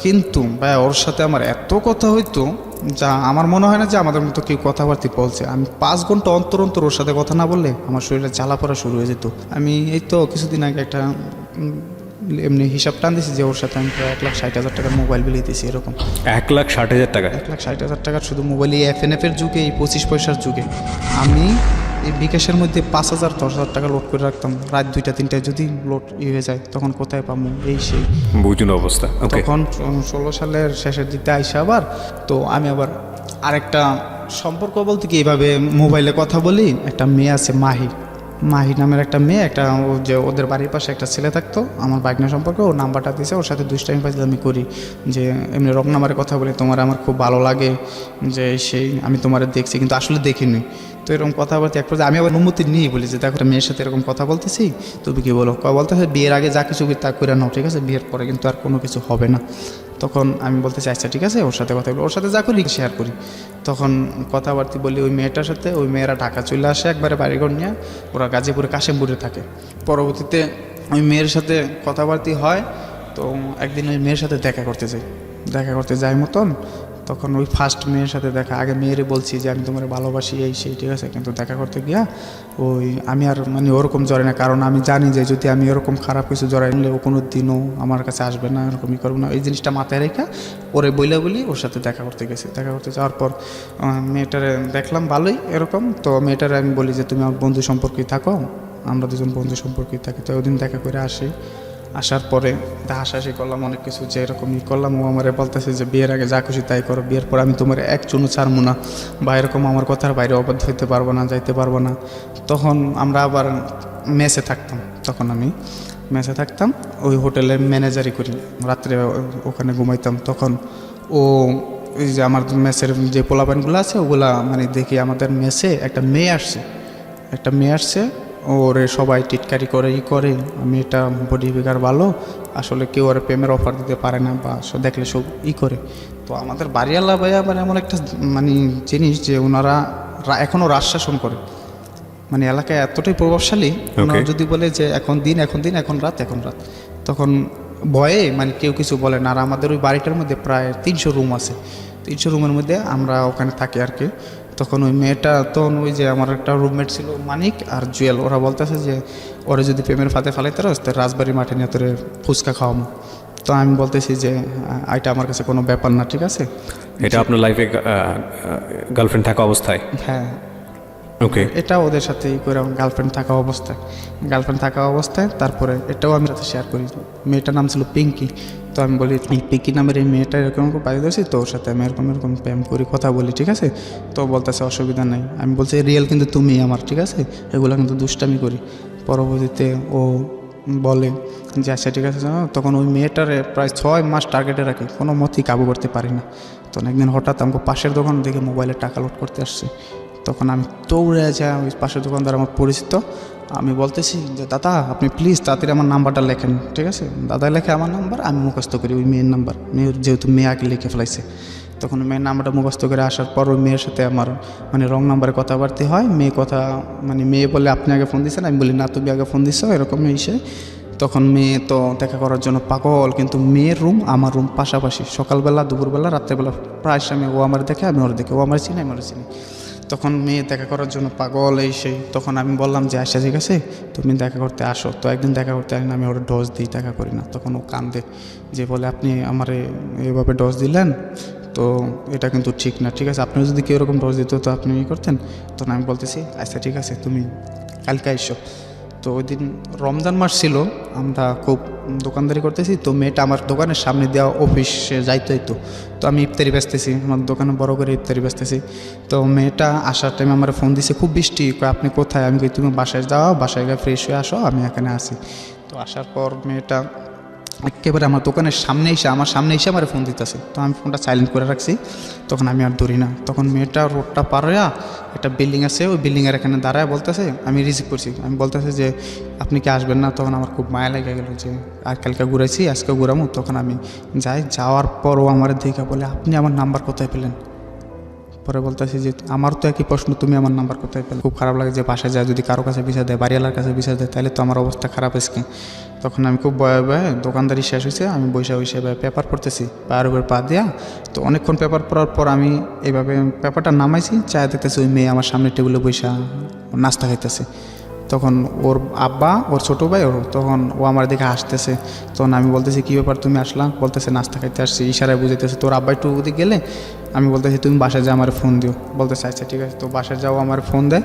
S2: কিন্তু ভাই ওর সাথে আমার এত কথা হইতো যা আমার মনে হয় না যে আমাদের মতো কেউ কথাবার্তা বলছে। আমি 5 ঘন্টা অন্তর ওর সাথে কথা না বললে আমার শরীরে জ্বালা পড়া শুরু হয়ে যেত। আমি এই তো কিছুদিন আগে একটা এমনি হিসাব টান দিছি যে ওর সাথে আমি প্রায় 1,60,000 টাকার মোবাইল বিল দিয়েছি, এরকম
S1: 1,60,000 টাকা?
S2: 1,60,000 টাকার শুধু মোবাইল, এই FNF এর যুগে, এই 25 পয়সার যুগে আমি এই বিকাশের মধ্যে 5,000 10,000 টাকা লোড করে রাখতাম, রাত 2টা 3টায় যদি লোড হয়ে যায় তখন কোথায় পাবো এই সেই।
S1: বুঝুন অবস্থা। ওকে,
S2: তখন 16 সালের শেষের দিকে আইসা আবার তো আমি আবার আরেকটা সম্পর্ক বলতে কি এইভাবে মোবাইলে কথা বলি, একটা মেয়ে আছে মাহি নামের একটা মেয়ে, একটা ও যে ওদের বাড়ির পাশে একটা ছেলে থাকতো আমার বাইকনা সম্পর্ক, ওর নাম্বারটা দিয়েছে, ওর সাথে দুষ্টামি পাইলে আমি করি যে এমনি রং নাম্বারে কথা বলি, তোমার আমার খুব ভালো লাগে যে সেই আমি তোমার দেখছি কিন্তু আসলে দেখিনি। তো এরকম কথা বলতে এক পর্যায়ে আমি আবার অনুমতি নিয়ে বলি যে দেখো একটা মেয়ের সাথে এরকম কথা বলতেছি, তুমি কি বলো? বলতেছে বিয়ের আগে যা কিছু তা করে নাও, ঠিক আছে, বিয়ের পরে কিন্তু আর কোনো কিছু হবে না। তখন আমি বলতে চাই আচ্ছা ঠিক আছে, ওর সাথে কথা বলি, ওর সাথে যা করি শেয়ার করি। তখন কথাবার্তি বলি ওই মেয়েটার সাথে, ওই মেয়েরা ঢাকা চলে আসে একবারে বাড়িঘর নিয়ে, ওরা গাজীপুরে কাশিমপুরে থাকে। পরবর্তীতে ওই মেয়ের সাথে কথাবার্তি হয়, তো একদিন ওই মেয়ের সাথে দেখা করতে যাই মতন, তখন ওই ফার্স্ট মেয়ের সাথে দেখা, আগে মেয়েরে বলছি যে আমি তোমার ভালোবাসি এই সেই, ঠিক আছে, কিন্তু দেখা করতে গিয়া ওই আমি আর মানে ওরকম জড়াই না, কারণ আমি জানি যে যদি আমি ওরকম খারাপ কিছু জড়াই নিলে ও কোনো দিনও আমার কাছে আসবে না, এরকমই করবো না, এই জিনিসটা মাথায় রেখে ওরে বলি ওর সাথে দেখা করতে যাওয়ার পর মেয়েটারে দেখলাম ভালোই এরকম, তো মেয়েটারে আমি বলি যে তুমি আমার বন্ধু সম্পর্কেই থাকো, আমরা দুজন বন্ধু সম্পর্কেই থাকি। তো ওদিন দেখা করে আসার পরে হাসাহাসি করলাম অনেক কিছু, যে এরকমই করলাম। ও আমারে বলতেছে যে বিয়ের আগে যা খুশি তাই করো, বিয়ের পর আমি তোমার এক চুনও ছাড়বো না, বা এরকম আমার কথার বাইরে অবাধ্য হইতে পারবো না, যাইতে পারবো না। তখন আমরা আবার মেসে থাকতাম, আমি মেসে থাকতাম, ওই হোটেলের ম্যানেজারই করি, রাত্রে ওখানে ঘুমাইতাম। তখন ও ওই যে আমার মেসের যে পোলাপানগুলো আছে ওগুলা মানে দেখি আমাদের মেসে একটা মেয়ে আসছে, ওরে সবাই টিটকারি করে মেয়েটা বডি ফিগার ভালো, আসলে কেউ ওর প্রেমের অফার দিতে পারে না, বা দেখলে সব করে। তো আমাদের বাড়িওয়ালা ভাইয়া মানে এমন একটা মানে জিনিস যে ওনারা এখনও রাজ শাসন করে, মানে এলাকায় এতটাই প্রভাবশালী। ওনারা যদি বলে যে এখন দিন এখন রাত, তখন ভয়ে মানে কেউ কিছু বলে না। আর আমাদের ওই বাড়িটার মধ্যে প্রায় 300 রুম আছে, 300 রুমের মধ্যে আমরা ওখানে থাকি আর কি। তখন ওই মেয়েটা, তখন ওই যে আমার একটা রুমমেট ছিল মানিক আর জুয়েল, ওরা বলতেছে যে ওরা যদি প্রেমের ফাঁদে ফালাইতে রাস তো রাজবাড়ি মাঠে নিয়ে তোরে ফুচকা খাওয়াবো। তো আমি বলতেছি যে এটা আমার কাছে কোনো ব্যাপার না, ঠিক আছে।
S1: এটা আপনার লাইফে গার্লফ্রেন্ড থাকা অবস্থায়?
S2: হ্যাঁ,
S1: ওকে,
S2: এটা ওদের সাথে করে গার্লফ্রেন্ড থাকা অবস্থায় তারপরে এটাও আমি সাথে শেয়ার করি। মেয়েটার নাম ছিল পিঙ্কি। তো আমি বলি এই পিঙ্কি নামের এই মেয়েটা এরকম বাইরে ধরছি, তো ওর সাথে আমি এরকম প্রেম করি, কথা বলি, ঠিক আছে। তো বলতেছে অসুবিধা নাই। আমি বলছি রিয়েল কিন্তু তুমি আমার, ঠিক আছে, এগুলো কিন্তু দুষ্টামি করি। পরবর্তীতে ও বলে যে আচ্ছা ঠিক আছে। তখন ওই মেয়েটারে প্রায় 6 মাস টার্গেটে রাখি, কোনো মতেই কাবু করতে পারি না। তখন একদিন হঠাৎ আমাকে পাশের দোকান দেখে মোবাইলে টাকা লোড করতে আসছে। তখন আমি দৌড়ে যাই, ওই পাশের দোকানদার আমার পরিচিত, আমি বলতেছি যে দাদা আপনি প্লিজ তাড়াতাড়ি আমার নাম্বারটা লেখেন, ঠিক আছে। দাদা লেখে আমার নাম্বার, আমি মুখস্থ করি ওই মেয়ের নাম্বার, মেয়ের যেহেতু মেয়ে আগে লিখে ফেলাইছে। তখন মেয়ের নাম্বারটা মুখস্থ করে আসার পর ওই মেয়ের সাথে আমার মানে রং নাম্বারে কথাবার্তা হয়। মেয়ে বলে আপনি আগে ফোন দিয়েছেন, আমি বলি না তুমি আগে ফোন দিচ্ছ, এরকম এসে তখন মেয়ে তো দেখা করার জন্য পাগল, কিন্তু মেয়ের রুম আমার রুম পাশাপাশি, সকালবেলা দুপুরবেলা রাত্রেবেলা প্রায় সময় ও আমার দেখে আমি ওর দেখে, ও আমার চিনি আমি ওর চিনি। তখন মেয়ে দেখা করার জন্য পাগল এই সেই। তখন আমি বললাম যে আচ্ছা ঠিক আছে তুমি দেখা করতে আসো। তো একদিন দেখা করতে আসলে আমি ওর ডোজ দিই, দেখা করি না। তখন ও কান্দে, যে বলে আপনি আমারে এভাবে ডোজ দিলেন, তো এটা কিন্তু ঠিক না, ঠিক আছে, আপনিও যদি কেউ এরকম ডোজ দিত তো আপনি করতেন। তখন আমি বলতেছি আচ্ছা ঠিক আছে তুমি কালকে এসো। তো ওই দিন রমজান মাস ছিল, আমরা খুব দোকানদারি করতেছি। তো মেয়েটা আমার দোকানের সামনে দেওয়া অফিসে যাইতে হইতো। তো আমি ইফতারি বেচতেছি, আমার দোকানে বড় করে ইফতারি বেচতেছি। তো মেয়েটা আসার টাইমে আমার ফোন দিছে, খুব বৃষ্টি, আপনি কোথায়? আমি কই তুমি বাসায় যাও, বাসায় গিয়ে ফ্রেশ হয়ে আসো, আমি এখানে আসি। তো আসার পর মেয়েটা একেবারে আমার দোকানের সামনে এসে আমার ফোন দিতেছে। তো আমি ফোনটা সাইলেন্ট করে রাখছি, তখন আমি আর ধরি না। তখন মেয়েটা রোডটা পার হইয়া একটা বিল্ডিং আছে, ওই বিল্ডিংয়ের এখানে দাঁড়ায় বলতেছে, আমি রিসিভ করছি, আমি বলতেছে যে আপনি কি আসবেন না? তখন আমার খুব মায়া লেগে গেলো যে আর কালকে ঘুরাইছি আজকে ঘুরামো। তখন আমি যাওয়ার পরও আমার দিকে বলে আপনি আমার নাম্বার কোথায় পেলেন? পরে বলতেছি যে আমার তো একই প্রশ্ন, তুমি আমার নাম্বার কোথায় পেলে? খুব খারাপ লাগে যে বাসায় যায় যদি কারো কাছে বিচার দেয়, বাড়িওয়ালার কাছে বিচার দেয়, তাহলে তো আমার অবস্থা খারাপ আজকে। তখন আমি খুব ভয়ে দোকানদারি শেষ হয়েছে, আমি বসে পেপার পড়তেছি, পায়ের উপর পা দেওয়া। তো অনেকক্ষণ পেপার পড়ার পর আমি এইভাবে পেপারটা নামাইছি, চায় দেখতেছি ওই মেয়ে আমার সামনে টেবিলে বসে নাস্তা খাইতেছে। তখন ওর আব্বা, ওর ছোটো ভাই, তখন ও আমার দিকে হাসতেছে। তখন আমি বলতেছি কী ব্যাপার তুমি আসলাম? বলতেছে নাস্তা খাইতে আসছি, ইশারায় বুঝাইতেছে। তোর আব্বা একটু ওদিকে গেলে আমি বলতেছি তুমি বাসায় যাও আমার ফোন দিও। বলতেছে আচ্ছা ঠিক আছে। তো বাসায় যাও আমার ফোন দেয়,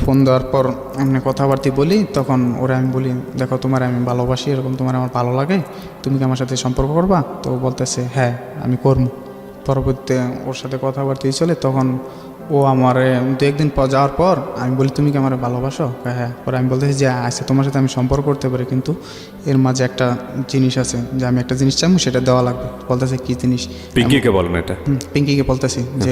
S2: ফোন দেওয়ার পর এমনি কথাবার্তা বলি, তখন ওরা আমি বলি দেখো তোমার আমি ভালোবাসি, এরকম তোমার আমার ভালো লাগে, তুমি কি আমার সাথে সম্পর্ক করবা? তো ও বলতেছে হ্যাঁ আমি করবো। পরবর্তীতে ওর সাথে কথাবার্তাই চলে, তখন ও আমার 2-1 দিন পর যাওয়ার পর আমি বলি তুমি কি আমার ভালোবাসো? হ্যাঁ। পরে আমি বলতেছি যে আচ্ছা তোমার সাথে আমি সম্পর্ক করতে পারি, কিন্তু এর মাঝে একটা জিনিস আছে যে আমি একটা জিনিস চাইবো সেটা দেওয়া লাগবে। বলতেছে কি জিনিস?
S1: পিঙ্কিকে বলেন এটা?
S2: পিঙ্কিকে বলতেছি যে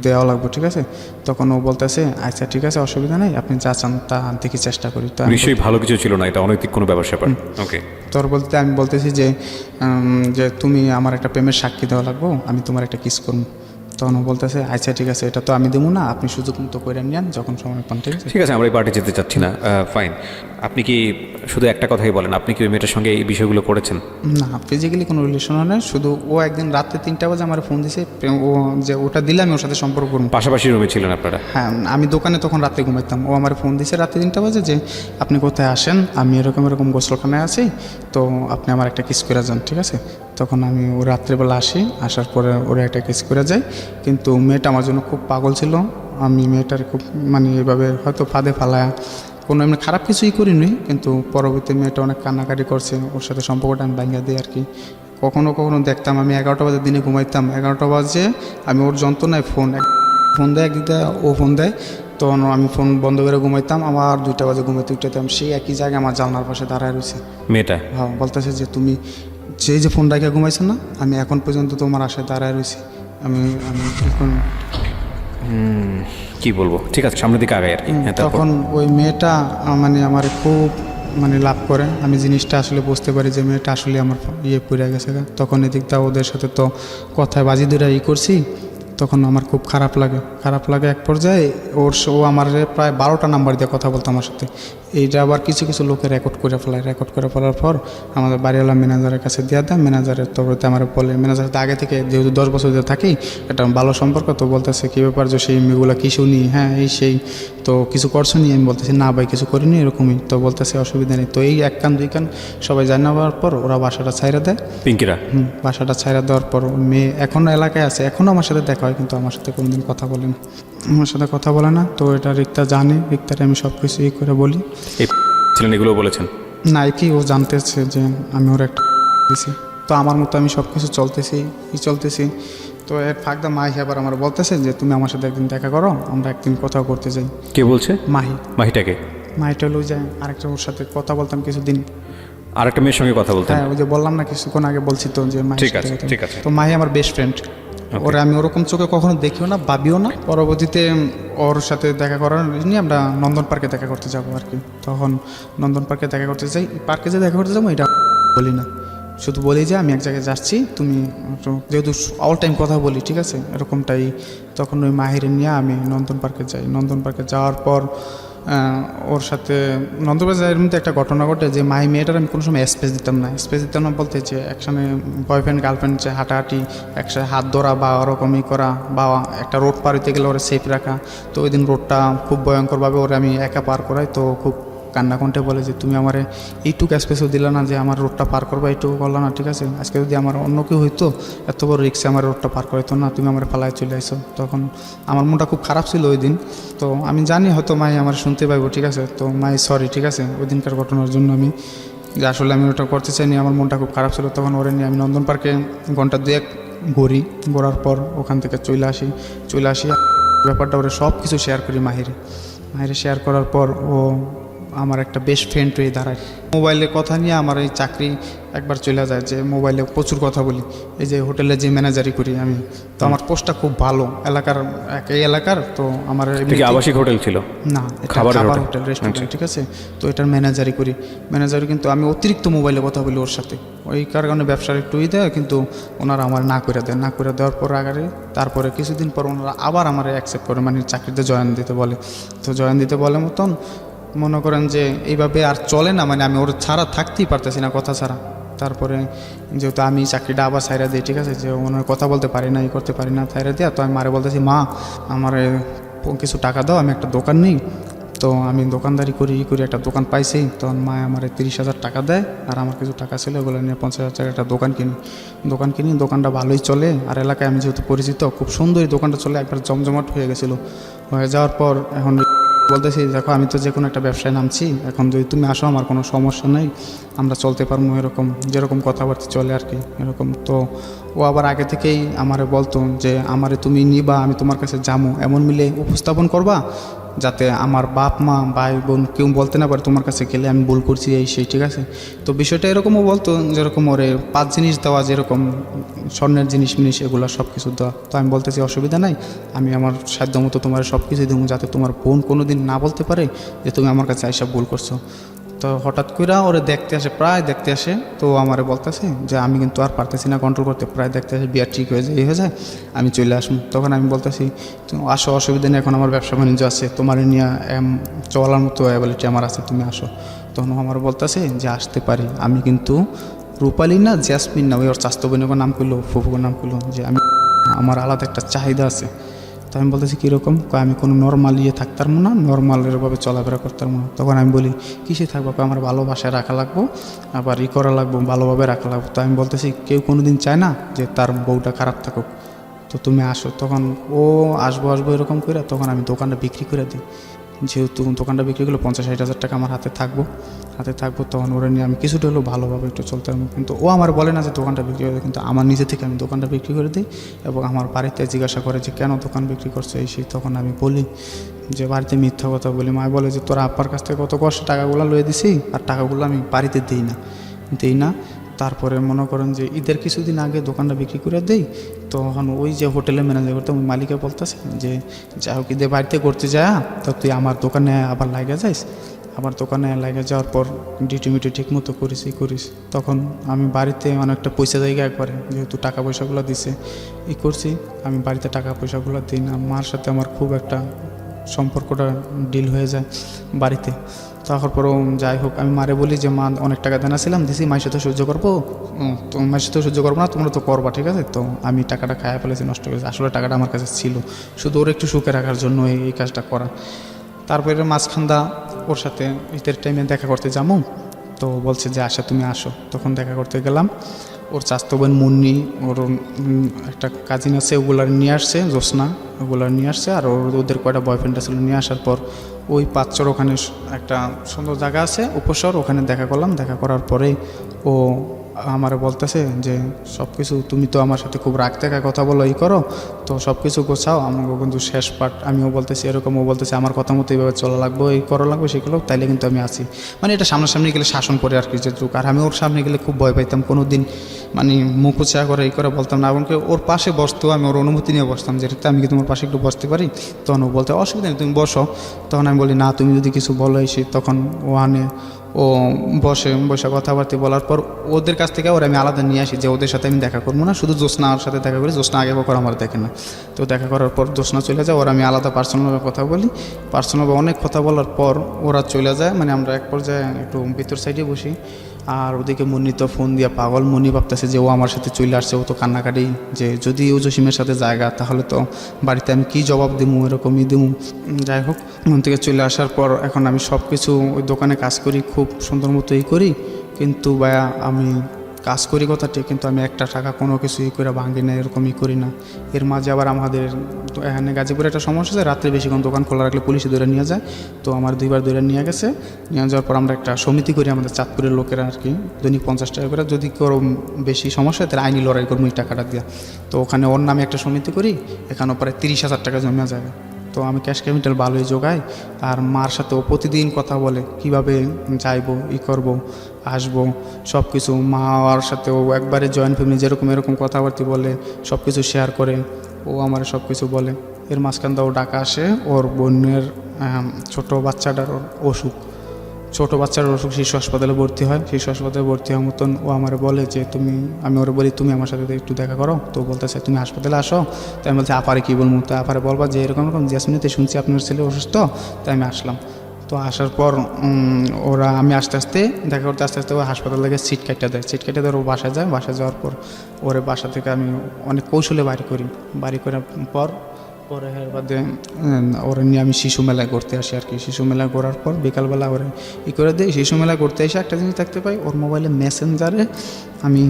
S2: দেওয়া লাগবে, ঠিক আছে। তখন ও বলতেছে আচ্ছা ঠিক আছে অসুবিধা নেই, আপনি যা চান তা দেখি চেষ্টা করি। তো
S1: নিশ্চয়ই ভালো কিছু ছিল না, এটা অনৈতিক কোনো ব্যাপার স্যাপার। ওকে।
S2: তোর বলতে আমি বলতেছি যে যে তুমি আমার একটা প্রেমের সাক্ষী দেওয়া লাগবো, আমি তোমার একটা কিস করবো। তখন ও বলতেছে আচ্ছা ঠিক আছে এটা তো আমি দেবো না, আপনি সুযোগ মতো করে নেন যখন সময় পান, ঠিক আছে।
S1: ঠিক আছে, আমরা এই পার্টি যেতে চাচ্ছি না, ফাইন। আপনি কি শুধু একটা কথাই বলেন, আপনি কি ওই মেয়েটার সঙ্গে এই বিষয়গুলো করেছেন?
S2: না ফিজিক্যালি কোনো রিলেশন হয় না, শুধু ও একদিন রাত্রে 3টা বাজে আমার ফোন দিছে, ও যে ওটা দিলে আমি ওর সাথে সম্পর্ক করবো।
S1: পাশাপাশি রুমে ছিলেন আপনারা?
S2: হ্যাঁ আমি দোকানে তখন রাতে ঘুমাইতাম, ও আমার ফোন দিছে রাতে 3টা বাজে যে আপনি কোথায় আসেন, আমি এরকম এরকম গোসলখানায় আছি, তো আপনি আমার একটা কিস করে যান, ঠিক আছে। তখন আমি ও রাত্রেবেলা আসি, আসার পরে ওরা একটা কিস করে যাই, কিন্তু মেয়েটা আমার জন্য খুব পাগল ছিল। আমি মেয়েটার খুব মানে এইভাবে হয়তো ফাঁদে ফালায়া কোনো এমনি খারাপ কিছুই করিনি, কিন্তু পরবর্তী মেয়েটা অনেক কান্নাকাটি করছে, ওর সাথে সম্পর্কটা আমি ভাঙিয়ে দিই আর কি। কখনো কখনো দেখতাম আমি 11টা বাজে দিনে ঘুমাইতাম, 11টা বাজে আমি ওর যন্ত্রণায় ফোন দেয় একদিকে, ও ফোন দেয়, তখন আমি ফোন বন্ধ করে ঘুমাইতাম, আমার 2টা বাজে ঘুমাইতে উঠতাম, সেই একই জায়গায় আমার জানলার পাশে দাঁড়ায় রয়েছে
S1: মেয়েটা।
S2: হ্যাঁ বলতেছে যে তুমি যে ফোন রেখে ঘুমাইছো না, আমি এখন পর্যন্ত তোমার আশায় দাঁড়ায় রয়েছি। আমি আমি এখন
S1: কি বলবো, ঠিক আছে সামনের দিকে আগাই আর কি। হ্যাঁ, তারপর?
S2: তখন ওই মেয়েটা মানে আমার খুব মানে লাভ করে, আমি জিনিসটা আসলে বুঝতে পারি যে মেয়েটা আসলে আমার পড়ে গেছে। তখন এদিকটা ওদের সাথে তো কথায় বাজি ধরে করছি, তখন আমার খুব খারাপ লাগে। এক পর্যায়ে ও আমার প্রায় 12টা নাম্বার দিয়ে কথা বলতো আমার সাথে। এইটা আবার কিছু কিছু লোকে রেকর্ড করে ফেলার পর আমাদের বাড়িওয়ালা ম্যানেজারের কাছে দিয়ে দেয়। ম্যানেজারের তো আমার বলে, ম্যানেজার তো আগে থেকে যেহেতু 10 বছর ধরে থাকি, একটা ভালো সম্পর্ক, তো বলতেছে কী ব্যাপার যে সেই মেয়েগুলো কী শুনি, হ্যাঁ এই সেই তো কিছু করছো নি? আমি বলতেছি না ভাই কিছু করিনি, এরকমই। তো বলতেছে অসুবিধা নেই। তো এই 1 কান 2 কান সবাই জানাবার পর ওরা বাসাটা ছাইরা দেয়।
S1: পিঙ্কিরা?
S2: বাসাটা ছাইরা দেওয়ার পর মেয়ে এখনও এলাকায় আছে, এখনও আমার সাথে দেখা হয়, কিন্তু আমার সাথে কোনোদিন কথা বলে না। তো এটা রিক্তা জানে, রিক্তারে আমি সব কিছু করে বলি।
S1: এই ছিলেন এগুলো বলেছেন?
S2: না কি ও জানতেছে যে আমি ওর একটা দিছি, তো আমার মতো আমি সব কিছু চলতেছি। তো এর ফাঁকদা মাহি আবার আমার বলতেছে যে তুমি আমার সাথে একদিন দেখা করো, আমরা একদিন কথা করতে যাই।
S1: কে বলছে? মাহিটাকে? মাহিটা
S2: লই যায় আরেকটা, ওর সাথে কথা বলতাম কিছুদিন,
S1: আরেকটা মেয়ের সঙ্গে কথা বলতেন?
S2: হ্যাঁ ওই যে বললাম না কিছুক্ষণ আগে বলছি তো যে মাহি।
S1: ঠিক আছে।
S2: তো মাহি আমার বেস্ট ফ্রেন্ড, ওরা আমি ওরকম চোখে কখনো দেখিও না, ভাবিও না। পরবর্তীতে ওর সাথে দেখা করার নিয়ে আমরা নন্দন পার্কে দেখা করতে যাবো আর কি। তখন নন্দন পার্কে দেখা করতে যাই, পার্কে যে দেখা করতে যাবো এটা বলি না, শুধু বলি যে আমি এক জায়গায় যাচ্ছি, তুমি যেহেতু অল টাইম কথা বলি, ঠিক আছে এরকমটাই। তখন ওই মাহিরে নিয়ে আমি নন্দন পার্কে যাই। নন্দন পার্কে যাওয়ার পর ওর সাথে নন্দন পার্কে যাওয়ার মধ্যে একটা ঘটনা ঘটে যে মাহি মেয়েটার আমি কোনো সময় স্পেস দিতাম না বলতে যে একসাথে বয়ফ্রেন্ড গার্লফ্রেন্ড যে হাঁটাহাঁটি, একসাথে হাত ধরা বা ওরকমই করা, বা একটা রোড পার হইতে গেলে ওরা সেফ রাখা। তো ওই দিন রোডটা খুব ভয়ঙ্করভাবে ওরা আমি একা পার করাই, তো খুব কান্নাকণ্ঠে বলে যে তুমি আমার এইটুকু স্পেসও দিলে না যে আমার রোডটা পার করবা, এইটুকু করলো না, ঠিক আছে। আজকে যদি আমার অন্য কেউ হইতো এত বড় রিক্সে আমার রোডটা পার করাইতো না, তুমি আমার ফালায় চলে আসো। তখন আমার মনটা খুব খারাপ ছিল ওই দিন। তো আমি জানি হয়তো মাই আমার শুনতে পাইবো, ঠিক আছে। তো মাই সরি, ঠিক আছে, ওই দিনকার ঘটনার জন্য আমি যে আসলে আমি ওটা করতে চাইনি, আমার মনটা খুব খারাপ ছিল। তখন ওরে নিয়ে আমি নন্দন পার্কে ঘন্টা 2-1 ঘোরার পর ওখান থেকে চলে আসি। ব্যাপারটা ওরে সব কিছু শেয়ার করি মাহিরে শেয়ার করার পর ও আমার একটা বেস্ট ফ্রেন্ড হয়ে দাঁড়ায়। মোবাইলে কথা নিয়ে আমার এই চাকরি একবার চলে যায়, যে মোবাইলে প্রচুর কথা বলি, এই যে হোটেলে যে ম্যানেজারি করি আমি, তো আমার পোস্টটা খুব ভালো এই এলাকার। তো আমার
S1: আবাসিক হোটেল ছিল
S2: না, খাবার হোটেল রেস্টুরেন্ট, ঠিক আছে। তো এটার ম্যানেজারি কিন্তু আমি অতিরিক্ত মোবাইলে কথা বলি ওর সাথে, ওই কারণে ব্যবসার একটু দেয়, কিন্তু ওনারা আমার না করে দেওয়ার পর তারপরে কিছুদিন পর ওনারা আবার আমার অ্যাকসেপ্ট করে, মানে চাকরিতে জয়েন দিতে বলে। তো জয়েন দিতে বলে মতন মনে করেন যে এইভাবে আর চলে না, মানে আমি ওর ছাড়া থাকতেই পারতেছি না, কথা ছাড়া। তারপরে যেহেতু আমি চাকরিটা আবার ছাইরা দিই, ঠিক আছে, যে ওনার কথা বলতে পারি না, করতে পারি না, ছাইরা দিয়া। তো আমি মারে বলতেছি মা আমার কিছু টাকা দাও, আমি একটা দোকান নিই। তো আমি দোকানদারি করি একটা দোকান পাইছি। তখন মা আমার 30,000 টাকা দেয়, আর আমার কিছু টাকা ছিল, ওগুলো নিয়ে 50,000 টাকা একটা দোকান কিনি। দোকানটা ভালোই চলে, আর এলাকায় আমি যেহেতু পরিচিত, খুব সুন্দর দোকানটা চলে, একবার জমজমাট হয়ে গেছিলো। হয়ে যাওয়ার পর এখন বলতেছি দেখো আমি তো যে কোনো একটা ব্যবসায় নামছি, এখন যদি তুমি আসো আমার কোনো সমস্যা নেই, আমরা চলতে পারবো, এরকম যেরকম কথাবার্তা চলে আর কি এরকম। তো ও আবার আগে থেকেই আমারে বলতো যে আমারে তুমি নিবা, আমি তোমার কাছে যাবো, এমন মিলে উপস্থাপন করবা যাতে আমার বাপ মা ভাই বোন কেউ বলতে না পারে তোমার কাছে গেলে আমি ভুল করছি এই সেই, ঠিক আছে। তো বিষয়টা এরকমও বলতো যেরকম ওরে 5 জিনিস দেওয়া, যেরকম স্বর্ণের জিনিস মিনিস এগুলো সব কিছু দেওয়া। তো আমি বলতেছি অসুবিধা নাই, আমি আমার সাধ্য মতো তোমার সব কিছুই দেবো, যাতে তোমার বোন কোনো দিন না বলতে পারে যে তুমি আমার কাছে আইসা ভুল করছো। তো হঠাৎ করে ওরে দেখতে আসে, প্রায় দেখতে আসে, তো আমারে বলতেছে যে আমি কিন্তু আর পারতেছি না কন্ট্রোল করতে, প্রায় দেখতে আসে বিয়ার ঠিক হয়ে যায়, এই হয়ে যায়, আমি চলে আসবো। তখন আমি বলতেছি আসো, অসুবিধা নেই, এখন আমার ব্যবসা বাণিজ্য আছে, তোমার নিয়ে চলার মতো অ্যাবিলিটি আমার আছে, তুমি আসো। তখন আমার বলতেছে যে আসতে পারি, আমি কিন্তু রূপালী না জ্যাসমিন না, ওই ওর চাস্তো বোনের নাম করলো, ফুফুর নাম করলো, যে আমি আমার আলাদা একটা চাহিদা আছে। তো আমি বলতেছি কীরকম, আমি কোনো নর্মাল ইয়ে থাকতাম না, নর্মালেরভাবে চলাফেরা করতাম না। তখন আমি বলি কিসে থাকবো, আমার ভালোবাসায় রাখা লাগবো, আবার করা লাগবো, ভালোভাবে রাখা লাগবো। তো আমি বলতেছি কেউ কোনো দিন চায় না যে তার বউটা খারাপ থাকুক, তো তুমি আসো। তখন ও আসবো আসবো এরকম করে, তখন আমি দোকানটা বিক্রি করে দিই, যেহেতু দোকানটা বিক্রি করলে 50-60 হাজার টাকা আমার হাতে থাকবো, তখন ওরা নিয়ে আমি কিছুটা হলেও ভালোভাবে একটু চলতে পারবো। কিন্তু ও আমার বলে না যে দোকানটা বিক্রি করে, কিন্তু আমার নিজে থেকে আমি দোকানটা বিক্রি করে দিই, এবং আমার বাড়িতে জিজ্ঞাসা করে যে কেন দোকান বিক্রি করছো এই সেই। তখন আমি বলি যে বাড়িতে মিথ্যা কথা বলি। মা বলে যে তোর আব্বার কাছ থেকে কত কষ্ট টাকাগুলো লয়ে দিছি, আর টাকাগুলো আমি বাড়িতে দিই না। তারপরে মনে করেন যে ঈদের কিছুদিন আগে দোকানটা বিক্রি করে দেই, তখন ওই যে হোটেলে ম্যানেজার করতে মালিকে বলতেছে যে যাই হোক ঈদের বাড়িতে করতে যায়, তো তুই আমার দোকানে আবার লাগে যাইস, আমার দোকানে লাগে যাওয়ার পর ডিউটি ঠিক মতো করিস। তখন আমি বাড়িতে অনেকটা পয়সা জায়গা একবারে, যেহেতু টাকা পয়সাগুলো দিছে করছি, আমি বাড়িতে টাকা পয়সাগুলো দিই না। মার সাথে আমার খুব একটা সম্পর্কটা ডিল হয়ে যায় বাড়িতে। তারপরেও যাই হোক আমি মারে বলি যে মা অনেক টাকা দেনা ছিলাম দিছি, মায়ের সাথে সহ্য করবো, তো মায়ের সাথে সহ্য করবো না, তোমরা তো করবা, ঠিক আছে। তো আমি টাকাটা খাইয়া ফেলেছি, নষ্ট করেছি, আসলে টাকাটা আমার কাছে ছিল শুধু ওর একটু সুখে রাখার জন্য এই কাজটা করা। তারপরে মাঝখান্দা ওর সাথে ঈদের টাইমে দেখা করতে যাবো, তো বলছে যে আশা তুমি আসো। তখন দেখা করতে গেলাম, ওর চাস্তো বোন মুন্নি, ওর একটা কাজিন আছে, ওগুলার নিয়ে আসছে, জ্যোৎস্না ওগুলার নিয়ে আসছে, আর ওদের কয়টা বয়ফ্রেন্ড ছিল নিয়ে আসার পর ওই পাঁচচর ওখানে একটা সুন্দর জায়গা আছে উপসর, ওখানে দেখা করলাম। দেখা করার পরেই ও আমার বলতেছে যে সব কিছু তুমি তো আমার সাথে খুব রাগ থাকা কথা বলো, করো, তো সব কিছু গোছাও, আমাকে কিন্তু শেষ পার্ট। আমিও বলতেছি এরকম, ও বলতেছে আমার কথা মতো এইভাবে চলা লাগবে, এই করা লাগবে সেগুলো, তাইলে কিন্তু আমি আছি। মানে এটা সামনাসামনি গেলে শাসন করে আর কি যে যুগ, আর আমি ওর সামনে গেলে খুব ভয় পাইতাম, কোনো দিন মানে মুখ উঁচা করে করে বলতাম না, এমনকি ওর পাশে বসতো, আমি ওর অনুমতি নিয়ে বসতাম যে আমি কি তোমার পাশে একটু বসতে পারি। তখন ও বলতে অসুবিধা নেই তুমি বসো। তখন আমি বলি না তুমি যদি কিছু বলো এসে, তখন ও বসে কথাবার্তা বলার পর ওদের কাছ থেকে ওরা আমি আলাদা নিয়ে আসি, যে ওদের সাথে আমি দেখা করবো না, শুধু জ্যোৎস্নার সাথে দেখা করি, জ্যোৎস্না আগে কখনো আমার দেখে না। তো দেখা করার পর জ্যোৎস্না চলে যায়, ওরা আমি আলাদা পার্সোনালভাবে কথা বলি, পার্সোনালভাবে অনেক কথা বলার পর ওরা চলে যায়, মানে আমরা এক পর্যায়ে একটু ভিতর সাইডে বসি। আর ওদিকে মুন্নি তো ফোন দিয়ে পাগল, মুন্নি ভাবতেছে যে ও আমার সাথে চলে আসছে, ও তো কান্নাকাটি, যে যদি ও জসিমের সাথে জায়গা তাহলে তো বাড়িতে আমি কী জবাব দিব, এরকমই দিব। যাই হোক মন থেকে চলে আসার পর এখন আমি সব কিছু ওই দোকানে কাজ করি, খুব সুন্দর মতো করি, কিন্তু ভাইয়া আমি কাজ করি কথা ঠিক, কিন্তু আমি একটা টাকা কোনো কিছু করে ভাঙি না, এরকমই করি না। এর মাঝে আবার আমাদের এখানে গাজীপুরে একটা সমস্যা আছে, রাত্রে বেশিক্ষণ দোকান খোলা রাখলে পুলিশে ধরে নিয়ে যায়। তো আমার 2বার ধরে নিয়ে গেছে, নিয়ে যাওয়ার পর আমরা একটা সমিতি করি আমাদের চাঁদপুরের লোকেরা আর কি, দৈনিক 50 টাকা করে, যদি কোনো বেশি সমস্যা হয় তাহলে আইনি লড়াই করবো এই টাকাটা দিয়ে। তো ওখানে ওর নামে একটা সমিতি করি, এখানেও প্রায় 30,000 টাকা জমা যায়। তো আমি ক্যাশ ক্যাপিটাল ভালোই জোগাই, আর মার সাথেও প্রতিদিন কথা বলে কিভাবে যাইবো, করবো, আসবো, সব কিছু। মার সাথেও একবারে জয়েন্ট ফ্যামিলি যেরকম এরকম কথাবার্তা বলে, সব কিছু শেয়ার করে, ও আমার সব কিছু বলে। এর মাঝখানটা ও ডাকা আসে, ওর বোনের ছোটো বাচ্চাটার ছোটো বাচ্চার অসুখ, শিশু হাসপাতালে ভর্তি হয়। শিশু হাসপাতালে ভর্তি হওয়ার মতন ও আমার বলে যে আমি ওরা বলি তুমি আমার সাথে একটু দেখা করো। তো বলতেছে তুমি হাসপাতালে আসো। তাই আমি বলছি আপারে কী বলবো, তো আপারে বলবা যে এরকম জ্যাসমিনেতে শুনছি আপনার ছেলে অসুস্থ, তাই আমি আসলাম। তো আসার পর আমি আস্তে আস্তে দেখা করতে ও হাসপাতাল থেকে সিট কাটটা দেয়, সিট কাটটা দেয়, ও বাসায় যায়। বাসায় যাওয়ার পর ওরে বাসা থেকে আমি অনেক কৌশলে বাড়ি করার পরে এর বাদে ওরা নিয়ে আমি শিশু মেলায় ঘুরতে আসি আর কি। শিশু মেলায় ঘোরার পর বিকালবেলা ওরা করে দিই। শিশু মেলায় ঘুরতে এসে একটা জিনিস দেখতে পাই, ওর মোবাইলে মেসেঞ্জারে আমি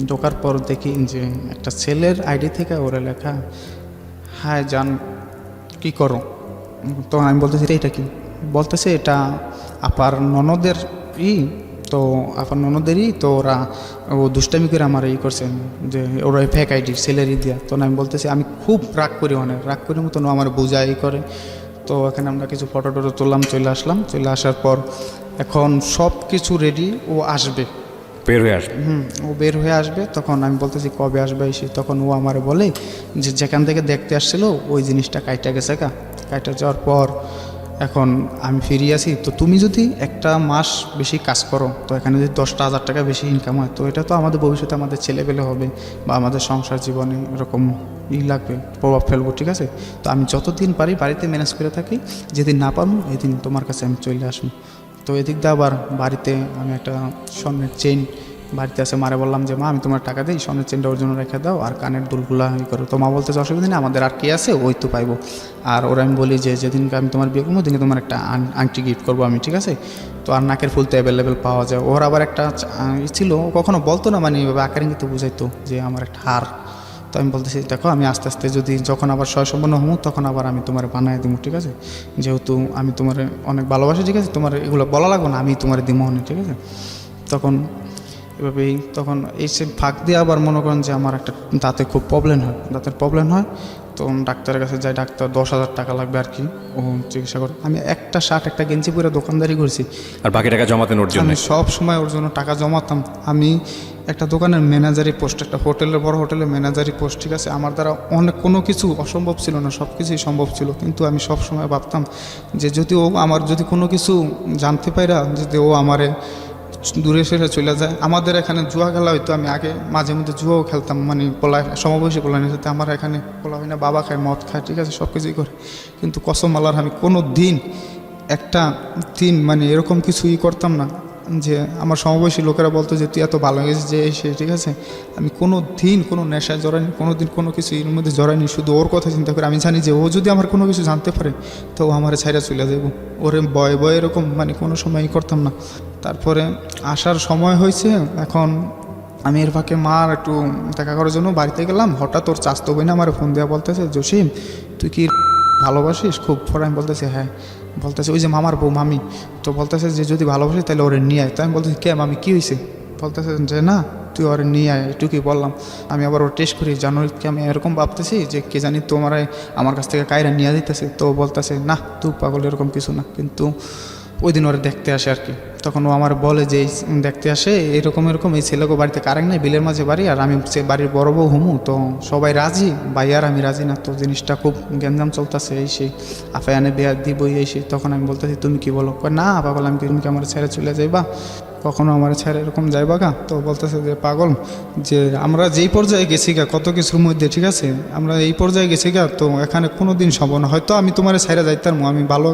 S2: ঢোকার পর দেখি যে একটা ছেলের আইডি থেকে ওরা লেখা হাই জান কী করো। তো আমি বলতেছি এটা কি, বলতেছে এটা আপার ননদের ই, তো আপার ননদেরই, তো ওরা ও দুষ্টামি করে আমার করছে, যে ওরা ফেক আইডি স্যালারি দিয়া। তো আমি বলতেছি আমি খুব রাগ করি, অনেক রাগ করি মতন আমার বোঝাই করে। তো এখানে আমরা কিছু ফটো টটো তুললাম, চলে আসলাম। চলে আসার পর এখন সব কিছু রেডি, ও আসবে,
S1: বের হয়ে আসবে।
S2: ও বের হয়ে আসবে। তখন আমি বলতেছি কবে আসবে এসে, তখন ও আমার বলে যে যেখান থেকে দেখতে আসছিল ওই জিনিসটা কাইটা গেছে কাইটা যাওয়ার পর এখন আমি ফিরে আসি। তো তুমি যদি একটা মাস বেশি কাজ করো, তো এখানে যদি 10,000 টাকা বেশি ইনকাম হয়, তো এটা তো আমাদের ভবিষ্যতে আমাদের ছেলেপেলে হবে বা আমাদের সংসার জীবনে এরকম লাগবে, প্রভাব ফেলবো, ঠিক আছে। তো আমি যতদিন পারি বাড়িতে ম্যানেজ করে থাকি, যেদিন না পারবো এদিন তোমার কাছে আমি চলে আসবো। তো এদিক দিয়ে আবার বাড়িতে আমি একটা স্বর্ণের চেইন বাড়িতে আসে মারে বললাম যে মা আমি তোমার টাকা দিই, স্বর্ণের চেনটা ওর জন্য রেখে দাও আর কানের দুলগুলা করো। তো মা বলতেছে অসুবিধা নেই, আমাদের আর কে আছে, ওই তো পাইবো। আর ওরা আমি বলি যে যেদিনকে আমি তোমার বিয়ে করবো দিনকে তোমার একটা আংটি গিফট করবো আমি, ঠিক আছে। তো আর নাকের ফুল তো অ্যাভেলেবেল পাওয়া যায়। ওর আবার একটা ছিল, ও কখনো বলতো না, মানে এভাবে আকারে কিন্তু বুঝাইতো যে আমার একটা হার। তো আমি বলতেছি দেখো আমি আস্তে আস্তে যদি যখন আবার সম্পন্ন হবো তখন আবার আমি তোমার বানায় দিব, ঠিক আছে। যেহেতু আমি তোমার অনেক ভালোবাসি, ঠিক আছে, তোমার এগুলো বলা লাগবে না, আমি তোমার দিব না, ঠিক আছে। তখন এভাবেই তখন এই সে ফাঁক দিয়ে আবার মনে করেন যে আমার একটা দাঁতে খুব দাঁতের প্রবলেম হয়। তো ডাক্তারের কাছে যাই, ডাক্তার 10,000 টাকা লাগবে আর কি ও চিকিৎসা করে। আমি একটা শার্ট একটা গেঞ্জি পরে দোকানদারি করছি,
S1: আর বাকি টাকা জমাতেন ওর জন্য?
S2: আমি সব সময় ওর জন্য টাকা জমাতাম। আমি একটা দোকানের ম্যানেজারি পোস্ট, একটা হোটেলের বড় হোটেলের ম্যানেজারি পোস্ট, ঠিক আছে। আমার দ্বারা অনেক কোনো কিছু অসম্ভব ছিল না, সব কিছুই সম্ভব ছিল। কিন্তু আমি সব সময় ভাবতাম যে যদি ও আমার যদি কোনো কিছু জানতে পাইরা যদি ও আমারে দূরে সরে চলে যায়। আমাদের এখানে জুয়া খেলা হইতো, আমি আগে মাঝে মধ্যে জুয়াও খেলতাম, মানে পোলায় সমবয়সী পোলায় সাথে। আমার এখানে পোলা হয় না, বাবা খায়, মদ খায়, ঠিক আছে, সব কিছুই করে। কিন্তু কসম আল্লাহর আমি কোনো দিন একটা দিন মানে এরকম কিছুই করতাম না যে আমার সমবয়সী লোকেরা বলতো যে তুই এত ভালো হয়ে গেছিস যে সে, ঠিক আছে। আমি কোনো দিন কোনো নেশায় জড়াইনি, কোনো দিন কোনো কিছু এর মধ্যে জড়াইনি, শুধু ওর কথা চিন্তা করে। আমি জানি যে ও যদি আমার কোনো কিছু জানতে পারে তো ও আমার ছাইরা চলে যাব। ওরে বয়ে এরকম মানে কোনো সময়ই করতাম না। তারপরে আসার সময় হয়েছে, এখন আমি এর ফাঁকে মার একটু দেখা করার জন্য বাড়িতে গেলাম। হঠাৎ ওর চাস্তো বই না আমার ফোন দেওয়া বলতেছে জসিম তুই কি ভালোবাসিস খুব? পরে আমি বলতেছি হ্যাঁ। বলতেছে ওই যে মামার বউ মামি, তো বলতেছে যে যদি ভালোবাসিস তাহলে ওরে নিয়ে আয়। তো আমি বলতেছি কে মামি, কী হয়েছে? বলতেছে যে না তুই ওরে নিয়ে আয়, এটুকুই বললাম। আমি আবার ওর টেস্ট করি জানুয়ারিকে, আমি এরকম ভাবতেছি যে কে জানি তোমার আমার কাছ থেকে কায়রা নিয়ে দিতেছে। তো বলতেছে না তুই পাগল, এরকম কিছু না। কিন্তু ওই দিন ওরা দেখতে আসে আর কি। তখন ও আমার বলে যে দেখতে আসে এরকম এই ছেলেকে বাড়িতে কারেন্ট নেই, বিলের মাঝে বাড়ি, আর আমি সে বাড়ির বড় বউ হুমু। তো সবাই রাজি, ভাই আর আমি রাজি না। তো জিনিসটা খুব গ্যাঞ্জাম চলতেছে, এই সেই আফায়ানে বিয়া দিবই এই সেই। তখন আমি বলতেছি তুমি কি বলো? না পাগল, আমি তুমি কি আমার ছেড়ে চলে যাইবা? কখনো আমার ছেড়ে এরকম যাইবা গা? তো বলতেছে যে পাগল, যে আমরা যেই পর্যায়ে গেছি গা কত কিছুর মধ্যে, ঠিক আছে, আমরা এই পর্যায়ে গেছি গা, তো এখানে কোনো দিন সম্ভব না। হয়তো আমি তোমার ছাইরা যাইতাম, আমি ভালো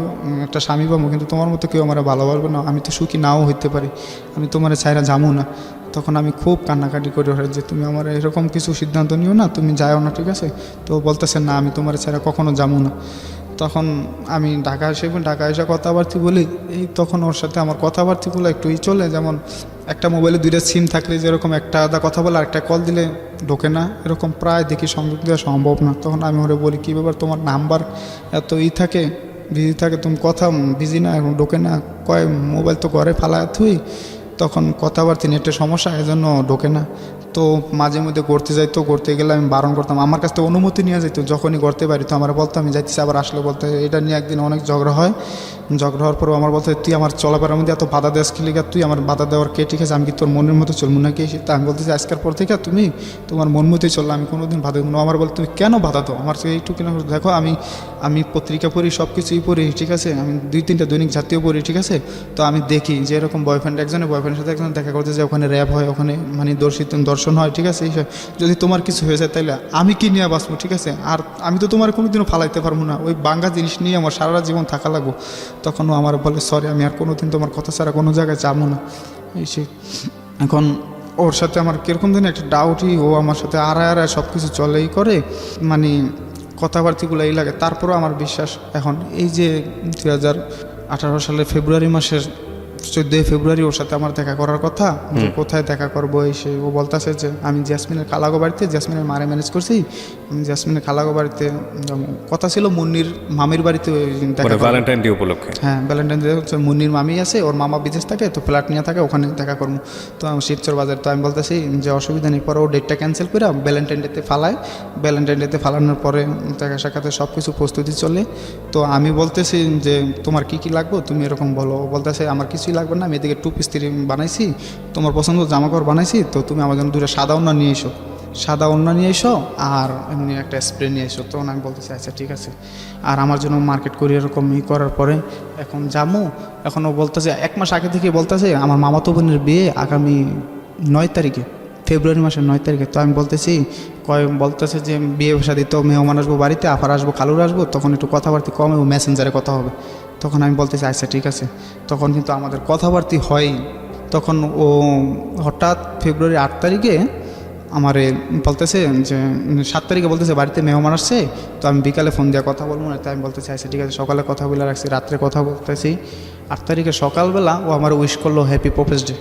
S2: একটা স্বামী পাবো, কিন্তু তোমার মতো কেউ আমার ভালোবাসবে না। আমি তো সুখী নাও হইতে পারি, আমি তোমার ছাইরা যাবো না। তখন আমি খুব কান্নাকাটি করে হয় যে তুমি আমার এরকম কিছু সিদ্ধান্ত নিও না, তুমি যাও না, ঠিক আছে। তো বলতেছে না আমি তোমার ছাড়া কখনো যাবো না। তখন আমি ঢাকা এসে কথাবার্তি বলি, এই তখন ওর সাথে আমার কথাবার্তিগুলো একটু চলে, যেমন একটা মোবাইলে 2টা সিম থাকলে যেরকম একটা আধা কথা বলে একটা কল দিলে ঢোকে না, এরকম প্রায় দেখি সংযোগ দেওয়া সম্ভব না। তখন আমি ওরে বলি কী ব্যাপার তোমার নাম্বার এত থাকে বিজি থাকে, তুমি কথা বিজি না এখন ঢোকে না? কয় মোবাইল তো ঘরে ফালা থুই, তখন কথাবার্তি নেটের সমস্যা, এজন্য ঢোকে না। তো মাঝে মধ্যে ঘুরতে যাইতো, ঘুরতে গেলে আমি বারণ করতাম, আমার কাছ থেকে অনুমতি নিয়ে যাইতো যখনই ঘুরতে পারি। তো আমার বলতো আমি যাইতেছি, আবার আসলে বলতে এটা নিয়ে একদিন অনেক ঝগড়া হয়। ঝগড়া হওয়ার পরেও আমার বলতে তুই আমার চলাফেরার মধ্যে এত বাধা দেওয়াস কি লিগা? তুই আমার বাধা দেওয়ার কে, ঠিক আছে, আমি কি তোর মনের মতো চলবো নাকি? তা আমি বলতেছি আজকের পর থেকে তুমি তোমার মন মতোই চললো, আমি কোনোদিন বাধা দেবো না। আমার বল তুমি কেন বাধা দাও আমার এইটুকু না? দেখো আমি পত্রিকা পড়ি, সব কিছুই পড়ি, ঠিক আছে, আমি 2-3টা দৈনিক জাতীয় পড়ি, ঠিক আছে। তো আমি দেখি যে এরকম বয়ফ্রেন্ডের সাথে একজন দেখা করতে যায়, ওখানে র্যাপ হয়, ওখানে মানে দর্শন হয়, ঠিক আছে। যদি তোমার কিছু হয়ে যায় তাহলে আমি কি নিয়ে বাঁচবো, ঠিক আছে। আর আমি তো তোমার কোনোদিনও ফালাইতে পারবো না, ওই বাঙ্গা জিনিস নিয়ে আমার সারা জীবন থাকা লাগবো। তখন ও আমার বলে সরি, আমি আর কোনোদিন তোমার কথা ছাড়া কোনো জায়গায় যাবো না, এই সে। এখন ওর সাথে আমার কীরকম দিন একটা ডাউটই, ও আমার সাথে আড়ায় সব কিছু চলেই করে, মানে কথাবার্তিগুলো এই লাগে। তারপরেও আমার বিশ্বাস এখন এই যে 2018 সালের ফেব্রুয়ারি মাসের 14 ফেব্রুয়ারি ওর সাথে আমার দেখা করার কথা, যে কোথায় দেখা করবো এসে ও বলতেছে যে আমি জ্যাসমিনের খালাগো বাড়িতে, জ্যাসমিনের মারে ম্যানেজ করছি, আমি জ্যাসমিনের খালাগো বাড়িতে যাবো। কথা ছিল মুন্নির মামির বাড়িতে দেখা করবো।
S1: ভ্যালেন্টাইন ডে উপলক্ষে।
S2: হ্যাঁ, ভ্যালেন্টাইন ডে হচ্ছে মুন্নির মামি আছে, ওর মামা বিদেশ থাকে, তো ফ্ল্যাট নিয়ে থাকে, ওখানে দেখা করবো। তো আমি শিবচর বাজার, তো আমি বলতেছি যে অসুবিধা নেই। পরে ও ডেটটা ক্যান্সেল করে ভ্যালেন্টাইন ডেতে ফালায়। ভ্যালেন্টাইন ডেতে ফালানোর পরে দেখা সাক্ষাতে সব কিছু প্রস্তুতি চলে। তো আমি বলতেছি যে তোমার কি কি লাগবে তুমি এরকম বলো। ও বলতেছে আমার কিছুই লাগবে না, আমি এদিকে 2 পিস বানাইছি, তোমার পছন্দ জামা কাপড় বানাইছি, তো তুমি আমার জন্য 2টা সাদা ওড়না নিয়ে এসো, সাদা ওড়না নিয়ে এসো আর এমনি একটা স্প্রে নিয়ে এসো। তখন আমি বলতেছি আচ্ছা ঠিক আছে। আর আমার জন্য মার্কেট করি এরকম করার পরে এখন যাবো। এখন ও বলতেছে 1 মাস আগে থেকে বলতেছে আমার মামাতো বোনের বিয়ে আগামী 9 তারিখে, ফেব্রুয়ারি মাসের 9 তারিখে। তো আমি বলতেছি বলতেছে যে বিয়ে শাদি তো মেহমান আসবো বাড়িতে, আফার আসবো, খালুর আসবো, তখন একটু কথাবার্তা কম এবং মেসেঞ্জারে কথা হবে। তখন আমি বলতেছি আচ্ছা ঠিক আছে। তখন কিন্তু আমাদের কথাবার্তা হয়। তখন ও হঠাৎ ফেব্রুয়ারি 8 তারিখে আমারে বলতেছে যে 7 তারিখে বলতেছে বাড়িতে মেহমান আসছে, তো আমি বিকালে ফোন দিয়ে কথা বলবো না। তাই আমি বলতেছি আচ্ছা ঠিক আছে। সকালে কথা বলে রাখছি, রাত্রে কথা বলতেছি। 8 তারিখে সকালবেলা ও আমার উইশ করলো হ্যাপি প্রপোজ ডে।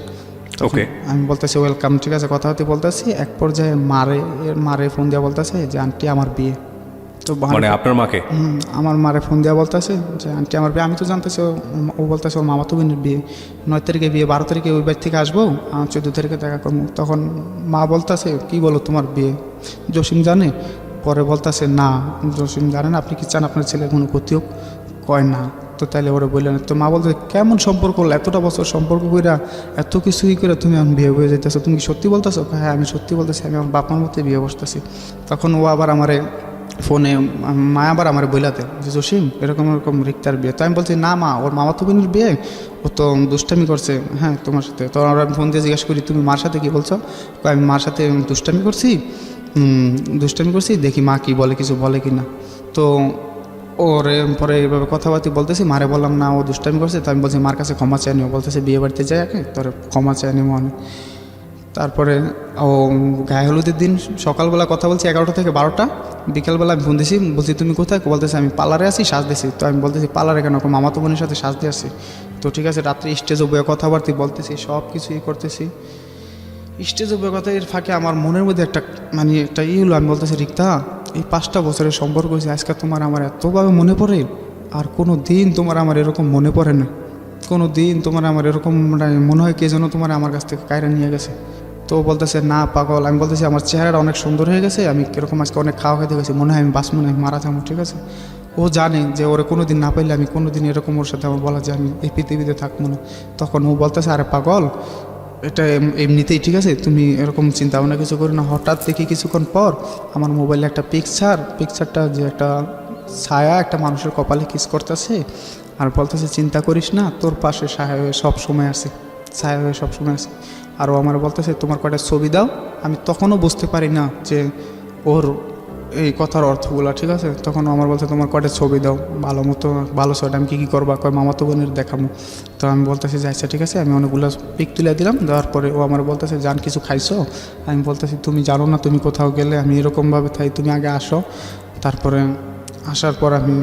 S1: ওকে,
S2: আমি বলতেছি ওয়েলকাম, ঠিক আছে, কথা হতে বলতেছি। এক পর্যায়ে মারে ফোন দেওয়া বলতেছে যে আন্টি আমার বিয়ে। তো
S1: মানে আপনার মাকে?
S2: আমার মারে ফোন দেওয়া বলতেছে যে আন্টি আমার বিয়ে। আমি তো জানতেছি ও বলতেছে ওর মামাতো বোনের বিয়ে, 9 তারিখে বিয়ে, 12 তারিখে ওই বাড়ি থেকে আসবো, 14 তারিখে দেখা করবো। তখন মা বলতেছে কি বলো তোমার বিয়ে জসিম জানে? পরে বলতেছে না জসিম জানে না, আপনি কি চান আপনার ছেলে কোনো ক্ষতি হোক? কয় না। তো তাইলে ওরা বললেন। তো মা বলতে কেমন সম্পর্ক হলো, এতটা বছর সম্পর্ক কইরা এত কিছুই করে তুমি আমি বিয়ে হয়ে যেতেছো, তুমি কি সত্যি বলতেছো? হ্যাঁ আমি সত্যি বলতেছি, আমি আমার বাপ মার মধ্যে বিয়ে বসতেছি। তখন ও আবার আমারে ফোনে মা আবার আমার বইলাতে যে জসিম এরকম এরকম রিক্তার বিয়ে। তো আমি বলছি না মা, ওর মামাতো বোনের বিয়ে, ও তো দুষ্টামি করছে হ্যাঁ তোমার সাথে। তো আমি ফোন দিয়ে জিজ্ঞাসা করি তুমি মার সাথে কি বলছো? আমি মার সাথে দুষ্টামি করছি, দেখি মা কি বলে, কিছু বলে কি না। তো ওর পরে এইভাবে কথাবার্তা বলতেছি, মারে বললাম না ও দুষ্টামি করছে। তো আমি বলছি মার কাছে ক্ষমা চাই নিও, বলতেছে বিয়ে বাড়িতে যাই আগে তোর ক্ষমা চাই নিও মনে। তারপরে ও গায়ে হলুদের দিন সকালবেলা কথা বলছি 11টা থেকে 12টা, বিকালবেলা আমি ফোন দিছি, বলছি তুমি কোথায়? বলতেছে আমি পার্লারে আছি, সাজ দিছি। তো আমি বলতেছি পার্লারে কেন? মামাতো বোনের সাথে সাজ দিয়ে আসছি। তো ঠিক আছে, রাত্রে স্টেজে বয়ে কথাবার্তা বলতেছি, সব কিছুই করতেছি। স্টেজে বয়ে কথা এর ফাঁকে আমার মনের মধ্যে একটা মানে একটা হলো, আমি বলতেছি রিক্তা এই 5টা বছরের সম্পর্ক হয়েছে, আজকে তোমার আমার এতভাবে মনে পড়ে, আর কোনো দিন তোমার আমার এরকম মনে পড়ে না। কোনো দিন তোমার আমার এরকম মনে হয় কে যেন তোমার আমার কাছ থেকে কায়রা নিয়ে গেছে। তো বলতেছে না পাগল। আমি বলতেছি আমার চেহারাটা অনেক সুন্দর হয়ে গেছে, আমি কীরকম আজকে অনেক খাওয়া খেতে গেছি, মনে হয় আমি বাঁচবো না, মারা যাবো, ঠিক আছে। ও জানে যে ওরা কোনো দিন না পাইলে আমি কোনো দিন এরকম ওর সাথে আমার বলা যে আমি এই পৃথিবীতে থাকবো না। তখন ও বলতেছে আরে পাগল এটা এমনিতেই ঠিক আছে, তুমি এরকম চিন্তা ভাবনা কিছু করো না। হঠাৎ দেখি কিছুক্ষণ পর আমার মোবাইলে একটা পিকচারটা যে একটা ছায়া একটা মানুষের কপালে কিস করতেছে, আর বলতেছে চিন্তা করিস না, তোর পাশে ছায়া হয়ে সব সময় আছে, ছায়া হয়ে সব সময় আছে। আর ও আমার বলতেছে তোমার কয়টা ছবি দাও। আমি তখনও বুঝতে পারি না যে ওর এই কথার অর্থগুলো, ঠিক আছে। তখন আমার বলছে তোমার কয়টা ছবি দাও ভালো ছবিটা, আমি কী করবা? কয় মামাতো বোনের দেখাবো। তো আমি বলতেছি যে আচ্ছা ঠিক আছে, আমি অনেকগুলো পিক তুলে দিলাম। দেওয়ার পরে ও আমার বলতেছে জান কিছু খাইছো? আমি বলতেছি তুমি জানো না, তুমি কোথাও গেলে আমি এরকমভাবে থাই, তুমি আগে আসো, তারপরে আসার পর আমি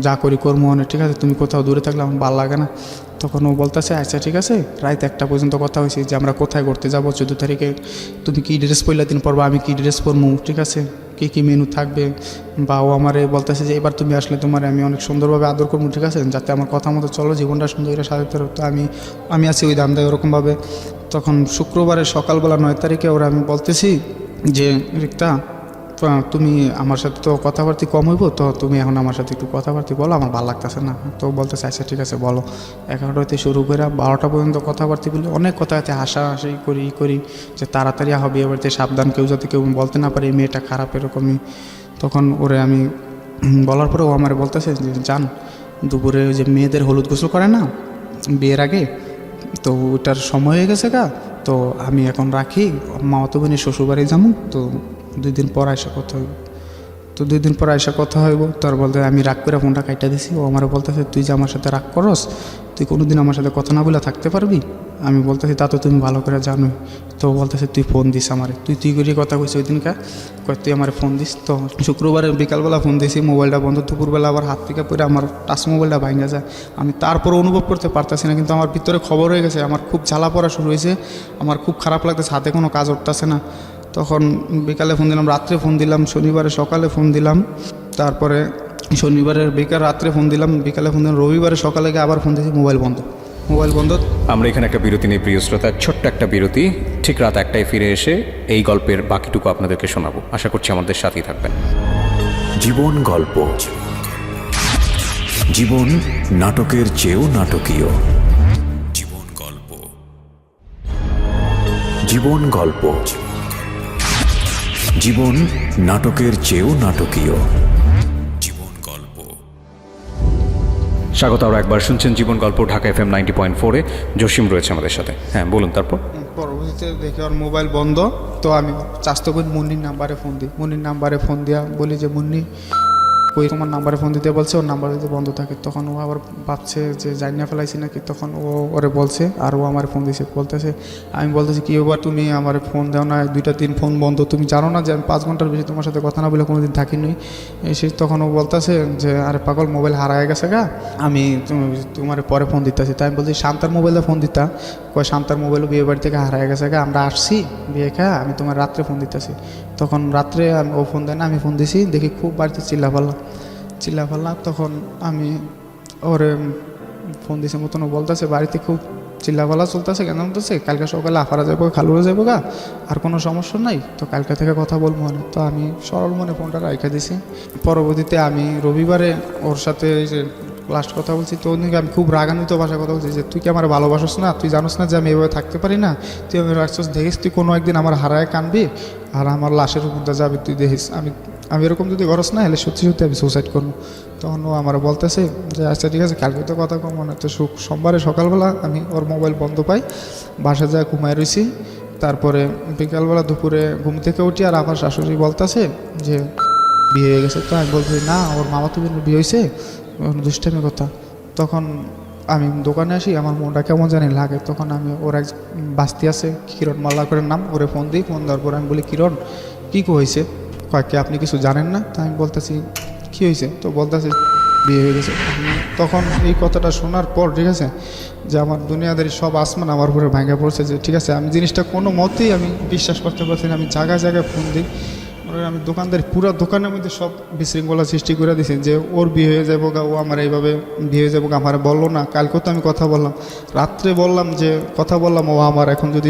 S2: যা করি করবো অনেক, ঠিক আছে। তুমি কোথাও দূরে থাকলে আমার ভালো লাগে না। তখন ও বলতেছে আচ্ছা ঠিক আছে। রাত 1টা পর্যন্ত কথা হয়েছে যে আমরা কোথায় ঘুরতে যাবো 14 তারিখে, তুমি কী ড্রেস পরলে দিন পরবা, আমি কী ড্রেস পরবো, ঠিক আছে, কী মেনু থাকবে। বা ও আমারে বলতেছে যে এবার তুমি আসলে তোমার আমি অনেক সুন্দরভাবে আদর করবো, ঠিক আছে, যাতে আমার কথা মতো চলো, জীবনটা সুন্দর করে সাজাতে পারো। তো আমি আছি ওই দাম দেয় ওরকমভাবে। তখন শুক্রবারের সকালবেলা 9 তারিখে ওরা আমি বলতেছি যে রিক্তা তুমি আমার সাথে তো কথাবার্তা কম হইব, তো তুমি এখন আমার সাথে একটু কথাবার্তা বলো, আমার ভালো লাগতেছে না। তো বলতেছে আচ্ছা ঠিক আছে বলো। 11টাতে শুরু করে 12টা পর্যন্ত কথাবার্তা বলি, অনেক কথাতে হাসাহাসি করি যে তাড়াতাড়ি হবে এবারে, সাবধান, কেউ যাতে কেউ বলতে না পারে এই মেয়েটা খারাপ এরকমই। তখন ওরে আমি বলার পরে ও আমার বলতেছে যে জান দুপুরে যে মেয়েদের হলুদ গোসল করে না বিয়ের আগে, তো ওটার সময় হয়ে গেছে গা, তো আমি এখন রাখি, মামাতো বোনের শ্বশুরবাড়ি যাবো, তো 2 দিন পর আইসা কথা হইব। তো 2 দিন পর আইসা কথা হইব। তার বলতে আমি রাগ করে ফোনটা কাইটা দিছি। ও আমার বলতেছে তুই যে আমার সাথে রাগ করস, তুই কোনোদিন আমার সাথে কথা না বলে থাকতে পারবি? আমি বলতেছি তা তো তুমি ভালো করে জানোই। তো বলতেছে তুই ফোন দিস আমারে, তুই করে কথা কইছি ওই দিনকা, কয় তুই আমার ফোন দিস। তো শুক্রবারে বিকালবেলা ফোন দিয়েছি, মোবাইলটা বন্ধ, দুপুরবেলা আবার হাত থেকে পড়ে আমার টাচ মোবাইলটা ভাঙা যায়। আমি তারপরে অনুভব করতে পারতেছি না, কিন্তু আমার ভিতরে খবর হয়ে গেছে, আমার খুব জ্বালা পড়া শুরু হয়েছে, আমার খুব খারাপ লাগতেছে, হাতে কোনো কাজ উঠতেছে না। তখন বিকালে ফোন দিলাম, রাত্রে ফোন দিলাম, শনিবারে সকালে ফোন দিলাম, তারপরে শনিবারের বিকাল রাত্রে ফোন দিলাম, বিকালে ফোন দিলাম, রবিবারে সকালে গিয়ে আবার ফোন দিয়েছি, মোবাইল বন্ধ।
S1: আমরা এখানে একটা বিরতি নেই প্রিয় শ্রোতা, ছোট্ট একটা বিরতি। ঠিক রাত 1টায় ফিরে এসে এই গল্পের বাকিটুকু আপনাদেরকে শোনাবো। আশা করছি আমাদের সাথেই থাকবেন।
S3: জীবন গল্প, জীবন নাটকের চেয়েও নাটকীয়। জীবন গল্প, জীবন গল্প, জীবন নাটকের চেয়েও নাটকীয়। জীবন গল্প।
S1: স্বাগত আরও একবার, শুনছেন জীবন গল্প, ঢাকা FM 90.4-এ। জসিম রয়েছে আমাদের সাথে। হ্যাঁ বলুন। তারপর
S2: পরবর্তীতে দেখি ওর মোবাইল বন্ধ। তো আমি চাস্তো করে মুন্নির নাম্বারে ফোন দিই, মুন্নির নাম্বারে ফোন দিয়া বলি যে মুন্নি কই, তোমার নাম্বারে ফোন দিতে বলছে, ওর নাম্বার যদি বন্ধ থাকে। তখন ও আবার ভাবছে যে জানিয়ে ফেলাইছি নাকি, তখন ও ওরে বলছে, আর ও আমার ফোন দিয়েছে, বলতেছে, আমি বলতেছি কি এবার তুমি আমার ফোন দাও না, 2-3 ফোন বন্ধ, তুমি জানো না যে আমি 5 ঘন্টার বেশি তোমার সাথে কথা না বলে কোনোদিন থাকিনি। এসে তখন ও বলতেছে যে আরে পাগল, মোবাইল হারায় গেছে গা, আমি তোমার পরে ফোন দিতেছি। তাই আমি বলছি শান্তার মোবাইলে ফোন দিতা, কয় শান্তার মোবাইলও বিয়ে বাড়ি থেকে হারায় গেছে গা, আমরা আসছি বিয়ে খা, আমি তোমার রাত্রে ফোন দিতেছি। তখন রাত্রে ও ফোন দেয় না, আমি ফোন দিছি, দেখি খুব বাড়িতে চিল্লা ফাল্লা। তখন আমি ওরে ফোন দিছে মতন বলতেছে বাড়িতে খুব চিল্লাফাল্লা চলতেছে, কেন বলতেছে কালকে সকালে আফারা যাবো, খালুরা যাবো গা, আর কোনো সমস্যা নাই, তো কালকে থেকে কথা বলবো না। তো আমি সরল মনে ফোনটা রাখা দিছি। পরবর্তীতে আমি রবিবারে ওর সাথে যে লাস্ট কথা বলছি, তো ওদিকে আমি খুব রাগান্বিত ভাষায় কথা বলছি যে তুই কি আমার ভালোবাসিস না, তুই জানোস না যে আমি এভাবে থাকতে পারি না, তুই আমি রাখছিস, দেখিস তুই কোনো একদিন আমার হারায় কানবি আর আমার লাশের উপরটা যাবে, তুই দেখিস আমি এরকম যদি করস না হলে সত্যি আমি সুসাইড করবো। তখন ও আমার বলতেছে যে আচ্ছা ঠিক আছে, কালকে তো কথা কম মনে হচ্ছে। সোমবারে সকালবেলা আমি ওর মোবাইল বন্ধ পাই, বাসায় যায় ঘুমায় রয়েছি। তারপরে বিকালবেলা দুপুরে ঘুম থেকে উঠি, আর আমার শাশুড়ি বলতেছে যে বিয়ে হয়ে গেছে। তো আমি বলছি না, ওর মামা তো বিয়ে হয়েছে, দুষ্টামি কথা। তখন আমি দোকানে আসি, আমার মনটা কেমন জানি লাগে। তখন আমি ওর এক বাস্তি আছে, কিরণ মাল্লা করে নাম, ওরে ফোন দিই। ফোন দেওয়ার পর আমি বলি কিরণ কী হয়েছে, কয়েককে আপনি কিছু জানেন না? তো আমি বলতেছি কী হয়েছে, তো বলতেছে বিয়ে হয়ে গেছে। তখন এই কথাটা শোনার পর ঠিক আছে, যে আমার দুনিয়াদারি সব আসমান আমার উপরে ভাঙা পড়ছে, যে ঠিক আছে আমি জিনিসটা কোনো মতেই আমি বিশ্বাস করতে পারছি না। আমি জায়গায় জায়গায় ফোন দিই, আমি দোকানদারি পুরো দোকানের মধ্যে সব বিশৃঙ্খলা সৃষ্টি করে দিয়েছি যে ওর বিয়ে হয়ে যাবো গা, ও আমার এইভাবে বিয়ে হয়ে যাবো গা, আমার বললো না। কালকেও তো আমি কথা বললাম, রাত্রে বললাম যে কথা বললাম, ও আমার এখন যদি